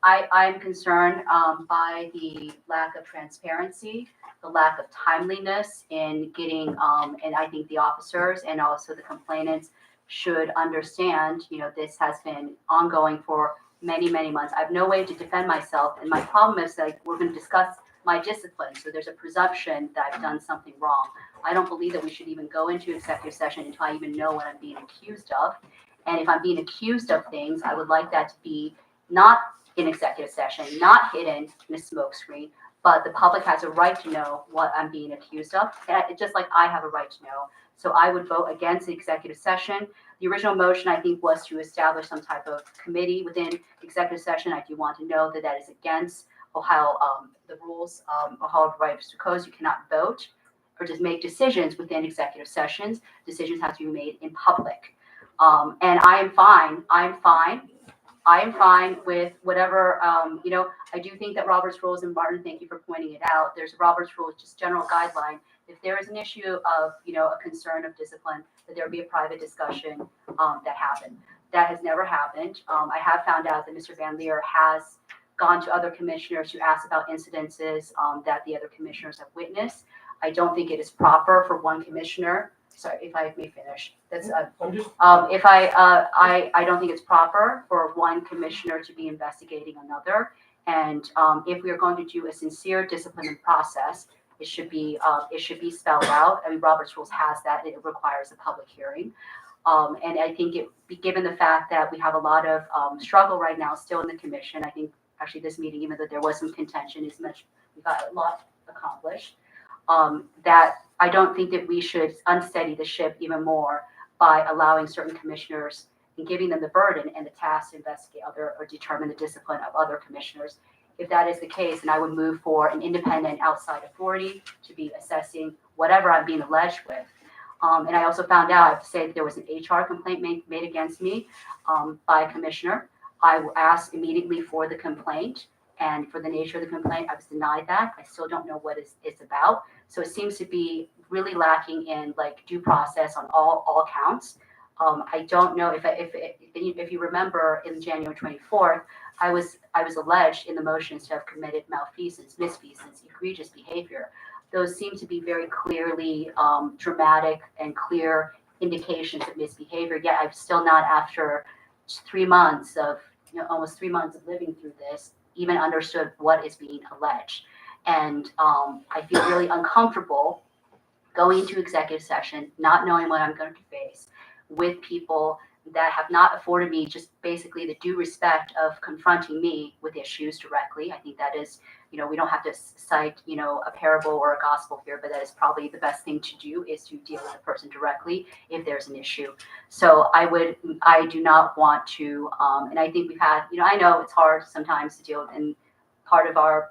I'm concerned by the lack of transparency, the lack of timeliness in getting, and I think the officers and also the complainants should understand, this has been ongoing for many, many months. I have no way to defend myself. And my problem is that we're going to discuss my discipline. So there's a presumption that I've done something wrong. I don't believe that we should even go into executive session until I even know what I'm being accused of. And if I'm being accused of things, I would like that to be not in executive session, not hidden in a smoke screen, but the public has a right to know what I'm being accused of, just like I have a right to know. So I would vote against the executive session. The original motion, I think, was to establish some type of committee within executive session. I do want to know that that is against Ohio, the rules, Ohio Revised Codes. You cannot vote or just make decisions within executive sessions. Decisions have to be made in public. And I am fine with whatever, I do think that Robert's rules, and Martin, thank you for pointing it out. There's Robert's rules, just general guideline. If there is an issue of, a concern of discipline, that there would be a private discussion that happened. That has never happened. I have found out that Mr. Van Leer has gone to other commissioners to ask about incidences that the other commissioners have witnessed. I don't think it is proper for one commissioner. Sorry, if I may finish. That's I don't think it's proper for one commissioner to be investigating another. And if we are going to do a sincere disciplinary process, it should be spelled out. I mean, Robert's Rules has that. It requires a public hearing. And I think given the fact that we have a lot of struggle right now still in the commission, I think actually this meeting, even though there was some contention, we got a lot accomplished. That I don't think that we should unsteady the ship even more by allowing certain commissioners and giving them the burden and the task to investigate or determine the discipline of other commissioners. If that is the case, then I would move for an independent outside authority to be assessing whatever I'm being alleged with. And I also found out, I have to say, that there was an HR complaint made against me by a commissioner. I asked immediately for the complaint, and for the nature of the complaint, I was denied that. I still don't know what it's about. So it seems to be really lacking in due process on all counts. I don't know if you remember in January 24th, I was alleged in the motions to have committed malfeasance, misfeasance, egregious behavior. Those seem to be very clearly dramatic and clear indications of misbehavior. Yet I've still not, after 3 months of, almost 3 months of living through this, even understood what is being alleged. And I feel really uncomfortable going into executive session, not knowing what I'm going to face with people that have not afforded me just basically the due respect of confronting me with issues directly. I think that is we don't have to cite, a parable or a gospel here, but that is probably the best thing to do is to deal with the person directly if there's an issue. So I do not want to, and I think we've had, I know it's hard sometimes to deal with, and part of our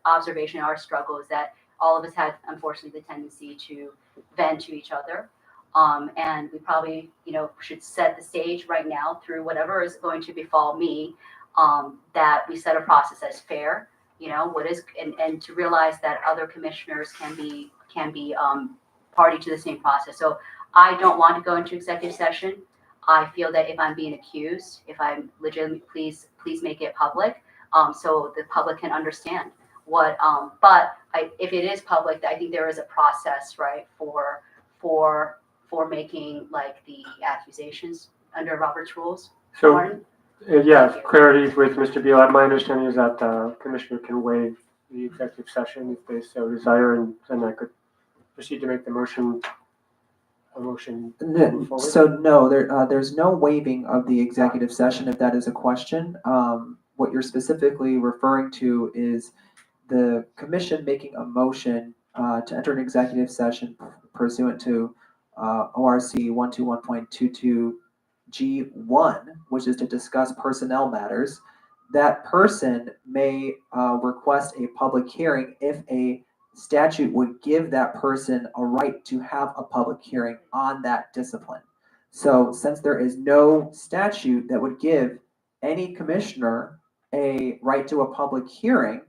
observation, our struggle is that all of us had, unfortunately, the tendency to vent to each other. And we probably, should set the stage right now through whatever is going to befall me, that we set a process that's fair, and to realize that other commissioners can be party to the same process. So I don't want to go into executive session. I feel that if I'm being accused, if I'm legitimate, please make it public, so the public can understand what. If it is public, I think there is a process, right, for making like the accusations under Robert's rules. So, Martin? clarity with Mr. Beal. My understanding is that the commissioner can waive the executive session if they so desire, and then I could proceed to make the motion. There's no waiving of the executive session if that is a question. What you're specifically referring to is the commission making a motion to enter an executive session pursuant to ORC 121.22 G1, which is to discuss personnel matters. That person may request a public hearing if a statute would give that person a right to have a public hearing on that discipline. So since there is no statute that would give any commissioner a right to a public hearing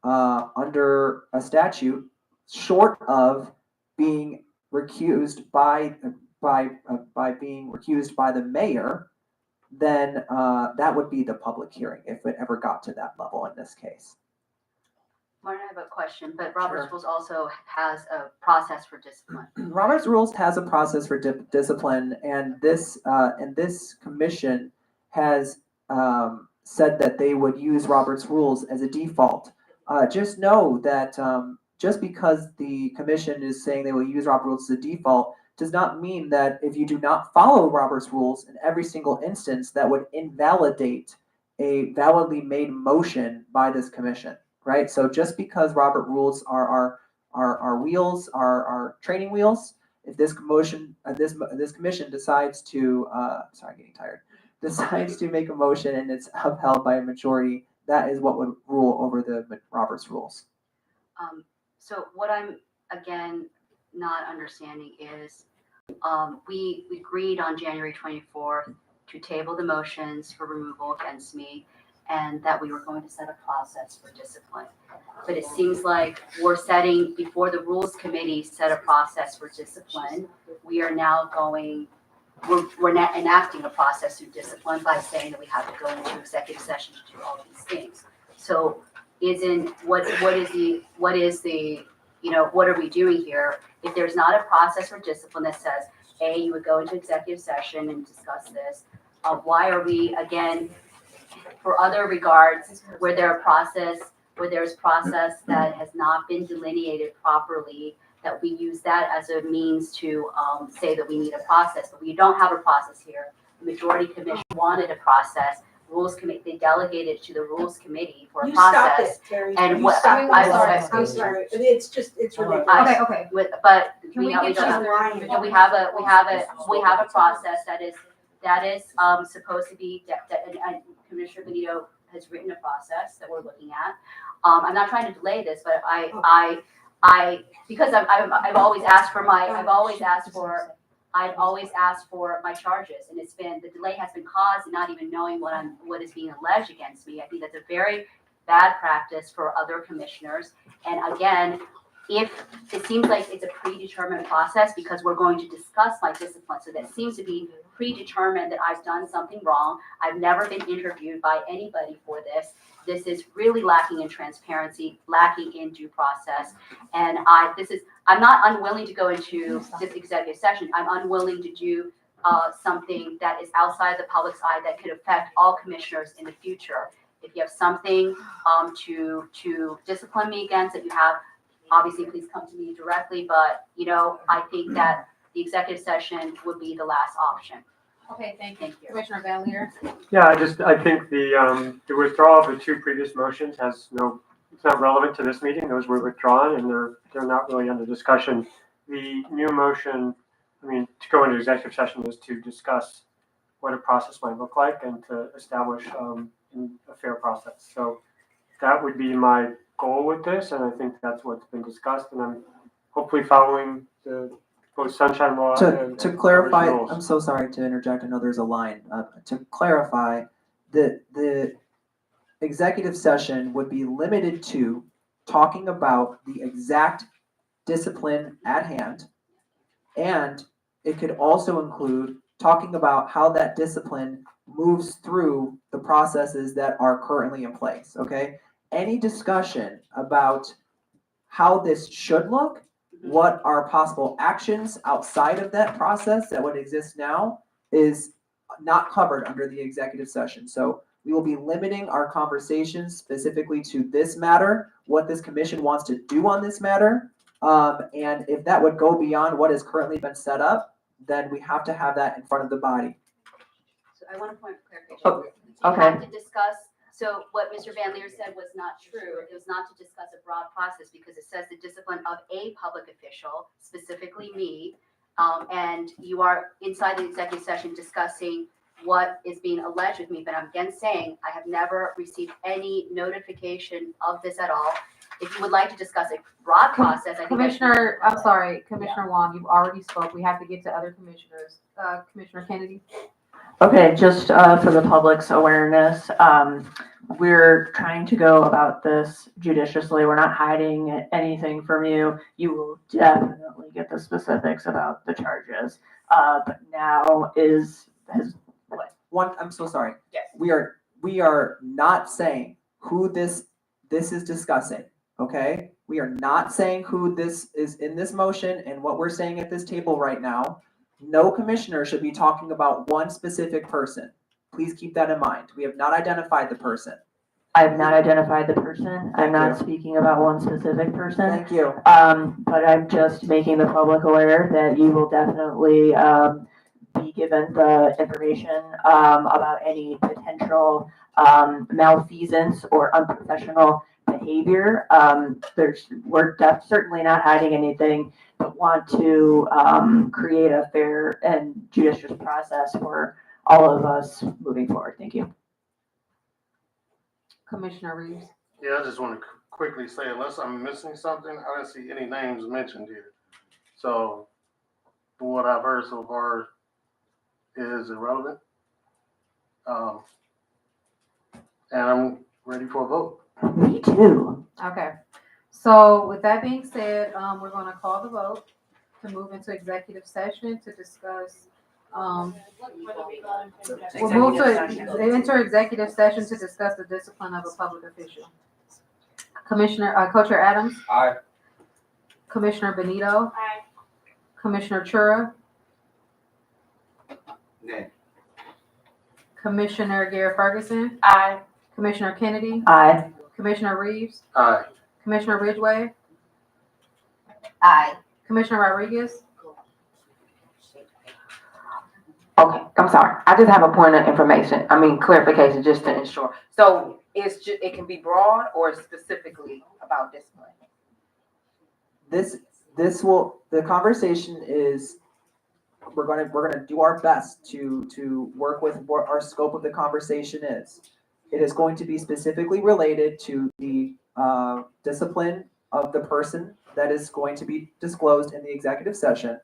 under a statute, short of being recused by being recused by the mayor, then that would be the public hearing if it ever got to that level in this case. Martin, I have a question, but Robert's Rules also has a process for discipline. Robert's Rules has a process for discipline, and this commission has said that they would use Robert's Rules as a default. Just know that just because the commission is saying they will use Robert's Rules as a default does not mean that if you do not follow Robert's Rules in every single instance, that would invalidate a validly made motion by this commission. Right, so just because Robert Rules are wheels, are training wheels, if this commission decides to, decides to make a motion and it's upheld by a majority, that is what would rule over the Robert's Rules. So what I'm again not understanding is, we agreed on January 24th to table the motions for removal against me, and that we were going to set a process for discipline. But it seems like we're setting, before the Rules Committee set a process for discipline, we are now we're not enacting a process through discipline by saying that we have to go into executive session to do all these things. So what are we doing here? If there's not a process for discipline that says, A, you would go into executive session and discuss this, why are we, again, for other regards, where there's process that has not been delineated properly, that we use that as a means to say that we need a process, but we don't have a process here. The majority commission wanted a process. Rules Committee, they delegated to the Rules Committee for a process. You stop it, Terry. And You stop it. I'm sorry. It's ridiculous. Okay. But Can we get to we have a process that is supposed to be, and Commissioner Benito has written a process that we're looking at. I'm not trying to delay this, but because I've always asked for my charges, and the delay has been caused not even knowing what is being alleged against me. I think that's a very bad practice for other commissioners. And again, if it seems like it's a predetermined process because we're going to discuss my discipline, so that seems to be predetermined that I've done something wrong. I've never been interviewed by anybody for this. This is really lacking in transparency, lacking in due process. And I'm not unwilling to go into this executive session. I'm unwilling to do something that is outside the public's eye that could affect all commissioners in the future. If you have something to discipline me against, that you have, obviously, please come to me directly. But I think that the executive session would be the last option. Okay, thank you. Thank you. Commissioner Valier. Yeah, I think the withdrawal of the two previous motions has no it's not relevant to this meeting. Those were withdrawn and they're not really under discussion. The new motion, I mean, to go into executive session is to discuss what a process might look like and to establish a fair process. So that would be my goal with this, and I think that's what's been discussed, and I'm hopefully following both sunshine law and To clarify, Robert's rules. I'm so sorry to interject. I know there's a line. To clarify, the executive session would be limited to talking about the exact discipline at hand, and it could also include talking about how that discipline moves through the processes that are currently in place, okay? Any discussion about how this should look, what are possible actions outside of that process that would exist now is not covered under the executive session. So we will be limiting our conversations specifically to this matter, what this commission wants to do on this matter. And if that would go beyond what has currently been set up, then we have to have that in front of the body. So I want to point for clarification. Oh, You okay. have to discuss, so what Mr. Van Leer said was not true. It was not to discuss a broad process because it says the discipline of a public official, specifically me. And you are inside the executive session discussing what is being alleged with me, but I'm again saying I have never received any notification of this at all. If you would like to discuss a broad process, I think. Commissioner, I'm sorry, Commissioner Wong, you've already spoke. We have to get to other commissioners. Commissioner Kennedy? Okay, just for the public's awareness, we're trying to go about this judiciously. We're not hiding anything from you. You will definitely get the specifics about the charges. But now I'm so sorry. Yes. We are not saying who this is discussing, okay? We are not saying who this is in this motion, and what we're saying at this table right now. No commissioner should be talking about one specific person. Please keep that in mind. We have not identified the person. I have not identified the person. I'm not you. speaking about one specific person. Thank you. But I'm just making the public aware that you will definitely be given the information about any potential malfeasance or unprofessional behavior. We're certainly not hiding anything, but want to create a fair and judicious process for all of us moving forward. Thank you. Commissioner Reeves? Yeah, I just want to quickly say, unless I'm missing something, I didn't see any names mentioned here. So, from what I've heard so far, is irrelevant. And I'm ready for a vote. Me too. Okay. So with that being said, we're gonna call the vote to move into executive session to discuss, we'll move to enter executive session to discuss the discipline of a public official. Commissioner, Co-Chair Adams? Aye. Commissioner Benito? Aye. Commissioner Chura? Nay. Commissioner Gare Ferguson? Aye. Commissioner Kennedy? Aye. Commissioner Reeves? Aye. Commissioner Ridgway? Aye. Commissioner Rodriguez? Okay, I'm sorry. I just have a point of clarification, just to ensure. So it can be broad or specifically about discipline? The conversation is, we're gonna do our best to work with what our scope of the conversation is. It is going to be specifically related to the discipline of the person that is going to be disclosed in the executive session.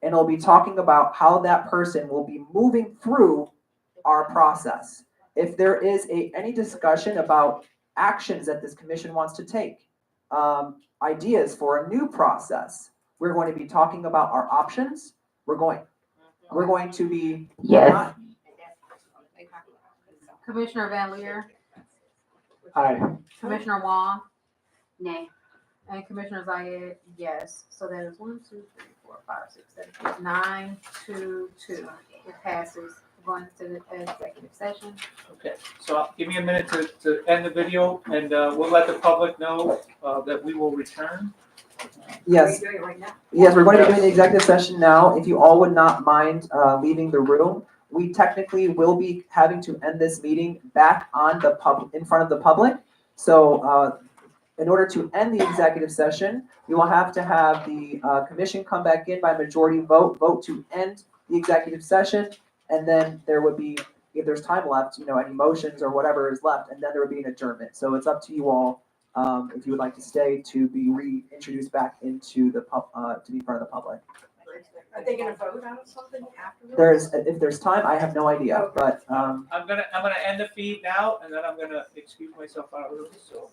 And it'll be talking about how that person will be moving through our process. If there is any discussion about actions that this commission wants to take, ideas for a new process, we're going to be talking about our options. We're going to be. Yes. Commissioner Van Leer? Aye. Commissioner Wong? Nay. And Commissioner Zayed, yes. So that is 1, 2, 3, 4, 5, 6, 7, 8, 9, 2, 2. It passes. We're going to the executive session. Okay, so give me a minute to end the video, and we'll let the public know that we will return. Yes. Are you doing it right now? Yes, we're going to be doing the executive session now. If you all would not mind leaving the room, we technically will be having to end this meeting back on in front of the public. So in order to end the executive session, we will have to have the commission come back in by majority vote to end the executive session, and then there would be, if there's time left, any motions or whatever is left, and then there would be an adjournment. So it's up to you all, if you would like to stay to be reintroduced back into the to be part of the public. Are they gonna vote on something afterwards? If there's time, I have no idea, but I'm gonna end the feed now, and then I'm gonna excuse myself out of the room, so.